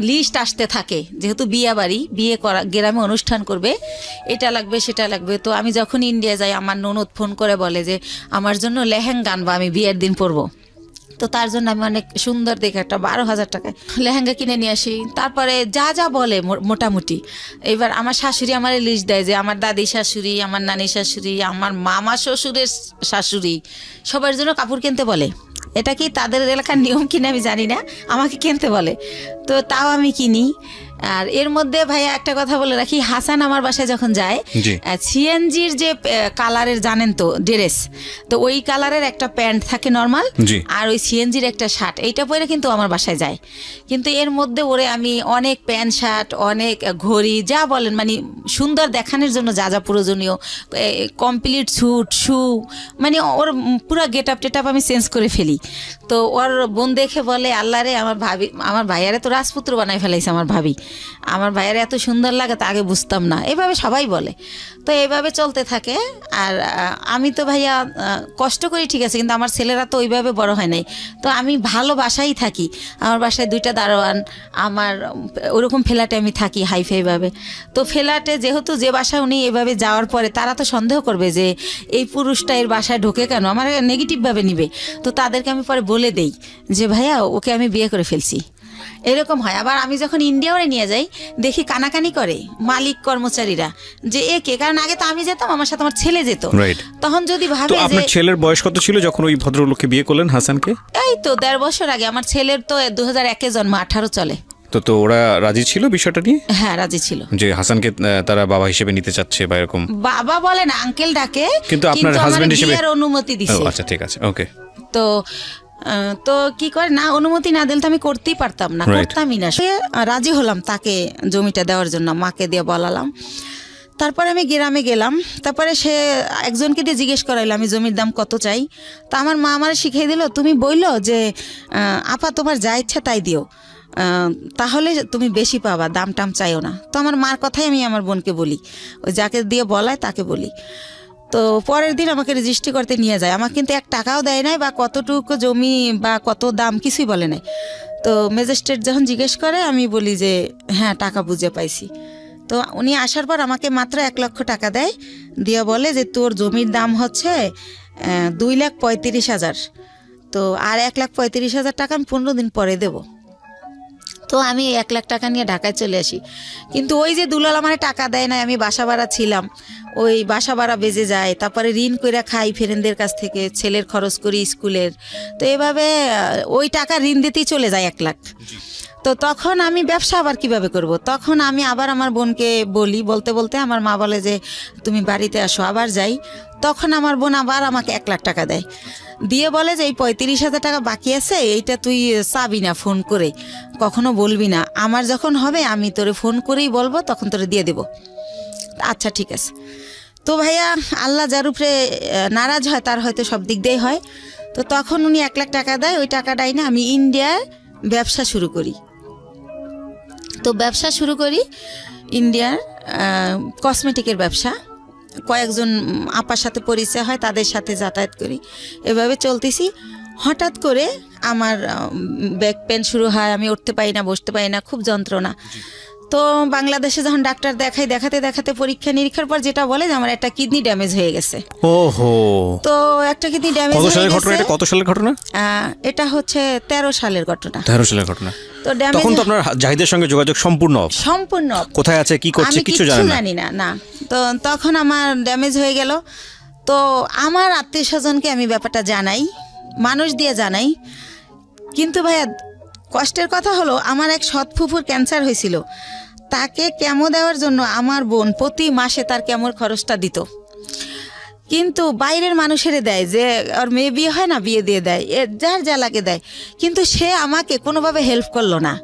লিস্ট আসতে থাকে, যেহেতু বিয়ে বাড়ি, বিয়ে করা গ্রামে অনুষ্ঠান করবে, এটা লাগবে সেটা লাগবে। তো আমি যখন ইন্ডিয়া যাই আমার ননদ ফোন করে বলে যে আমার জন্য লেহেঙ্গা আনবা, আমি বিয়ের দিন পরবো। তো তার জন্য আমি অনেক সুন্দর দেখে একটা 12,000 টাকায় লেহেঙ্গা কিনে নিয়ে আসি। তারপরে যা যা বলে মোটামুটি, এবার আমার শাশুড়ি আমার লিস্ট দেয় যে আমার দাদি শাশুড়ি, আমার নানি শাশুড়ি, আমার মামা শ্বশুরের শাশুড়ি, সবার জন্য কাপড় কিনতে বলে। এটা কি তাদের এলাকার নিয়ম কিনা আমি জানি না, আমাকে কিনতে বলে, তো তাও আমি কিনি। আর এর মধ্যে ভাইয়া একটা কথা বলে রাখি, হাসান আমার বাসায় যখন যায়, সিএনজির যে কালারের জানেন তো ড্রেস, তো ওই কালারের একটা প্যান্ট থাকে নর্মাল, আর ওই সিএনজির একটা শার্ট, এইটা পরে কিন্তু আমার বাসায় যায়। কিন্তু এর মধ্যে ওরে আমি অনেক প্যান্ট শার্ট, অনেক ঘড়ি, যা বলেন মানে সুন্দর দেখানোর জন্য যা যা প্রয়োজনীয়, কমপ্লিট স্যুট, শু, মানে ওর পুরো গেট আপ টেট আপ আমি চেঞ্জ করে ফেলি। তো ওর বোন দেখে বলে আল্লাহ রে, আমার ভাবি, আমার ভাইয়ারে তো রাজপুত্র বানাই ফেলাইছে আমার ভাবি, আমার ভাইয়ারে এত সুন্দর লাগে তা আগে বুঝতাম না, এভাবে সবাই বলে। তো এইভাবে চলতে থাকে। আর আমি তো ভাইয়া কষ্ট করি ঠিক আছে, কিন্তু আমার ছেলেরা তো ওইভাবে বড় হয় নাই, তো আমি ভালো বাসায় থাকি। আমার বাসায় 2টা দারোয়ান, আমার ওরকম ফ্ল্যাটে আমি থাকি হাইফাইভাবে। তো ফ্ল্যাটে যেহেতু যে বাসায় উনি এভাবে যাওয়ার পরে তারা তো সন্দেহ করবে যে এই পুরুষটা এর বাসায় ঢোকে কেন, আমার নেগেটিভভাবে নিবে। তো তাদেরকে আমি পরে বলে দেই যে ভাইয়া ওকে আমি বিয়ে করে ফেলছি, এরকম হয়। আবার আমি যখন ইন্ডিয়াও নিয়ে যাই দেখি কানাকানি করে মালিক কর্মচারীরা যে একে, কারণ আগে তো আমি যেতাম, আমার সাথে আমার ছেলে যেত, তখন যদি ভাবে যে আপনার ছেলের বয়স কত ছিল যখন ওই ভদ্রলোককে বিয়ে করলেন হাসানকে? এই তো 1.5 বছর আগে। আমার ছেলের তো 2001-এ জন্ম, 18 চলে। তো ওরা রাজি ছিল বিষয়টা নিয়ে? হ্যাঁ রাজি ছিল, যে হাসানকে তারা বাবা হিসেবে নিতে চাচ্ছে বা এরকম। বাবা বলে না, আঙ্কেল ডাকে, কিন্তু আপনার হাজবেন্ড হিসেবে অনুমতি দিছে। আচ্ছা ঠিক আছে, ওকে। তো কি করে না, অনুমতি না দিলে তো আমি করতেই পারতাম না, করতামই না। সে রাজি হলাম তাকে জমিটা দেওয়ার জন্য, মাকে দিয়ে বলালাম। তারপরে আমি গ্রামে গেলাম, তারপরে সে একজনকে দিয়ে জিজ্ঞেস করাইলো আমি জমির দাম কত চাই। তা আমার মা আমার শিখিয়ে দিল, তুমি বললো যে আপা তোমার যা ইচ্ছা তাই দিও, তাহলে তুমি বেশি পাবা, দাম টাম চাইও না। তো আমার মার কথাই আমি আমার বোনকে বলি, ওই যাকে দিয়ে বলায় তাকে বলি। তো পরের দিন আমাকে রেজিস্ট্রি করতে নিয়ে যায়, আমাকে কিন্তু 1 টাকাও দেয় নাই বা কতটুকু জমি বা কত দাম কিছুই বলে নাই। তো ম্যাজিস্ট্রেট যখন জিজ্ঞেস করে আমি বলি যে হ্যাঁ টাকা বুঝে পাইছি। তো উনি আসার পর আমাকে মাত্র 1 লক্ষ টাকা দেয়, দিয়ে বলে যে তোর জমির দাম হচ্ছে 2,35,000, তো আর 1,35,000 টাকা আমি 15 দিন পরে দেবো। তো আমি 1 লাখ টাকা নিয়ে ঢাকায় চলে আসি। কিন্তু ওই যে দুলাল আমার টাকা দেয় না, আমি বাসা ভাড়া ছিলাম, ওই বাসা ভাড়া বেজে যায়, তারপরে ঋণ করে খাই ফ্রেন্ডদের কাছ থেকে, ছেলের খরচ করি স্কুলের। তো এভাবে ওই টাকা ঋণ দিতেই চলে যায় 1 লাখ। তো তখন আমি ব্যবসা আবার কিভাবে করব, তখন আমি আবার আমার বোনকে বলি, বলতে বলতে আমার মা বলে যে তুমি বাড়িতে আসো, আবার যাই। তখন আমার বোন আবার আমাকে 1 লাখ টাকা দেয়, দিয়ে বলে যে এই 35,000 টাকা বাকি আছে, এইটা তুই চাবি না, ফোন করে কখনো বলবি না, আমার যখন হবে আমি তোরে ফোন করেই বলবো, তখন তোরে দিয়ে দেবো। আচ্ছা ঠিক আছে। তো ভাইয়া আল্লাহ যার উপরে নারাজ হয় তার হয়তো সব দিক দিয়েই হয়। তো তখন উনি 1 লাখ টাকা দেয়, ওই টাকাটাই না আমি ইন্ডিয়ার ব্যবসা শুরু করি। তো ব্যবসা শুরু করি ইন্ডিয়ার কসমেটিকের ব্যবসা, কয়েকজন আপার সাথে পরিচয় হয়, তাদের সাথে যাতায়াত করি, এভাবে চলতেছি। হঠাৎ করে আমার ব্যাক পেন শুরু হয়, আমি উঠতে পারি না, বসতে পারি না, খুব যন্ত্রণা। তো বাংলাদেশে যখন ডাক্তার দেখাতে দেখাতে পরীক্ষা নিরীক্ষার পর যেটা বলে যে আমার একটা কিডনি ড্যামেজ হয়ে গেছে। ওহো। তো একটা কিডনি ড্যামেজ হয়ে গেছে। কত সালের ঘটনা? এটা হচ্ছে 13 সালের ঘটনা। 13 সালের ঘটনা। তো তখন তো আপনার জাহিদের সঙ্গে যোগাযোগ সম্পূর্ণ কোথায় আছে, কি করছে, কিছু জানি না। না, তো তখন আমার ড্যামেজ হয়ে গেল। তো আমার আত্মীয়স্বজনকে আমি ব্যাপারটা জানাই, মানুষ দিয়ে জানাই, কিন্তু ভাইয়া কষ্টের কথা হলো আমার এক সৎ ফুফুর ক্যান্সার হয়েছিল, তাকে কেমো দেওয়ার জন্য আমার বোন প্রতি মাসে তার কেমোর খরচটা দিত। কিন্তু বাইরের মানুষেরে দেয়, যে ওর মেয়ে বিয়ে হয় না, বিয়ে দিয়ে দেয়, যার যা লাগে দেয়, কিন্তু সে আমাকে কোনোভাবে হেল্প করলো না।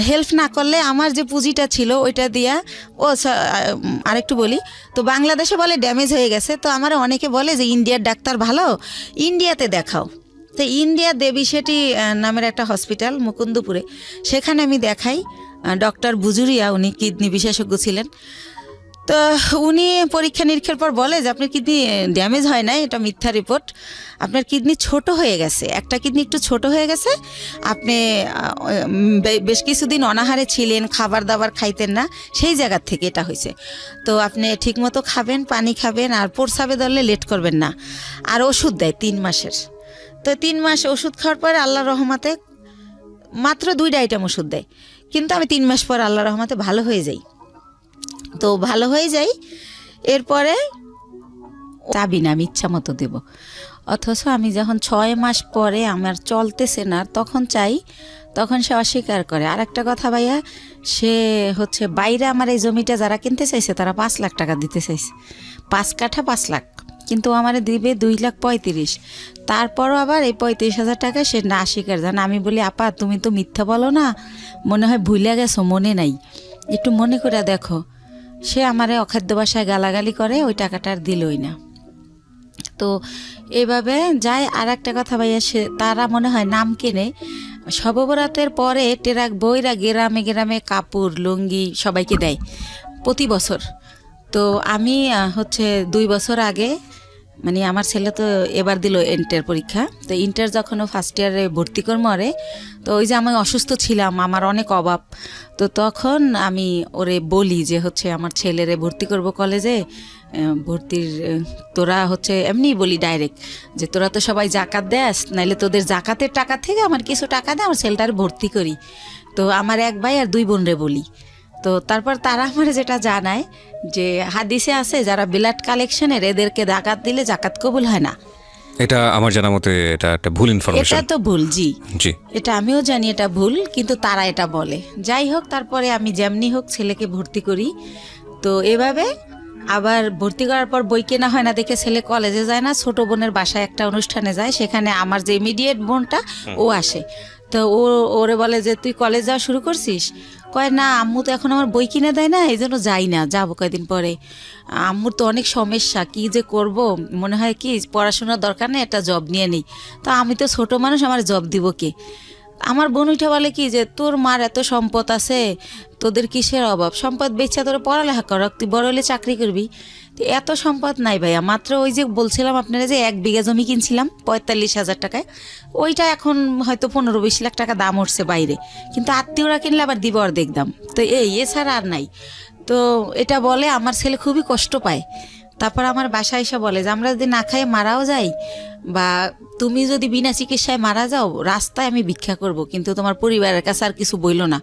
হেল্প না করলে আমার যে পুঁজিটা ছিল ওইটা দিয়া, আরেকটু বলি, তো বাংলাদেশে বলে ড্যামেজ হয়ে গেছে, তো আমার অনেকে বলে যে ইন্ডিয়ার ডাক্তার ভালো, ইন্ডিয়াতে দেখাও। তো ইন্ডিয়া দেবী শেঠি নামের একটা হসপিটাল মুকুন্দপুরে, সেখানে আমি দেখাই। ডক্টর বুজুরিয়া, উনি কিডনি বিশেষজ্ঞ ছিলেন। তো উনি পরীক্ষা নিরীক্ষার পর বলে যে আপনার কিডনি ড্যামেজ হয় নাই, এটা মিথ্যা রিপোর্ট, আপনার কিডনি ছোট হয়ে গেছে, একটা কিডনি একটু ছোট হয়ে গেছে, আপনি বেশ কিছুদিন অনাহারে ছিলেন, খাবার দাবার খাইতেন না, সেই জায়গার থেকে এটা হয়েছে। তো আপনি ঠিকমতো খাবেন, পানি খাবেন, আর প্রস্রাবে ধরলে লেট করবেন না, আর ওষুধ দেয় 3 মাসের। তো 3 মাস ওষুধ খাওয়ার পরে আল্লাহর রহমতে মাত্র 2টা আইটেম ওষুধ দেয়, কিন্তু আমি 3 মাস পর আল্লাহর রহমতে ভালো হয়ে যাই। তো ভালো হয়ে যাই, এরপরে চাবি না, আমি ইচ্ছা মতো দেব, অথচ আমি যখন 6 মাস পরে আমার চলতেছে না তখন চাই, তখন সে অস্বীকার করে। আর একটা কথা ভাইয়া, সে হচ্ছে বাইরে আমার এই জমিটা যারা কিনতে চাইছে তারা 5 লাখ টাকা দিতে চাইছে, 5 কাঠা 5 লাখ, কিন্তু আমার দিবে 2,35,000। তারপরও আবার এই 35,000 টাকা সে না স্বীকার জান। আমি বলি, আপা তুমি তো মিথ্যা বলো না, মনে হয় ভুলে গেছো, মনে নাই, একটু মনে করে দেখো। সে আমারে অখাদ্য ভাষায় গালাগালি করে, ওই টাকাটা আর দিলই না। তো এইভাবে যায়। আর একটা কথা ভাইয়া, সে তারা মনে হয় নাম কেনে, শববরাতের পরে টেরাক বইরা গ্রামে গ্রামে কাপড় লুঙ্গি সবাইকে দেয় প্রতি বছর। তো আমি হচ্ছে 2 বছর আগে, মানে আমার ছেলে তো এবার দিল ইন্টার পরীক্ষা, তো ইন্টার যখন ও ফার্স্ট ইয়ারে ভর্তি করে মরে, তো ওই যে আমি অসুস্থ ছিলাম, আমার অনেক অভাব, তো তখন আমি ওরে বলি যে হচ্ছে আমার ছেলেরে ভর্তি করব কলেজে, ভর্তির তোরা হচ্ছে এমনি বলি ডাইরেক্ট যে তোরা তো সবাই জাকাত দেস, নাইলে তোদের জাকাতের টাকা থেকে আমার কিছু টাকা দে, আমার ছেলেটার ভর্তি করি। তো আমার 1 ভাই আর 2 বোনরে বলি। তো তারপর তারা আমার যেটা জানায় যে হাদিসে আছে যারা ব্লাড কালেকশনের এদেরকে জাকাত দিলে জাকাত কবুল হয় না। এটা আমার জানা মতে এটা একটা ভুল ইনফরমেশন। এটা তো ভুল, জি জি, এটা আমিও জানি এটা ভুল, কিন্তু তারা এটা বলে। যাই হোক, তারপরে আমি যেমনি হোক ছেলেকে ভর্তি করি। তো এভাবে আবার ভর্তি করার পর বই কেনা হয় না দেখে ছেলে কলেজে যায় না, ছোট বোনের বাসায় একটা অনুষ্ঠানে যায়, সেখানে আমার যে ইমিডিয়েট বোনটা ও আসে। তো ওরে বলে যে তুই কলেজ যাওয়া শুরু করছিস? কয় না, আম্মু তো এখন আমার বই কিনে দেয় না, এই জন্য যাই না, যাবো কয়েকদিন পরে। আম্মুর তো অনেক সমস্যা, কি যে করব, মনে হয় কি পড়াশোনার দরকার নেই, একটা জব নিয়ে নিই। তো আমি তো ছোট মানুষ, আমার জব দিব কে? আমার বোন উঠে বলে কি যে তোর মার এত সম্পদ আছে, তোদের কিসের অভাব, সম্পদ বেচা তোর পড়ালেখা কর, তুই বড় হলে চাকরি করবি। এত সম্পদ নাই ভাইয়া, মাত্র ওই যে বলছিলাম আপনারা যে 1 বিঘা জমি কিনছিলাম 45,000 টাকায়, ওইটা এখন হয়তো 15-20 লাখ টাকা দাম উঠছে বাইরে, কিন্তু আত্মীয়রা কিনলে আবার দিব অর্ধেক দাম। তো এছাড়া আর নাই। তো এটা বলে আমার ছেলে খুবই কষ্ট পায়। তারপর আমার বাসায় এসে বলে যে আমরা যদি না খাইয়ে মারাও যাই, বা তুমি যদি বিনা চিকিৎসায় মারা যাও, রাস্তায় আমি ভিক্ষা করব, কিন্তু তোমার পরিবারের কাছে আর কিছু বইলো না।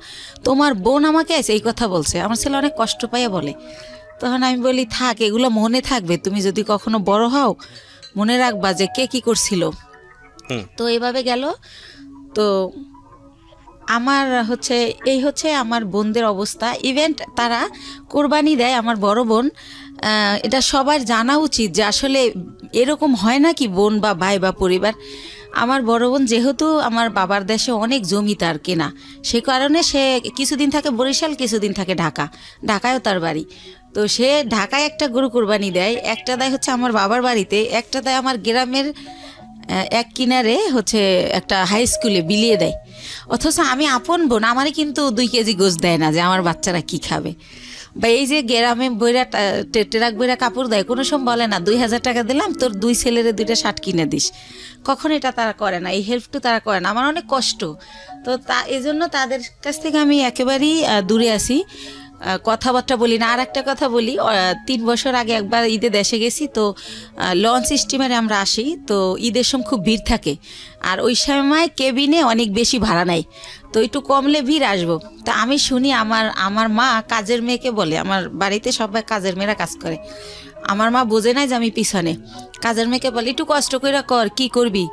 তোমার বোন আমাকে এই কথা বলছে। আমার ছেলে অনেক কষ্ট পাইয়া বলে। তখন আমি বলি থাক, এগুলো মনে থাকবে, তুমি যদি কখনো বড় হও মনে রাখবা যে কে কি করছিল। তো এইভাবে গেল। তো আমার হচ্ছে এই হচ্ছে আমার বোনদের অবস্থা। ইভেন্ট তারা কোরবানি দেয়, আমার বড় বোন। এটা সবার জানা উচিত যে আসলে এরকম হয় না কি বোন বা ভাই বা পরিবার। আমার বড় বোন যেহেতু আমার বাবার দেশে অনেক জমি তার কেনা, সে কারণে সে কিছুদিন থাকে বরিশাল, কিছুদিন থাকে ঢাকায়ও তার বাড়ি। তো সে ঢাকায় একটা গরু কোরবানি দেয়, একটা দেয় হচ্ছে আমার বাবার বাড়িতে, একটা দেয় আমার গ্রামের এক কিনারে হচ্ছে একটা হাই স্কুলে বিলিয়ে দেয়। অথচ আমি আপন বোন, আমারই কিন্তু 2 কেজি গোশ দেয় না যে আমার বাচ্চারা কি খাবে। বা এই যে গ্রামে বইরা ট্রাক বইরা কাপড় দেয়, কোনো সময় বলে না 2,000 টাকা দিলাম তোর 2 ছেলের 2টা শার্ট কিনে দিস, কখন এটা তারা করে না, এই হেল্পটা তারা করে না। আমার অনেক কষ্ট, তো এই জন্য তাদের কাছ থেকে আমি একেবারেই দূরে আছি, কথাবার্তা বলি না। আর একটা কথা বলি, 3 বছর আগে একবার ঈদে দেশে গেছি, তো লঞ্চ স্টিমারে আমরা আসি, তো ঈদের সময় খুব ভিড় থাকে, আর ওই সময় কেবিনে অনেক বেশি ভাড়া নেয়, তো একটু কমলে ভিড় আসবো। তা আমি শুনি আমার মা কাজের মেয়েকে বলে, আমার বাড়িতে সবাই কাজের মেয়েরা কাজ করে, আমার মা বোঝে নাই যে আমি পিছনে, কাজের মেয়েকে বলে একটু কষ্ট করে কর, কি করবি।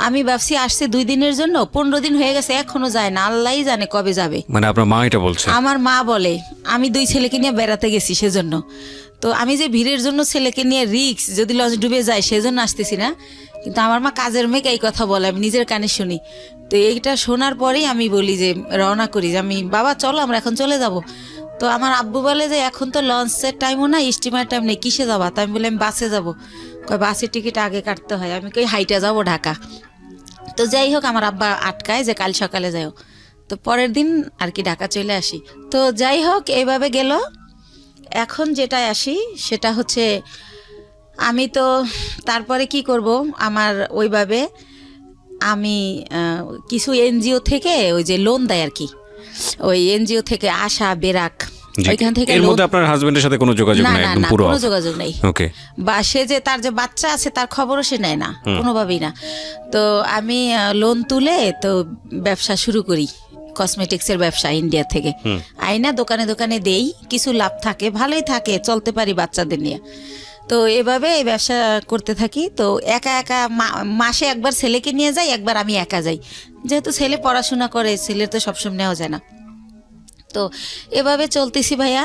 আমি ভাবছি আসছে 2 দিনের জন্য, 15 দিন হয়ে গেছে এখনো যায় না, আল্লাহই জানে কবে যাবে। মানে আপনার মা এটা বলছে? আমার মা বলে আমি 2 ছেলেকে নিয়ে বেড়াতে গেছি সেজন্য, তো আমি যে ভিড়ের জন্য ছেলেকে নিয়ে রিক্স, যদি লঞ্চ ডুবে যায় সেজন্য আসতেছি না, কিন্তু আমার মা কাজের মেয়েকে এই কথা বলে, আমি নিজের কানে শুনি। তো এইটা শোনার পরেই আমি বলি যে রওনা করি, যে আমি বাবা চলো আমরা এখন চলে যাব। তো আমার আব্বু বলে যে এখন তো লঞ্চের টাইমও না, স্টিমার টাইম নেই, কিসে যাবা? তো আমি বলি আমি বাসে যাবো। কয় বাসের টিকিট আগে কাটতে হয়। আমি কই হাইটা যাবো ঢাকা। তো যাই হোক আমার আব্বা আটকায় যে কাল সকালে যাও, তো পরের দিন আর কি ঢাকা চলে আসি। তো যাই হোক এইভাবে গেল। এখন যেটা আসি সেটা হচ্ছে আমি তো তারপরে কি করব, আমার ওইভাবে আমি কিছু এনজিও থেকে ওই যে লোন দেয় আর কি, ওই এনজিও থেকে আশা বেরাক, ওইখান থেকে। এর মধ্যে আপনার হাজবেন্ডের সাথে কোনো যোগাযোগ নাই? একদম পুরো কোনো যোগাযোগ নেই। ওকে। বা সে যে তার যে বাচ্চা আছে তার খবরও সে নেয় না, কোনোভাবেই না। তো আমি লোন তুলে তো ব্যবসা শুরু করি, কসমেটিক্সের ব্যবসা ইন্ডিয়া থেকে আইনা দোকানে দোকানে দেই, কিছু লাভ থাকে, ভালোই থাকে, চলতে পারি বাচ্চাদের নিয়ে। তো এভাবে এই ব্যবসা করতে থাকি। তো একা একা মাসে একবার ছেলেকে নিয়ে যাই, একবার আমি একা যাই, যেহেতু ছেলে পড়াশোনা করে, ছেলের তো সবসময় নেওয়া যায় না। তো এভাবে চলতেছি ভাইয়া,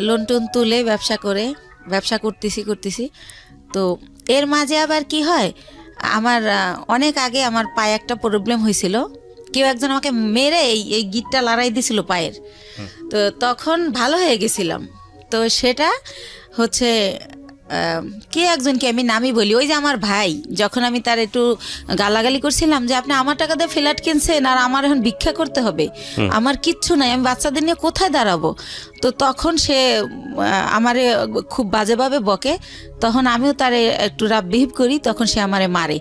লোন টোন তুলে ব্যবসা করতেছি। তো এর মাঝে আবার কি হয়, আমার অনেক আগে আমার পায়ে একটা প্রবলেম হয়েছিল, কেউ একজন আমাকে মেরে এই গিটটা লড়াই দিছিল পায়ের, তো তখন ভালো হয়ে গেছিলাম। তো সেটা হচ্ছে কে একজনকে আমি নামই বলি, ওই যে আমার ভাই, যখন আমি তার একটু গালাগালি করছিলাম যে আপনি আমার টাকা দিয়ে ফ্ল্যাট কিনছেন আর আমার এখন ভিক্ষা করতে হবে, আমার কিচ্ছু নাই, আমি বাচ্চাদের নিয়ে কোথায় দাঁড়াবো। তো তখন সে আমারে খুব বাজেভাবে বকে, তখন আমিও তারে একটু রাব বিহেভ করি, তখন সে আমারে মারে,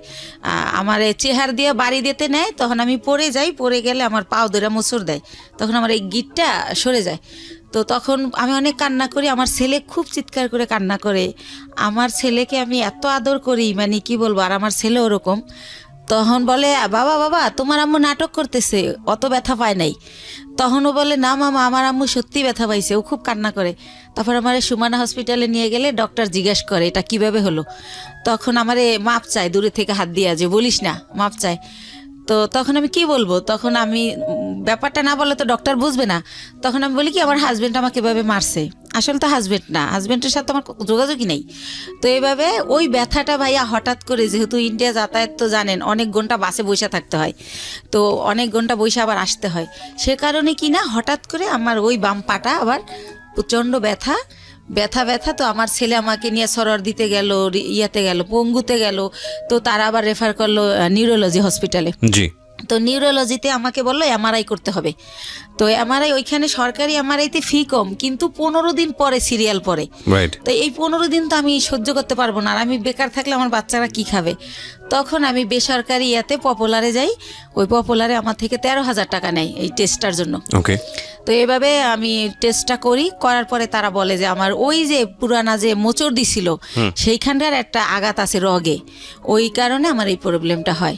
আমারে চেহার দিয়ে বাড়ি দিতে নেয়, তখন আমি পড়ে যাই, পড়ে গেলে আমার পাও ধরে মোচড় দেয়, তখন আমার এই গিটটা সরে যায়। তো তখন আমি অনেক কান্না করি, আমার ছেলে খুব চিৎকার করে কান্না করে, আমার ছেলেকে আমি এত আদর করি, মানে কি বলবো, আর আমার ছেলে ওরকম। তখন বলে বাবা তোমার আম্মু নাটক করতেছে, অত ব্যথা পায় নাই। তখনও বলে না মামা আমার আম্মু সত্যি ব্যথা পাইছে, ও খুব কান্না করে। তারপর আমার সুমানা হসপিটালে নিয়ে গেলে ডক্টর জিজ্ঞেস করে এটা কিভাবে হলো, তখন আমারে মাপ চায়, দূরে থেকে হাত দিয়া, যে বলিস না, মাপ চায়। তো তখন আমি কি বলবো, তখন আমি ব্যাপারটা না বলে তো ডক্টর বুঝবে না, তখন আমি বলি কি আমার হাজবেন্ড আমাকে এভাবে মারছে, আসলে তো হাজবেন্ড না, হাজবেন্ডের সাথে আমার যোগাযোগই নেই। তো এইভাবে ওই ব্যথাটা ভাইয়া হঠাৎ করে, যেহেতু ইন্ডিয়া যাতায়াত তো জানেন, অনেক ঘন্টা বাসে বসে থাকতে হয়, তো অনেক ঘন্টা বসে আবার আসতে হয়, সে কারণে কি না হঠাৎ করে আমার ওই বাম পাটা আবার প্রচণ্ড ব্যথা। তো আমার ছেলে আমাকে নিয়ে সরর দিতে গেল, ইয়াতে গেল, পঙ্গুতে গেল, তো তারা আবার রেফার করলো নিউরোলজি হসপিটালে। জি। তো নিউরোলজিতে আমাকে বললো এমআরআই করতে হবে। তো এমআরআই ওইখানে সরকারি এমআরআইতে ফি কম, কিন্তু 15 দিন পরে সিরিয়াল পরে। তো এই 15 দিন তো আমি সহ্য করতে পারবো না, আর আমি বেকার থাকলে আমার বাচ্চারা কি খাবে। তখন আমি বেসরকারি ইয়াতে পপুলারে যাই, ওই পপুলারে আমার থেকে 13,000 টাকা নেয় এই টেস্টটার জন্য। ওকে। তো এভাবে আমি টেস্টটা করার পরে তারা বলে যে আমার ওই যে পুরানা যে মোচড় দিছিল সেইখানটার একটা আঘাত আছে রগে, ওই কারণে আমার এই প্রবলেমটা হয়।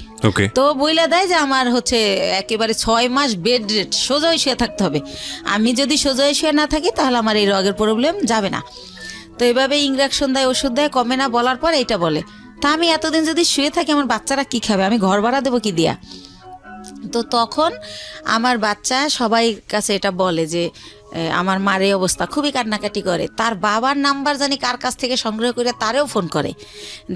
তো বইলা দেয় যে আমার হচ্ছে একেবারে 6 মাস বেড রেস্ট, সোজা শুয়ে থাকতে হবে। আমি যদি সোজা শুয়ে না থাকি তাহলে আমার এই রগের প্রবলেম যাবে না। তো এভাবে ইঞ্জেকশন দেয়, ওষুধ দেয়, কমে না, বলার পর এইটা বলে। তা আমি এতদিন যদি শুয়ে থাকি আমার বাচ্চারা কি খাবে, আমি ঘর ভাড়া দেবো কি দিয়া। তো তখন আমার বাচ্চা সবাই কাছে এটা বলে যে আমার মার এই অবস্থা, খুবই কান্নাকাটি করে, তার বাবার নাম্বার জানি কার কাছ থেকে সংগ্রহ করে তারেও ফোন করে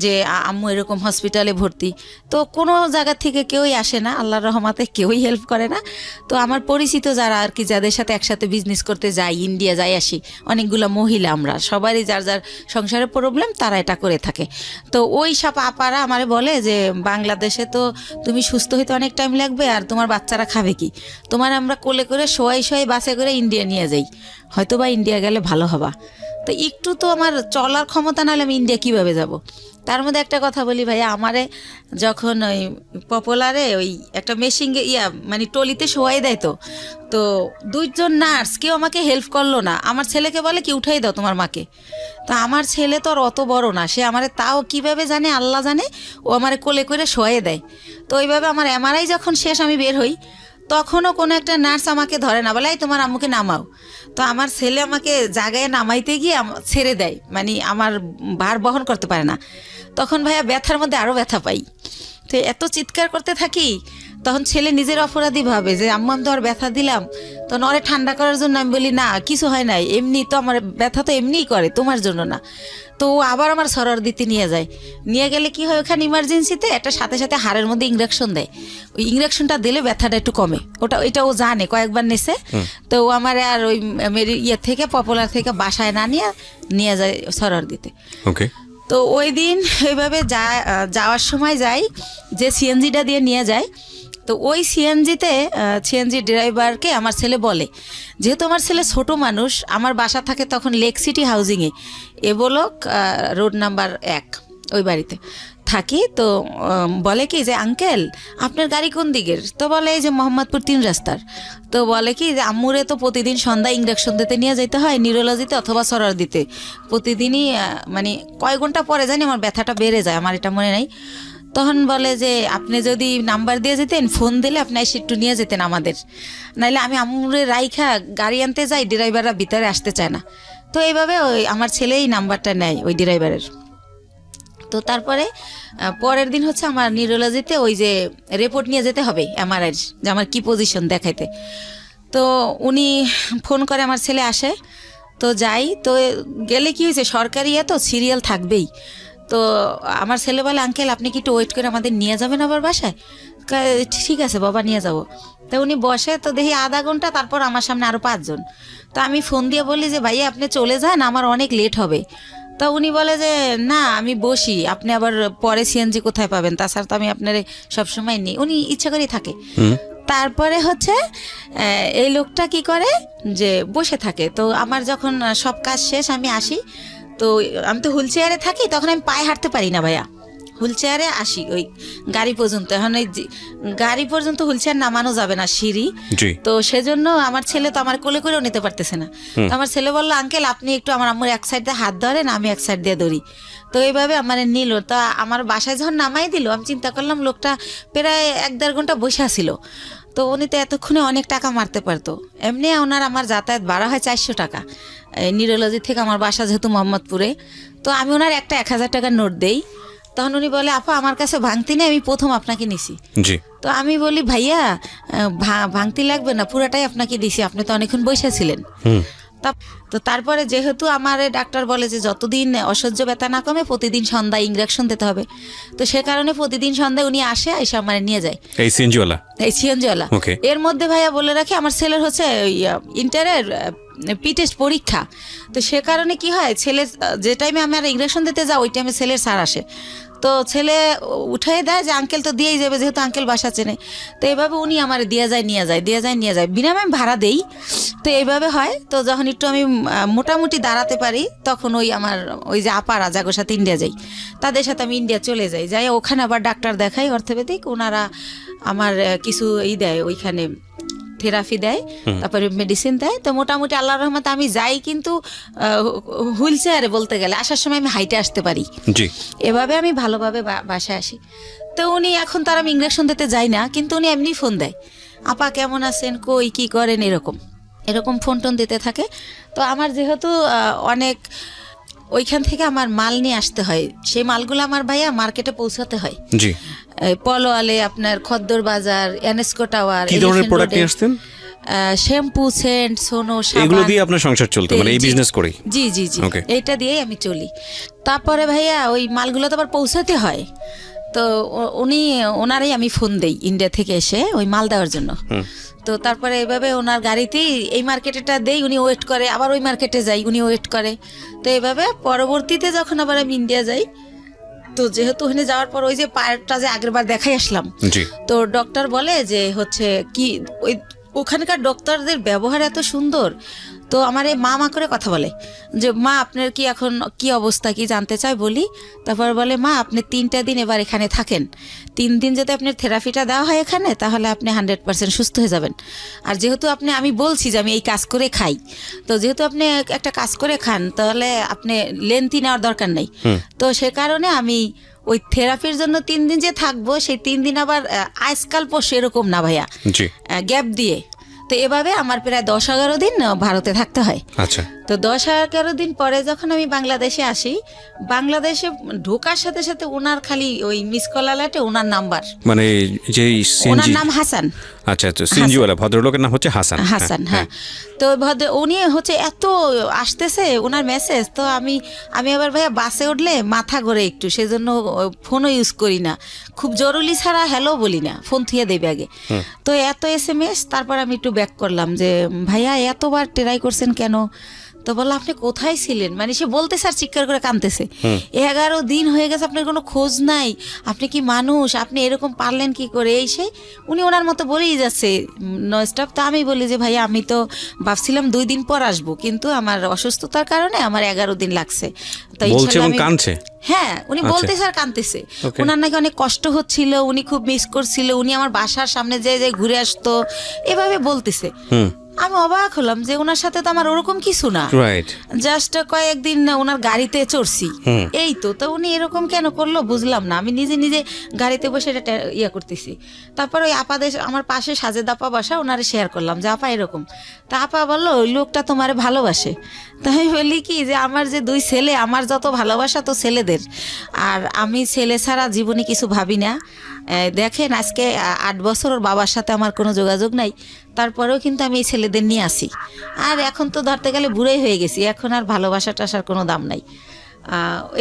যে আম্মু এরকম হসপিটালে ভর্তি। তো কোনো জায়গা থেকে কেউই আসে না, আল্লাহর রহমতে কেউই হেল্প করে না। তো আমার পরিচিত যারা আর কি, যাদের সাথে একসাথে বিজনেস করতে যাই, ইন্ডিয়া যাই আসি, অনেকগুলো মহিলা, আমরা সবারই যার যার সংসারের প্রবলেম, তারা এটা করে থাকে। তো ওই সব আপারা আমারে বলে যে বাংলাদেশে তো তুমি সুস্থ হইতে অনেক টাইম লাগবে, আর তোমার বাচ্চারা খাবে কি, তোমার আমরা কোলে করে শোয়াই বাসে করে ইন্ডিয়া নিয়ে যাই, হয়তো বা ইন্ডিয়া গেলে ভালো হবা। তো একটু তো আমার চলার ক্ষমতা না হলে আমি ইন্ডিয়া কীভাবে যাব। তার মধ্যে একটা কথা বলি ভাইয়া, আমারে যখন ওই পপুলারে ওই একটা মেশিন মানে টলিতে শোয়াই দেয়, তো 2জন নার্স কেউ আমাকে হেল্প করলো না। আমার ছেলেকে বলে কি উঠাই দাও তোমার মাকে। তা আমার ছেলে তো আর অত বড় না, সে আমারে তাও কিভাবে জানে আল্লাহ জানে, ও আমারে কোলে করে শোয়াই দেয়। তো ওইভাবে আমার এমআরআই যখন শেষ আমি বের হই, তখনও কোনো একটা নার্স আমাকে ধরে না, বলে এই তোমার আম্মুকে নামাও। তো আমার ছেলে আমাকে জায়গায় নামাইতে গিয়ে ছেড়ে দেয়, মানে আমার ভার বহন করতে পারে না। তখন ভাইয়া ব্যথার মধ্যে আরও ব্যথা পাই, তো এত চিৎকার করতে থাকি। তখন ছেলে নিজের অপরাধী ভাবে যে আম্মু আমি তো আর ব্যথা দিলাম। তো নরে ঠান্ডা করার জন্য আমি বলি না কিছু হয় নাই, এমনি তো আমার ব্যথা তো এমনিই করে, তোমার জন্য না। তো আবার আমার সরর দিতে নিয়ে যায়, নিয়ে গেলে কি হয় ওখানে ইমার্জেন্সিতে একটা সাথে সাথে হাড়ের মধ্যে ইঞ্জেকশন দেয়। ওই ইঞ্জেকশনটা দিলে ব্যথাটা একটু কমে, ওটা ও জানে, কয়েকবার নেছে। তো ও আমার আর ওই থেকে পপুলার থেকে বাসায় না নিয়ে যায় সরর দিতে। ওকে। তো ওই দিন এইভাবে যাওয়ার সময় যাই, যে সিএনজিটা দিয়ে নিয়ে যায়, তো ওই সিএনজি ড্রাইভারকে আমার ছেলে বলে, যেহেতু আমার ছেলে ছোট মানুষ, আমার বাসা থাকে তখন লেক সিটি হাউজিংয়ে, এবলক রোড নাম্বার 1 ওই বাড়িতে থাকি। তো বলে কি যে আঙ্কেল আপনার গাড়ি কোন দিকের? তো বলে এই যে মোহাম্মদপুর 3 রাস্তার। তো বলে কি যে আম্মুরে তো প্রতিদিন সন্ধ্যায় ইঞ্জেকশন দিতে নিয়ে যেতে হয় নিউরোলজিতে অথবা সরার দিতে, প্রতিদিনই মানে কয় ঘন্টা পরে জানি আমার ব্যথাটা বেড়ে যায়, আমার এটা মনে নাই। তখন বলে যে আপনি যদি নাম্বার দিয়ে যেতেন, ফোন দিলে আপনি এসে একটু নিয়ে যেতেন আমাদের, নাইলে আমি আম্মুরে রাইখা গাড়ি আনতে যাই, ড্রাইভাররা ভিতরে আসতে চায় না। তো এইভাবে ওই আমার ছেলেই নাম্বারটা নেয় ওই ড্রাইভারের। তো তারপরে পরের দিন হচ্ছে আমার নিউরোলজিতে ওই যে রিপোর্ট নিয়ে যেতে হবে এমআরআই, যে আমার কী পজিশন দেখাইতে। তো উনি ফোন করে, আমার ছেলে আসে, তো যাই। তো গেলে কি হয়েছে, সরকারি তো সিরিয়াল থাকবেই। তো আমার ছেলে বলে আঙ্কেল আপনি কি একটু ওয়েট করে আমাদের নিয়ে যাবেন আবার বাসায়? ঠিক আছে বাবা নিয়ে যাব। তো উনি বসে, তো দেখি আধা ঘন্টা, তারপর আমার সামনে আরও 5 জন। তো আমি ফোন দিয়ে বলি যে ভাইয়া আপনি চলে যান, আমার অনেক লেট হবে। তো উনি বলে যে না আমি বসি, আপনি আবার পরে সিএনজি কোথায় পাবেন, তাছাড়া তো আমি আপনার সবসময় নিই, উনি ইচ্ছা করেই থাকে। তারপরে হচ্ছে এই লোকটা কি করে যে বসে থাকে। তো আমার যখন সব কাজ শেষ আমি আসি, তো আমি তো হুইল চেয়ারে থাকি, তখন আমি পায়ে হাঁটতে পারি না ভাইয়া, হুইল চেয়ারে আসি ওই গাড়ি পর্যন্ত। এখন ওই গাড়ি পর্যন্ত হুইল চেয়ার নামানো যাবে না, সিঁড়ি। তো সেজন্য আমার ছেলে তো আমার কোলে করেও নিতে পারতেছে না। তো আমার ছেলে বললো আঙ্কেল আপনি একটু আমার আম্মুর এক সাইড দিয়ে হাত ধরেন, আমি এক সাইড দিয়ে ধরি। তো এইভাবে আমার নিল। তা আমার বাসায় যখন নামাই দিল, আমি চিন্তা করলাম লোকটা প্রায় 1-1.5 ঘন্টা বসে আসিল। তো উনি তো এতক্ষণে অনেক টাকা মারতে পারতো। এমনি ওনার আমার যাতায়াত ভাড়া হয় 400 টাকা নিউরোলজি থেকে আমার বাসা যেহেতু মোহাম্মদপুরে। তো আমি ওনার একটা 1000 টাকার নোট দেই। তখন উনি বলে আপা আমার কাছে ভাঙতি নেই, আমি প্রথম আপনাকে নিছি। তো আমি বলি ভাইয়া ভাঙতি লাগবে না, পুরাটাই আপনাকে দিছি, আপনি তো অনেকক্ষণ বসেছিলেন। তো তারপরে যেহেতু আমার ডাক্তার বলে যে যতদিন অসহ্য ব্যথা না কমে প্রতিদিন সন্ধ্যায় ইঞ্জেকশন দিতে হবে, তো সে কারণে প্রতিদিন সন্ধ্যায় উনি আসে, এসে আমার নিয়ে যায় এই সিএনজিওয়ালা। এর মধ্যে ভাইয়া বলে রাখি আমার ছেলের হচ্ছে ইন্টারের পি টেস্ট পরীক্ষা। তো সে কারণে কি হয়, ছেলের যে টাইমে আমি আর ইঞ্জেকশন দিতে যাই ওই টাইমে ছেলের স্যার আসে। তো ছেলে উঠাই দেয় যে আঙ্কেল তো দিয়েই যাবে, যেহেতু আঙ্কেল বাসা চেনে। তো এইভাবে উনি আমার দিয়ে যায় নিয়ে যায় বিনামে আমি ভাড়া দেই। তো এইভাবে হয়। তো যখন একটু আমি মোটামুটি দাঁড়াতে পারি, তখন ওই আমার ওই যে আপারা যাগোর সাথে ইন্ডিয়া যাই, তাদের সাথে আমি ইন্ডিয়া চলে যাই ওখানে আবার ডাক্তার দেখাই অর্থোপেডিক। ওনারা আমার কিছু দেয়, ওইখানে থেরাপি দেয়, তারপরে মেডিসিন দেয়। তো মোটামুটি আল্লাহর রহমতে আমি যাই, কিন্তু হুইল চেয়ারে বলতে গেলে আসার সময় আমি হাইটে আসতে পারি। এভাবে আমি ভালোভাবে বাসায় আসি। তো উনি এখন তার আমি ইঞ্জেকশন দিতে যাই না, কিন্তু উনি এমনি ফোন দেয়, আপা কেমন আছেন, কই কি করেন, এরকম ফোন টোন দিতে থাকে। তো আমার যেহেতু অনেক ওইখান থেকে আমার মাল নিয়ে আসতে হয়, সেই মালগুলো আমার ভাইয়া মার্কেটে পৌঁছাতে হয়। পলোয়ালে, আপনার খদ্দর বাজার, এনএসকো টাওয়ার। কি ধরনের প্রোডাক্ট নিয়ে আসতেন? শ্যাম্পু, সেন্ট, সোনো, সাবান। এগুলো দিয়ে আপনার সংসার চলতো, মানে এই বিজনেস করেই? জি এইটা দিয়েই আমি চলি। তারপরে ভাইয়া ওই মালগুলো তো আবার পৌঁছাতে হয়। তো ওনারাই আমি ফোন দেই ইন্ডিয়া থেকে এসে ওই মাল দেওয়ার জন্য। তো তারপরে এইভাবে ওনার গাড়িতেই এই মার্কেটেটা দেই, উনি ওয়েট করে, আবার ওই মার্কেটে যাই, উনি ওয়েট করে। তো এইভাবে পরবর্তীতে যখন আবার আমি ইন্ডিয়া যাই, তো যেহেতু ওখানে যাওয়ার পর ওই যে পায়েরটা যে আগের বার দেখাই আসলাম, তো ডক্টর বলে যে হচ্ছে কি ওই ওখানকার ডক্টরদের ব্যবহার এত সুন্দর। তো আমার এই মা করে কথা বলে যে মা আপনার কি এখন কি অবস্থা কি জানতে চাই বলি। তারপর বলে মা আপনি 3টা দিন এবার এখানে থাকেন, 3 দিন যদি আপনার থেরাপিটা দেওয়া হয় এখানে তাহলে আপনি 100% সুস্থ হয়ে যাবেন। আর যেহেতু আমি বলছি যে আমি এই কাজ করে খাই, তো যেহেতু আপনি একটা কাজ করে খান তাহলে আপনি লেন্থি নেওয়ার দরকার নেই। তো সে কারণে আমি ওই থেরাপির জন্য 3 দিন যে থাকবো সেই 3 দিন আবার আজকাল সেরকম না ভাইয়া, গ্যাপ দিয়ে। তো এভাবে আমার প্রায় 10-11 দিন ভারতে থাকতে হয়। আচ্ছা। তো 10-11 দিন পরে যখন আমি বাংলাদেশে আসি, বাংলাদেশে ঢোকার সাথে সাথে ওনার খালি ওই মিস কল অ্যালার্টে ওনার নাম্বার, মানে যে ওনার নাম হাসান। আচ্ছা আচ্ছা, সিএনজিওয়ালা ভদ্রলোকের নাম হচ্ছে হাসান। হাসান, হ্যাঁ। তো উনি হচ্ছে এত আসতেছে ওনার মেসেজ, তো আমি আবার ভাইয়া বাসে উঠলে মাথা ঘোরে একটু, সেজন্য ফোনও ইউজ করি না, খুব জরুরি ছাড়া হ্যালো বলি না, ফোন থুয়ে দেবে আগে। তো এত SMS, তারপর আমি একটু ব্যাক করলাম যে ভাইয়া এতবার ট্রাই করছেন কেন? তো বললো আপনি কোথায় ছিলেন, মানে সে বলতে স্যার চিৎকার করে কাঁদতেছে, 11 দিন হয়ে গেছে আপনার কোনো খোঁজ নাই, আপনি কি মানুষ, আপনি এরকম পারলেন কি করে, এই সেই উনি ওনার মতো বলেই যাচ্ছে নন স্টপ। তো আমি বলি যে ভাইয়া আমি তো ভাবছিলাম 2 দিন পর আসবো, কিন্তু আমার অসুস্থতার কারণে আমার 11 দিন লাগছে। তো কাঁদছে, হ্যাঁ উনি বলতে স্যার কাঁদতেছে, ওনার নাকি অনেক কষ্ট হচ্ছিল, উনি খুব মিস করছিল, উনি আমার বাসার সামনে যে ঘুরে আসতো, এভাবে বলতেছে। আমি অবাক হলাম যে ওনার সাথে তো আমার ওরকম কিছু না, জাস্ট কয়েকদিন ওনার গাড়িতে চড়ছি, এই তো। তো উনি এরকম কেন করলো বুঝলাম না, আমি নিজে নিজে গাড়িতে বসে এটা ইয়ে করতেছি। তারপর ওই আপাদের আমার পাশে সাজেদ আপা বাসা, ওনারে শেয়ার করলাম যে আপা এরকম। তা আপা বললো ওই লোকটা তোমারে ভালোবাসে। তাই আমি বলি কি যে আমার যে 2 ছেলে, আমার যত ভালোবাসা তো ছেলেদের, আর আমি ছেলে ছাড়া জীবনে কিছু ভাবি না। দেখেন আজকে 8 বছর ওর বাবার সাথে আমার কোনো যোগাযোগ নাই, তারপরেও কিন্তু আমি এই ছেলেদের নিয়ে আসি। আর এখন তো ধরতে গেলে বুড়োই হয়ে গেছি, এখন আর ভালোবাসা টাসার কোনো দাম নাই,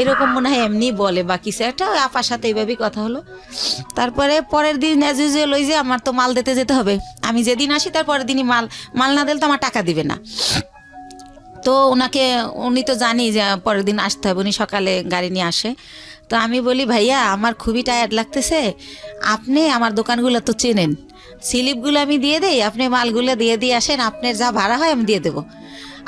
এরকম মনে হয় এমনি বলে। বাকি একটা আপার সাথে এইভাবেই কথা হলো। তারপরে পরের দিন অ্যাজ ইউজুয়াল ওই যে আমার তো মাল দিতে যেতে হবে, আমি যেদিন আসি তার পরের দিনই মাল না দিলে তো আমার টাকা দিবে না। তো উনি তো জানি যে পরের দিন আসতে হবে, উনি সকালে গাড়ি নিয়ে আসে। তো আমি বলি ভাইয়া আমার খুবই টায়ার্ড লাগতেছে, আপনি আমার দোকানগুলো তো চেনেন, স্লিপগুলো আমি দিয়ে দেই, আপনি মালগুলো দিয়ে আসেন, আপনার যা ভাড়া হয় আমি দিয়ে দেবো।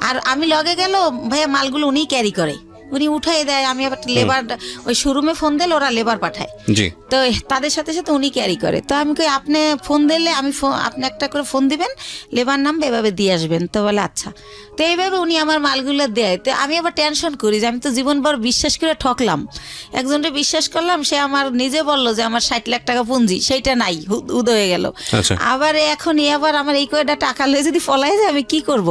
আর আমি লগে গেল ভাইয়া মালগুলো উনিই ক্যারি করে, উনি উঠাই দেয়, আমি আবার লেবার ওই শোরুমে ফোন দিলে ওরা লেবার পাঠায়, তো তাদের সাথে সাথে উনি ক্যারি করে। তো আমি কই আপনি ফোন দিলে আপনি একটা করে ফোন দিবেন, লেবার নামবে, এভাবে দিয়ে আসবেন। তো বলে আচ্ছা। তো এইভাবে উনি আমার মালগুলো দেয়। তো আমি আবার টেনশন করি যে আমি তো জীবনভর বিশ্বাস করে ঠকলাম, একজনকে বিশ্বাস করলাম, সে আমার নিজে বললো যে আমার 60 লাখ টাকা পুঁজি, সেইটা নাই, উদ হয়ে গেল। আবার এখন আবার আমার এই কয়টা টাকা লয়ে যদি ফলাই যায় আমি কি করব,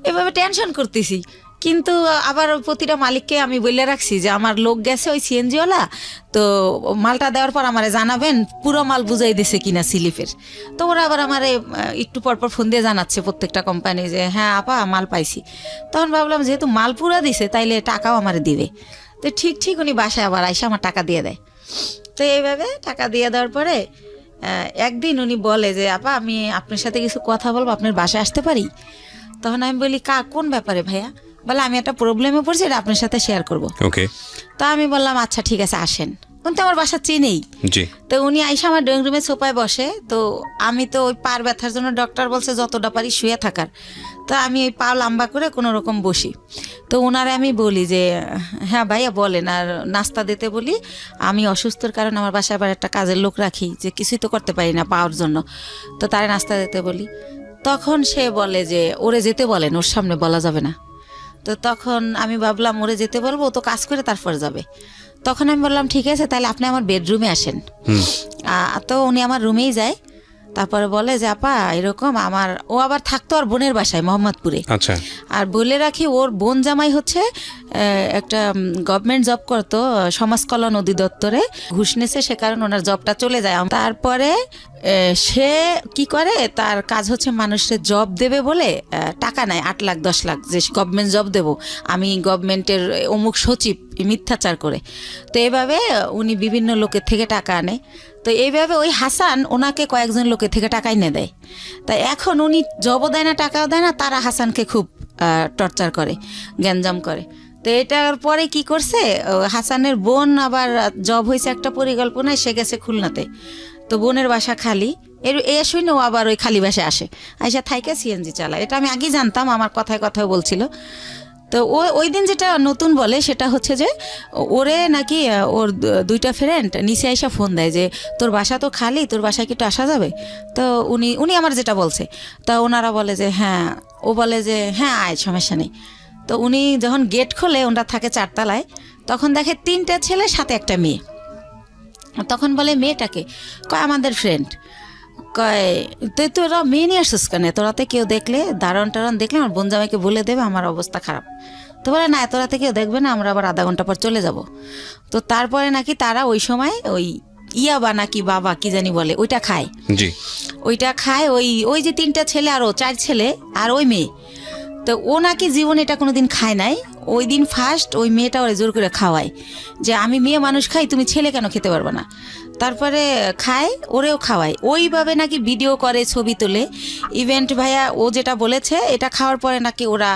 এভাবে টেনশন করতেছি। কিন্তু আবার প্রতিটা মালিককে আমি বলে রাখছি যে আমার লোক গেছে ওই সিএনজিওয়ালা, তো মালটা দেওয়ার পর আমারে জানাবেন পুরো মাল বুঝাই দিছে কিনা স্লিপের। তো ওরা আবার আমারে একটু পরপর ফোন দিয়ে জানাচ্ছে প্রত্যেকটা কোম্পানি যে হ্যাঁ আপা মাল পাইছি। তখন ভাবলাম যেহেতু মাল পুরা দিছে তাইলে টাকাও আমারে দিবে। তো ঠিক উনি বাসায় আবার আইসা আমার টাকা দিয়ে দেয়। তো এইভাবে টাকা দিয়ে দেওয়ার পরে একদিন উনি বলে যে আপা আমি আপনার সাথে কিছু কথা বলবো, আপনার বাসায় আসতে পারি? তখন আমি বলি কোন ব্যাপারে ভাইয়া? বলে আমি একটা প্রবলেমে পড়ছি, এটা আপনার সাথে শেয়ার করবো। তো আমি বললাম আচ্ছা ঠিক আছে আসেন, কিন্তু আমার বাসা চিনেই। তো উনি আইসা আমার ড্রয়িং রুমে সোফায় বসে। তো আমি তো ওই পার ব্যথার জন্য ডক্টর বলছে যতটা পারি শুয়ে থাকার, তো আমি ওই পা লম্বা করে কোনো রকম বসি। তো ওনারে আমি বলি যে হ্যাঁ ভাইয়া বলেন, আর নাস্তা দিতে বলি, আমি অসুস্থর কারণে আমার বাসায় আবার একটা কাজের লোক রাখি যে কিছুই তো করতে পারি না পাওয়ার জন্য, তো তারে নাস্তা দিতে বলি। তখন সে বলে যে ওরে যেতে বলেন, ওর সামনে বলা যাবে না। তো তখন আমি ভাবলাম ওরে যেতে বলবো, ও তো কাজ করে তারপর যাবে। তখন আমি বললাম ঠিক আছে তাহলে আপনি আমার বেডরুমে আসেন। তো উনি আমার রুমেই যায়। তারপরে বলে যে আপা এরকম ও আবার থাকতো আর বোনের বাসায় মোহাম্মদপুরে। আচ্ছা। আর বলে রাখি ওর বোন জামাই হচ্ছে একটা গভর্নমেন্ট জব করতো সমাজ কল্যাণ অধিদপ্তরে, ঘুষ নিয়েছে, সে কারণে ওনার জবটা চলে যায়। তারপরে সে কি করে, তার কাজ হচ্ছে মানুষের জব দেবে বলে টাকা নেয় 8 লাখ 10 লাখ, যে গভর্নমেন্ট জব দেবো আমি, গভর্নমেন্টের অমুক সচিব, মিথ্যাচার করে। তো এইভাবে উনি বিভিন্ন লোকের থেকে টাকা আনে। তো এইভাবে ওই হাসান ওনাকে কয়েকজন লোকের থেকে টাকা এনে দেয়। তাই এখন উনি জবও দেয় না, টাকাও দেয় না, তারা হাসানকে খুব টর্চার করে, গ্যাঞ্জাম করে। তো এটার পরে কি করছে, হাসানের বোন আবার জব হয়েছে একটা পরিকল্পনায়, সে গেছে খুলনাতে। তো বোনের বাসা খালি, এ শুনে ও আবার ওই খালি বাসে আসে, আইসা থাইকা সিএনজি চালায়। এটা আমি আগেই জানতাম, আমার কথায় কথায় বলছিল। তো ওই দিন যেটা নতুন বলে সেটা হচ্ছে যে ওরে নাকি ওর দুইটা ফ্রেন্ড নিচে আইসা ফোন দেয় যে তোর বাসা তো খালি, তোর বাসায় কি একটু আসা যাবে? তো উনি আমার যেটা বলছে, তা ওনারা বলে যে হ্যাঁ, ও বলে যে হ্যাঁ আয়, সমস্যা নেই। তো উনি যখন গেট খোলে, ওনারা থাকে 4 তলায়, তখন দেখে 3টা ছেলে সাথে একটা মেয়ে। তখন বলে মেয়েটাকে, কয় আমাদের ফ্রেন্ড। কয় তুই তোরা মেয়ে নিয়ে আসছিস কেন? তোরাতে কেউ দেখলে, দারণ টারণ দেখলে আমার বোন জামাইকে বলে দেবে আমার অবস্থা খারাপ। তো বলে না, তোরাতে কেউ দেখবে না, আমরা আবার আধা ঘন্টা পর চলে যাব। তো তারপরে নাকি তারা ওই সময় ওই ইয়াবা নাকি বাবা কি জানি বলে, ওইটা খায়। জি, ওইটা খায় ওই যে 3টা ছেলে আর ও 4 ছেলে আর ওই মেয়ে। তো ও নাকি জীবনে এটা কোনোদিন খায় নাই। ওই দিন ফার্স্ট ওই মেয়েটা ওরে জোর করে খাওয়ায় যে আমি মেয়ে মানুষ খাই, তুমি ছেলে কেন খেতে পারবে না? তারপরে খায়, ওরেও খাওয়ায়। ওইভাবে নাকি ভিডিও করে, ছবি তোলে। ইভেন্ট ভাইয়া ও যেটা বলেছে, এটা খাওয়ার পরে নাকি ওরা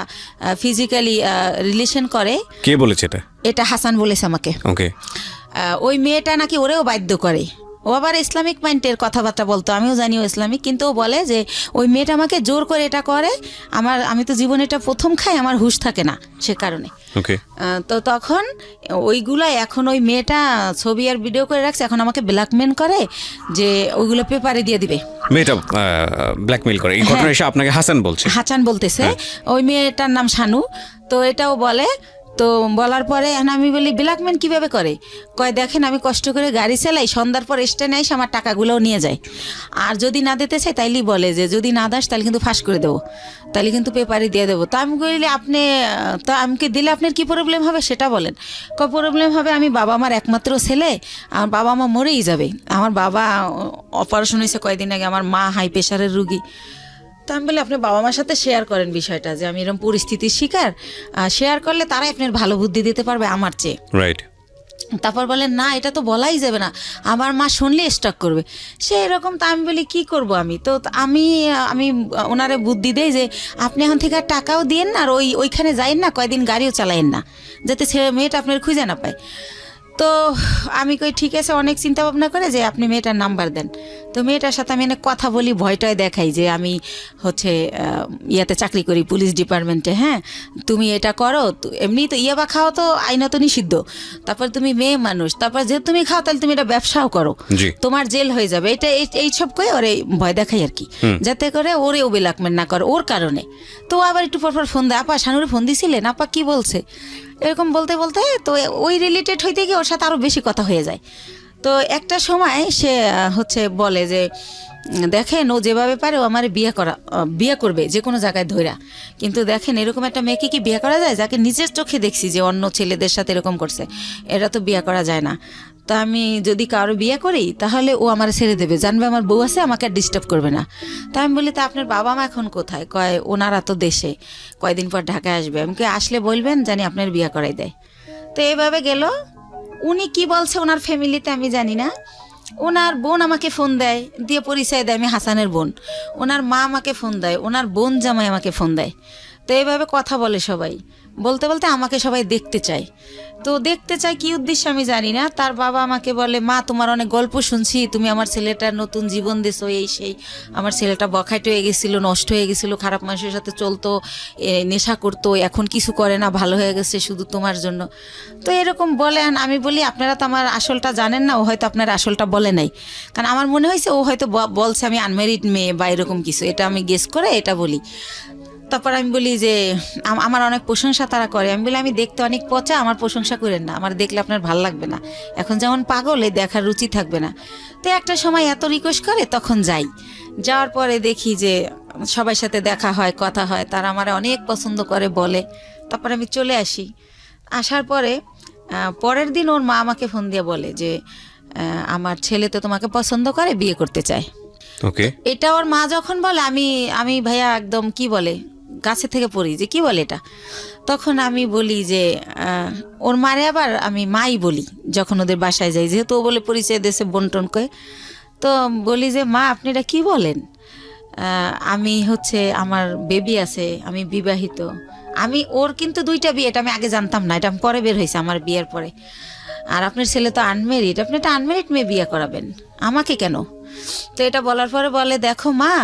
ফিজিক্যালি রিলেশন করে। কে বলেছে এটা? এটা হাসান বলেছে আমাকে। ওকে। ওই মেয়েটা নাকি ওরেও বাধ্য করে। ও আবার ইসলামিক মাইন্ডের কথাবার্তা বলতো, আমিও জানিও ইসলামিক, কিন্তু ও বলে যে ওই মেয়েটা আমাকে জোর করে এটা করে। আমি তো জীবনে এটা প্রথম খাই, আমার হুঁশ থাকে না সে কারণে। ওকে। তো তখন ওইগুলা এখন ওই মেয়েটা ছবি আর ভিডিও করে রাখছে, এখন আমাকে ব্ল্যাকমেল করে যে ওইগুলো পেপারে দিয়ে দিবে। মেয়েটা ব্ল্যাকমেল করে, এই ঘটনা এসে আপনাকে হাসান বলছে? হাসান বলতেছে। ওই মেয়েটার নাম শানু। তো এটাও বলে। তো বলার পরে আমি বলি ব্ল্যাকমেল কিভাবে করে? কয় দেখেন, আমি কষ্ট করে গাড়ি চালাই, সন্ধ্যার পর স্ট্যান্ডে এসে আমার টাকাগুলোও নিয়ে যায়। আর যদি না দিতে চাই তাইলেই বলে যে যদি না দাস তাহলে কিন্তু ফাঁস করে দেবো, তাহলে কিন্তু পেপারে দিয়ে দেবো। তা আমি বলি আপনি, তো আমাকে দিলে আপনার কি প্রবলেম হবে সেটা বলেন। প্রবলেম হবে, আমি বাবা আমার একমাত্র ছেলে, আমার বাবা মা মরেই যাবে। আমার বাবা অপারেশন হয়েছে কয়েকদিন আগে, আমার মা হাই প্রেশারের রুগী। তো আমি বলি আপনি বাবা মার সাথে শেয়ার করেন বিষয়টা, যে আমি এরকম পরিস্থিতির শিকার, শেয়ার করলে তারাই আপনার ভালো বুদ্ধি দিতে পারবে আমার চেয়ে। রাইট। তারপর বলেন না, এটা তো বলাই যাবে না, আমার মা শুনলে স্টক করবে সে এরকম। তা আমি বলি কি করব আমি? তো আমি ওনারে বুদ্ধি দেই যে আপনি এখন থেকে আর টাকাও দিয়েন না, আর ওইখানে যাইন না, কয়দিন গাড়িও চালাইন না, যাতে মেয়েটা আপনার খুঁজে না পায়। তো আমি কই ঠিক আছে, অনেক চিন্তা ভাবনা করে যে আপনি মেয়েটার নাম্বার দেন। তো মেয়েটার সাথে আমি অনেক কথা বলি, ভয়টায় দেখাই যে আমি হচ্ছে ইয়াতে চাকরি করি, পুলিশ ডিপার্টমেন্টে। হ্যাঁ, তুমি এটা করো, এমনি তো ইয়াবা খাও তো আইনত নিষিদ্ধ, তারপর তুমি মেয়ে মানুষ, তারপর যে তুমি খাও তাহলে তুমি এটা ব্যবসাও করো, তোমার জেল হয়ে যাবে। এটা এইসব কই ওরে ভয় দেখাই আর কি, যাতে করে ওরেও ব্ল্যাকমেল না করে ওর কারণে। তো আবার একটু পরপর ফোন দেয়, আপা শানুরে ফোন দিছিলেন, আপা কি বলছে, এরকম বলতে বলতে তো ওই রিলেটেড হইতে গিয়ে ওর সাথে আরও বেশি কথা হয়ে যায়। তো একটা সময় সে হচ্ছে বলে যে দেখেন, ও যেভাবে পারে ও আমার বিয়ে করবে যে কোনো জায়গায় ধইরা, কিন্তু দেখেন এরকম একটা মেয়েকে কি বিয়ে করা যায়, যাকে নিজের চোখে দেখছি যে অন্য ছেলেদের সাথে এরকম করছে, এটা তো বিয়ে করা যায় না। তা আমি যদি কারো বিয়ে করি তাহলে ও আমার ছেড়ে দেবে, জানবে আমার বউ আছে, আমাকে আর ডিস্টার্ব করবে না। তা আমি বলি তা আপনার বাবা মা এখন কোথায়? কয় ওনারা তো দেশে, কয়দিন পর ঢাকায় আসবে, আমাকে আসলে বলবেন জানি আপনার বিয়ে করাই দেয়। তো এইভাবে গেল। উনি কি বলছে ওনার ফ্যামিলিতে আমি জানি না। ওনার বোন আমাকে ফোন দেয়, দিয়ে পরিচয় দেয় আমি হাসানের বোন। ওনার মা আমাকে ফোন দেয়, ওনার বোন জামাই আমাকে ফোন দেয়। তো এইভাবে কথা বলে সবাই, বলতে বলতে আমাকে সবাই দেখতে চায়। তো দেখতে চায় কি উদ্দেশ্যে আমি জানি না। তার বাবা আমাকে বলে মা তোমার অনেক গল্প শুনছি, তুমি আমার ছেলেটার নতুন জীবন দিছো, এই সেই। আমার ছেলেটা বখাইট হয়ে গেছিলো, নষ্ট হয়ে গেছিলো, খারাপ মানুষের সাথে চলতো, নেশা করতো, এখন কিছু করে না, ভালো হয়ে গেছে শুধু তোমার জন্য। তো এরকম বলেন। আমি বলি আপনারা তো আমার আসলটা জানেন না, ও হয়তো আপনার আসলটা বলে নাই, কারণ আমার মনে হয়েছে ও হয়তো বলছে আমি আনম্যারিড মেয়ে বা এরকম কিছু, এটা আমি গেস করে এটা বলি। তারপর আমি বলি যে আমার অনেক প্রশংসা তারা করে। আমি বলি আমি দেখতে অনেক পচা, আমার প্রশংসা করেন না, আমার দেখলে আপনার ভাল লাগবে না, এখন যেমন পাগল এই দেখার রুচি থাকবে না। তো একটা সময় এত রিকোয়েস্ট করে, তখন যাই। যাওয়ার পরে দেখি যে সবার সাথে দেখা হয়, কথা হয়, তারা আমার অনেক পছন্দ করে বলে। তারপর আমি চলে আসি। আসার পরে পরের দিন ওর মা আমাকে ফোন দিয়ে বলে যে আমার ছেলে তো তোমাকে পছন্দ করে, বিয়ে করতে চায়। ওকে। এটা ওর মা যখন বলে আমি ভাইয়া একদম কি বলে গাছে থেকে পড়ি যে কি বলে এটা। তখন আমি বলি যে ওর মারে আবার আমি মাই বলি যখন ওদের বাসায় যাই, যেহেতু ও বলে পরিচয় দেশে বন্টন করে। তো বলি যে মা আপনি এটা কী বলেন, আমি হচ্ছে আমার বেবি আছে, আমি বিবাহিত। ওর কিন্তু 2টা বিয়ে, এটা আমি আগে জানতাম না, এটা পরে বের হয়েছে আমার বিয়ের পরে। আর আপনার ছেলে তো আনমেরিড, আপনি একটা আনমেরিড মেয়ে বিয়ে করাবেন আমাকে কেন? তো এটা বলার পরে বলে, দেখো মা,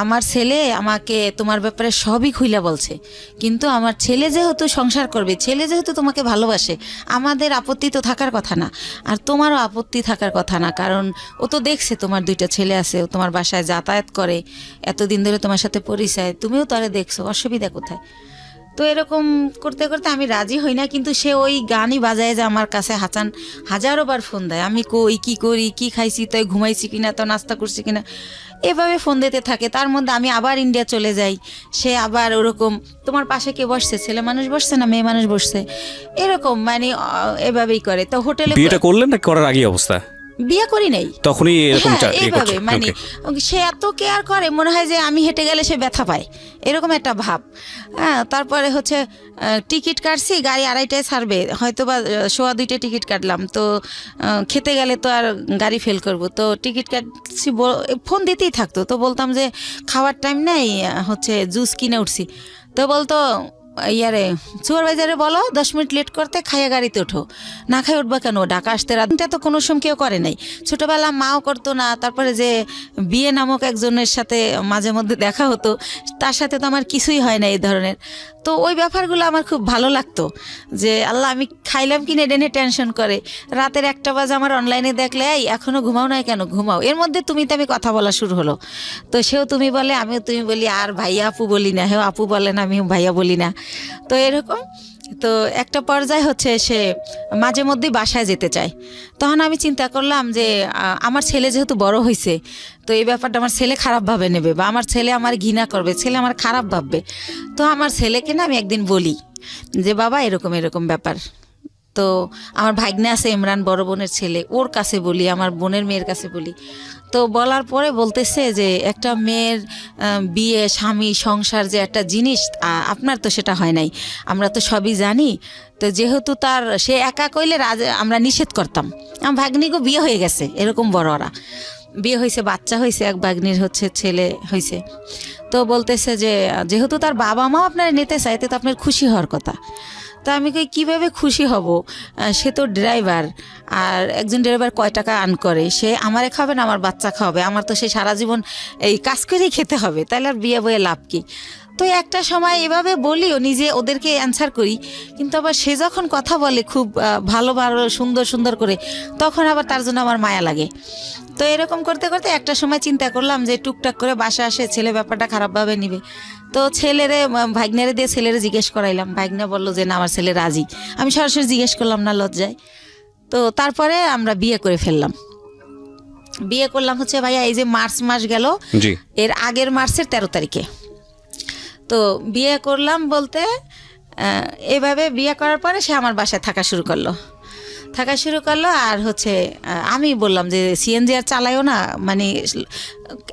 আমার ছেলে আমাকে তোমার ব্যাপারে সবই খুইলা বলছে, কিন্তু আমার ছেলে যেহেতু সংসার করবে, ছেলে যেহেতু তোমাকে ভালোবাসে, আমাদের আপত্তি তো থাকার কথা না, আর তোমারও আপত্তি থাকার কথা না, কারণ ও তো দেখছে তোমার 2টা ছেলে আছে, ও তোমার বাসায় যাতায়াত করে, এতদিন ধরে তোমার সাথে পরিচয়, তুমিও তারে দেখছো, অসুবিধা কোথায়? তো এরকম করতে করতে আমি রাজি হই না, কিন্তু সে ওই গানই বাজায় যে আমার কাছে হাজারো বার ফোন দেয়, আমি কই কী করি, কী খাইছি, তাই ঘুমাইছি কিনা, তো নাস্তা করছি কিনা, এভাবে ফোন দিতে থাকে। তার মধ্যে আমি আবার ইন্ডিয়া চলে যাই, সে আবার ওরকম, তোমার পাশে কে বসছে, ছেলে মানুষ বসছে না মেয়ে মানুষ বসছে, এরকম মানে এভাবেই করে। তো হোটেলে বিয়েটা করলেন না করার আগে অবস্থা? বিয়ে করি নাই, তখনই এরকম এইভাবে মানে সে এত কেয়ার করে, মনে হয় যে আমি হেঁটে গেলে সে ব্যথা পায়, এরকম একটা ভাব। হ্যাঁ, তারপরে হচ্ছে টিকিট কাটছি, গাড়ি 2:30টায় ছাড়বে, হয়তো বা 1:15 টিকিট কাটলাম, তো খেতে গেলে তো আর গাড়ি ফেল করব, তো টিকিট কাটছি, ফোন দিতেই থাকতো, তো বলতাম যে খাওয়ার টাইম নেই, হচ্ছে জুস কিনে উঠছি, তো বলতো ইয়ারে সুপারভাইজারে বলো 10 মিনিট লেট করতে, খাইয়া গাড়িতে ওঠো। না খাই উঠবা কেন, ঢাকা আসতে রাতটা তো কোনো সময় কেউ করে নাই, ছোটোবেলা মাও করতো না। তারপরে যে বিয়ে নামক একজনের সাথে মাঝে মধ্যে দেখা হতো, তার সাথে তো আমার কিছুই হয় না এই ধরনের। তো ওই ব্যাপারগুলো আমার খুব ভালো লাগতো, যে আল্লাহ আমি খাইলাম কিনে ডেনে টেনশন করে, রাতের 1টা বাজে আমার অনলাইনে দেখলে, এই এখনও ঘুমাও না কেন, ঘুমাও। এর মধ্যে তুমি তো আমি কথা বলা শুরু হলো, তো সেও তুমি বলে, আমিও তুমি বলি, আর ভাইয়া আপু বলি না, হেও আপু বলেন, আমিও ভাইয়া বলি না। তো এরকম, তো একটা পর্যায়ে হচ্ছে সে মাঝে মধ্যেই বাসায় যেতে চায়। তখন আমি চিন্তা করলাম যে আমার ছেলে যেহেতু বড় হয়েছে, তো এই ব্যাপারটা আমার ছেলে খারাপভাবে নেবে, বা আমার ছেলে আমার ঘৃণা করবে, ছেলে আমার খারাপ ভাববে। তো আমার ছেলেকে না আমি একদিন বলি যে বাবা এরকম এরকম ব্যাপার। তো আমার ভাগ্নে আছে ইমরান, বড় বোনের ছেলে, ওর কাছে বলি, আমার বোনের মেয়ের কাছে বলি। তো বলার পরে বলতেছে যে একটা মেয়ের বিয়ে, স্বামী, সংসার যে একটা জিনিস, আপনার তো সেটা হয় নাই, আমরা তো সবই জানি। তো যেহেতু তার সে একা কইলে আমরা নিষেধ করতাম। আমার ভাগ্নিকে বিয়ে হয়ে গেছে, এরকম বড়রা বিয়ে হয়েছে, বাচ্চা হয়েছে, এক ভাগ্নির হচ্ছে ছেলে হয়েছে। তো বলতেছে যে যেহেতু তার বাবা মাও আপনারা নিতে চাইতে, তো আপনার খুশি হওয়ার কথা। তা আমি কীভাবে খুশি হব, সে তো ড্রাইভার, আর একজন ড্রাইভার কয় টাকা আর্ন করে, সে আমারে খাবে না আমার বাচ্চা খাওয়াবে, আমার তো সে সারা জীবন এই কাজ করেই খেতে হবে, তাহলে আর বিয়ে বয়ে লাভ কি। তো একটা সময় এভাবে বলিও, নিজে ওদেরকে অ্যান্সার করি, কিন্তু আবার সে যখন কথা বলে খুব ভালো ভালো সুন্দর সুন্দর করে, তখন আবার তার জন্য আমার মায়া লাগে। তো এরকম করতে করতে একটা সময় চিন্তা করলাম যে টুকটাক করে বাসা আসে, ছেলে ব্যাপারটা খারাপভাবে নিবে। তো ছেলেরে, ভাগ্নেরে দিয়ে ছেলেরে জিজ্ঞেস করাইলাম, ভাগ্নে বললো যে না আমার ছেলে রাজি। আমি সরাসরি জিজ্ঞেস করলাম না, লজ্জায়। তো তারপরে আমরা বিয়ে করে ফেললাম। বিয়ে করলাম হচ্ছে ভাইয়া এই যে মার্চ মাস গেল, এর আগের মার্চের 13 তারিখে। তো বিয়ে করলাম বলতে এভাবে বিয়ে করার পরে সে আমার বাসায় থাকা শুরু করলো। আর হচ্ছে আমি বললাম যে সিএনজি আর চালাইও না, মানে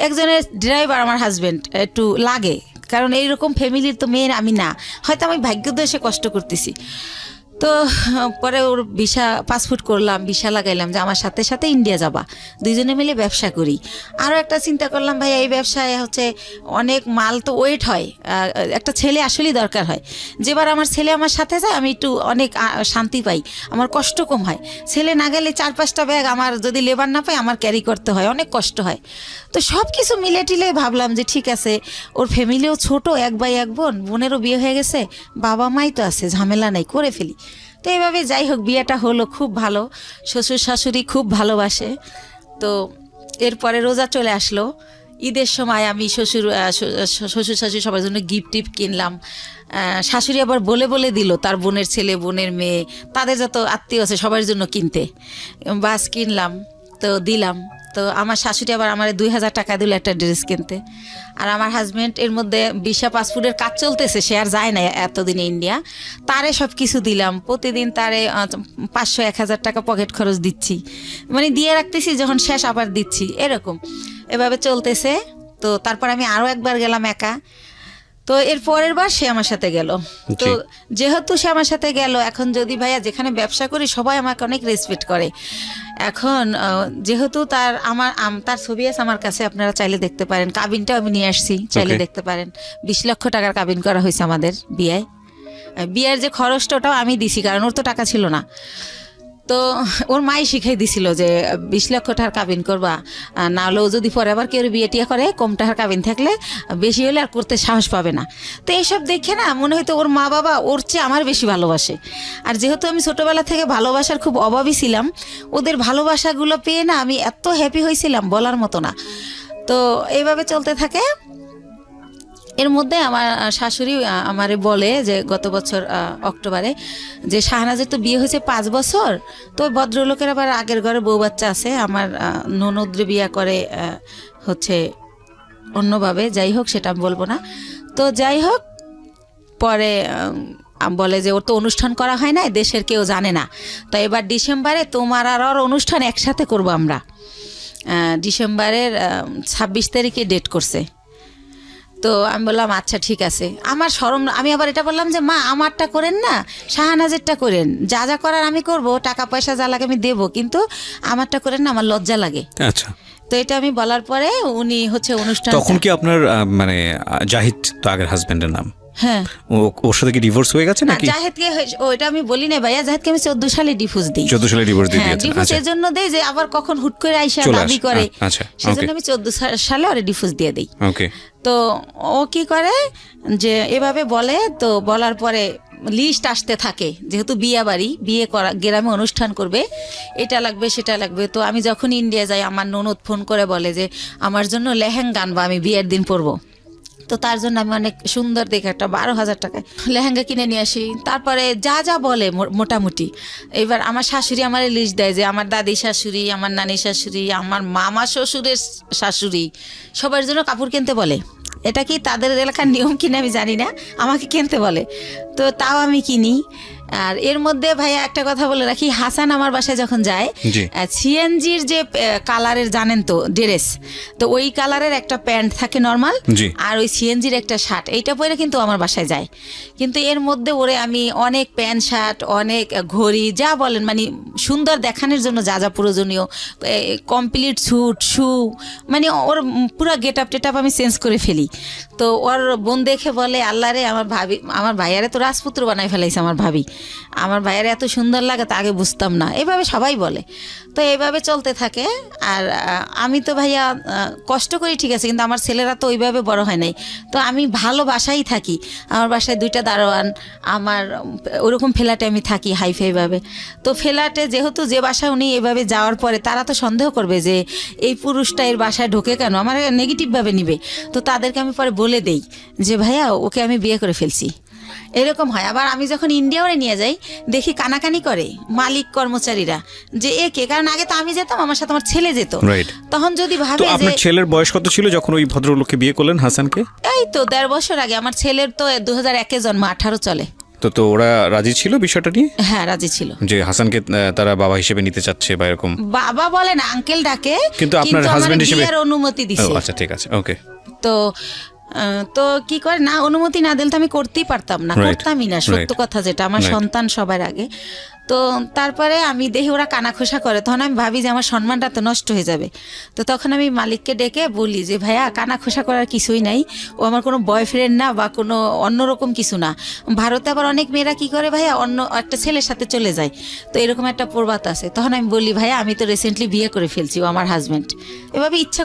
একজনের ড্রাইভার আমার হাজব্যান্ড একটু লাগে, কারণ এইরকম ফ্যামিলির তো মেয়ের আমি না, হয়তো আমি ভাগ্যোদশে কষ্ট করতেছি। তো পরে ওর ভিসা, পাসপোর্ট করলাম, ভিসা লাগাইলাম যে আমার সাথে সাথে ইন্ডিয়া যাবা, দুইজনে মিলে ব্যবসা করি। আরও একটা চিন্তা করলাম, ভাই এই ব্যবসায় হচ্ছে অনেক মাল তো ওয়েট হয়, একটা ছেলে আসলেই দরকার হয়। যেবার আমার ছেলে আমার সাথে যায় আমি একটু অনেক শান্তি পাই, আমার কষ্ট কম হয়। ছেলে না গেলে 4-5টা ব্যাগ আমার যদি লেবার না পাই আমার ক্যারি করতে হয়, অনেক কষ্ট হয়। তো সব কিছু মিলে টিলে ভাবলাম যে ঠিক আছে, ওর ফ্যামিলিও ছোট, 1 ভাই 1 বোন, বোনেরও বিয়ে হয়ে গেছে, বাবা মাই তো আছে, ঝামেলা নাই, করে ফেলি। তো এইভাবে যাই হোক বিয়েটা হলো, খুব ভালো, শ্বশুর শাশুড়ি খুব ভালোবাসে। তো এরপরে রোজা চলে আসলো, ঈদের সময় আমি শ্বশুর শাশুড়ি সবার জন্য গিফট টিফট কিনলাম। শাশুড়ি আবার বলে বলে দিল তার বোনের ছেলে, বোনের মেয়ে, তাদের যত আত্মীয় আছে সবার জন্য কিনতে, বাস কিনলাম, তো দিলাম। তো আমার শাশুড়ি আবার আমার 2000 টাকা দিল একটা ড্রেস কিনতে। আর আমার হাজব্যান্ড এর মধ্যে ভিসা পাসপোর্টের কাজ চলতেছে, সে আর যায় না এতদিনে ইন্ডিয়া, তারে সব কিছু দিলাম। প্রতিদিন তারে 500-1000 টাকা পকেট খরচ দিচ্ছি, মানে দিয়ে রাখতেছি, যখন শেষ আবার দিচ্ছি, এরকম এভাবে চলতেছে। তো তারপর আমি আরও একবার গেলাম একা। তো এর পরের বার সে আমার সাথে গেল। তো যেহেতু সে আমার সাথে গেল, এখন যদি ভাইয়া যেখানে ব্যবসা করি সবাই আমাকে অনেক রেসপেক্ট করে। এখন যেহেতু তার ছবি আছে আমার কাছে, আপনারা চাইলে দেখতে পারেন, কাবিনটাও আমি নিয়ে আসছি, চাইলে দেখতে পারেন। 20 লক্ষ টাকার কাবিন করা হয়েছে আমাদের বিয়ের যে খরচটা, ওটাও আমি দিছি, কারণ ওর তো টাকা ছিল না। তো ওর মাই শিখাই দিছিল যে 20 লক্ষ টাকার কাবিন করবা, না হলেও যদি পরে আবার কেউ বিয়ে টিয়া করে কম টাকার কাবিন থাকলে বেশি হলে আর করতে সাহস পাবে না। তো এইসব দেখে না মনে হয়তো ওর মা বাবা ওর চেয়ে আমার বেশি ভালোবাসে। আর যেহেতু আমি ছোটোবেলা থেকে ভালোবাসার খুব অভাবী ছিলাম, ওদের ভালোবাসাগুলো পেয়ে না আমি এত হ্যাপি হয়েছিলাম বলার মতো না। তো এইভাবে চলতে থাকে। এর মধ্যে আমার শাশুড়ি আমারে বলে যে গত বছর অক্টোবরে যে শাহনাজের তো বিয়ে হয়েছে 5 বছর, তো ভদ্রলোকের আবার আগের ঘরে বউ বাচ্চা আছে, আমার ননদরে বিয়ে করে হচ্ছে অন্যভাবে, যাই হোক সেটা আমি বলবো না। তো যাই হোক পরে বলে যে ওর তো অনুষ্ঠান করা হয় না, দেশের কেউ জানে না, তো এবার ডিসেম্বরে তোমার আর ওর অনুষ্ঠান একসাথে করবো আমরা। ডিসেম্বরের 26 তারিখে ডেট করছে। তো আমি বললাম আচ্ছা ঠিক আছে। আমার শরম, আমি আবার এটা বললাম যে মা আমারটা করেন না, শাহনাজেরটা করেন, যা যা করার আমি করব, টাকা পয়সা যা লাগে আমি দেবো, কিন্তু আমারটা করেন না, আমার লজ্জা লাগে। আচ্ছা। তো এটা আমি বলার পরে উনি হচ্ছে অনুষ্ঠান, তখন কি আপনার মানে জাহিদ তো আগের হাজবেন্ডের নাম, হ্যাঁ ওর সাথে কি ডিভোর্স হয়ে গেছে নাকি? জাহেদকে ওইটা আমি বলি না ভাইয়া, জাহেদকে আমি 14 সালে ডিভোর্স দিই। 14 সালে ডিভোর্স দিয়ে দিয়েছেন? ডিভোর্স এর জন্য দেই যে আবার কখন হুট করে আইসা দাবি করে, আচ্ছা, সেজন্য আমি 14 সালে ওরে ডিভোর্স দিয়ে দেই। ওকে। তো ও কি করে যে এভাবে বলে, তো বলার পরে লিস্ট আসতে থাকে, যেহেতু বিয়ে বাড়ি, বিয়ে করা গ্রামে অনুষ্ঠান করবে, এটা লাগবে সেটা লাগবে। তো আমি যখন ইন্ডিয়া যাই আমার ননদ ফোন করে বলে যে আমার জন্য লেহেঙ্গা আনবা, আমি বিয়ের দিন পরবো। তো তার জন্য আমি অনেক সুন্দর দেখে একটা 12,000 টাকায় লেহেঙ্গা কিনে নিয়ে আসি। তারপরে যা যা বলে মোটামুটি, এবার আমার শাশুড়ি আমার লিস্ট দেয় যে আমার দাদি শাশুড়ি, আমার নানি শাশুড়ি, আমার মামা শ্বশুরের শাশুড়ি, সবার জন্য কাপড় কিনতে বলে। এটা কি তাদের এলাকার নিয়ম কিনা আমি জানি না, আমাকে কিনতে বলে, তো তাও আমি কিনি। আর এর মধ্যে ভাইয়া একটা কথা বলে রাখি, হাসান আমার বাসায় যখন যায়, সিএনজির যে কালারের জানেন তো ড্রেস, তো ওই কালারের একটা প্যান্ট থাকে নর্মাল, আর ওই সিএনজির একটা শার্ট, এইটা পরে কিন্তু আমার বাসায় যায়। কিন্তু এর মধ্যে ওরে আমি অনেক প্যান্ট শার্ট, অনেক ঘড়ি, যা বলেন মানে সুন্দর দেখানোর জন্য যা যা প্রয়োজনীয়, কমপ্লিট স্যুট, শু, মানে ওর পুরো গেট আপ টেট আপ আমি চেঞ্জ করে ফেলি। তো ওর বোন দেখে বলে আল্লাহ রে, আমার ভাবি, আমার ভাইয়ারে তো রাজপুত্র বানাই ফেলাইছে আমার ভাবি, আমার ভাইয়ের এত সুন্দর লাগে তা আগে বুঝতাম না, এভাবে সবাই বলে। তো এইভাবে চলতে থাকে। আর আমি তো ভাইয়া কষ্ট করি ঠিক আছে, কিন্তু আমার ছেলেরা তো ওইভাবে বড় হয় নাই, তো আমি ভালো বাসায় থাকি। আমার বাসায় 2টা দারোয়ান, আমার ওরকম ফ্ল্যাটে আমি থাকি হাইফাইভাবে। তো ফ্ল্যাটে যেহেতু যে বাসায় উনি এভাবে যাওয়ার পরে তারা তো সন্দেহ করবে যে এই পুরুষটা এর বাসায় ঢোকে কেন, আমার নেগেটিভভাবে নিবে। তো তাদেরকে আমি পরে বলে দেই যে ভাইয়া ওকে আমি বিয়ে করে ফেলছি, এরকম হয়। আবার আমি যখন ইন্ডিয়াও নিয়ে যাই দেখি কানাকানি করে মালিক কর্মচারীরা যে একে, কারণ আগে তো আমি যেতাম, আমার সাথে আমার ছেলে যেত, তখন যদি ভাবে যে আপনার ছেলের বয়স কত ছিল যখন ওই ভদ্রলোককে বিয়ে করলেন হাসানকে? এই তো 1.5 বছর আগে। আমার ছেলের তো 2001-এ জন্ম, 18 চলে। তো ওরা রাজি ছিল বিষয়টা নিয়ে? হ্যাঁ রাজি ছিল, যে হাসানকে তারা বাবা হিসেবে নিতে চাচ্ছে বা এরকম। বাবা বলে না, আঙ্কেল ডাকে, কিন্তু আপনার হাজবেন্ড হিসেবে অনুমতি দিছে। আচ্ছা ঠিক আছে, ওকে। তো কি করে না, অনুমতি না দিলে তো আমি করতেই পারতাম না, করতামই না, সত্য কথা যেটা, আমার সন্তান সবার আগে। তো তারপরে আমি দেখি ওরা কানাখোসা করে, তখন আমি ভাবি যে আমার সম্মানটা তো নষ্ট হয়ে যাবে। তো তখন আমি মালিককে ডেকে বলি যে ভাইয়া কানাখোসা করার কিছুই নাই, ও আমার কোনো বয়ফ্রেন্ড না বা কোনো অন্যরকম কিছু না। ভারতে আবার অনেক মেয়েরা কি করে ভাইয়া অন্য একটা ছেলের সাথে চলে যায়, তো এরকম একটা প্রবাদ আছে। তখন আমি বলি ভাইয়া আমি তো রিসেন্টলি বিয়ে করে ফেলছি, ও আমার হাজব্যান্ড। এভাবে ইচ্ছা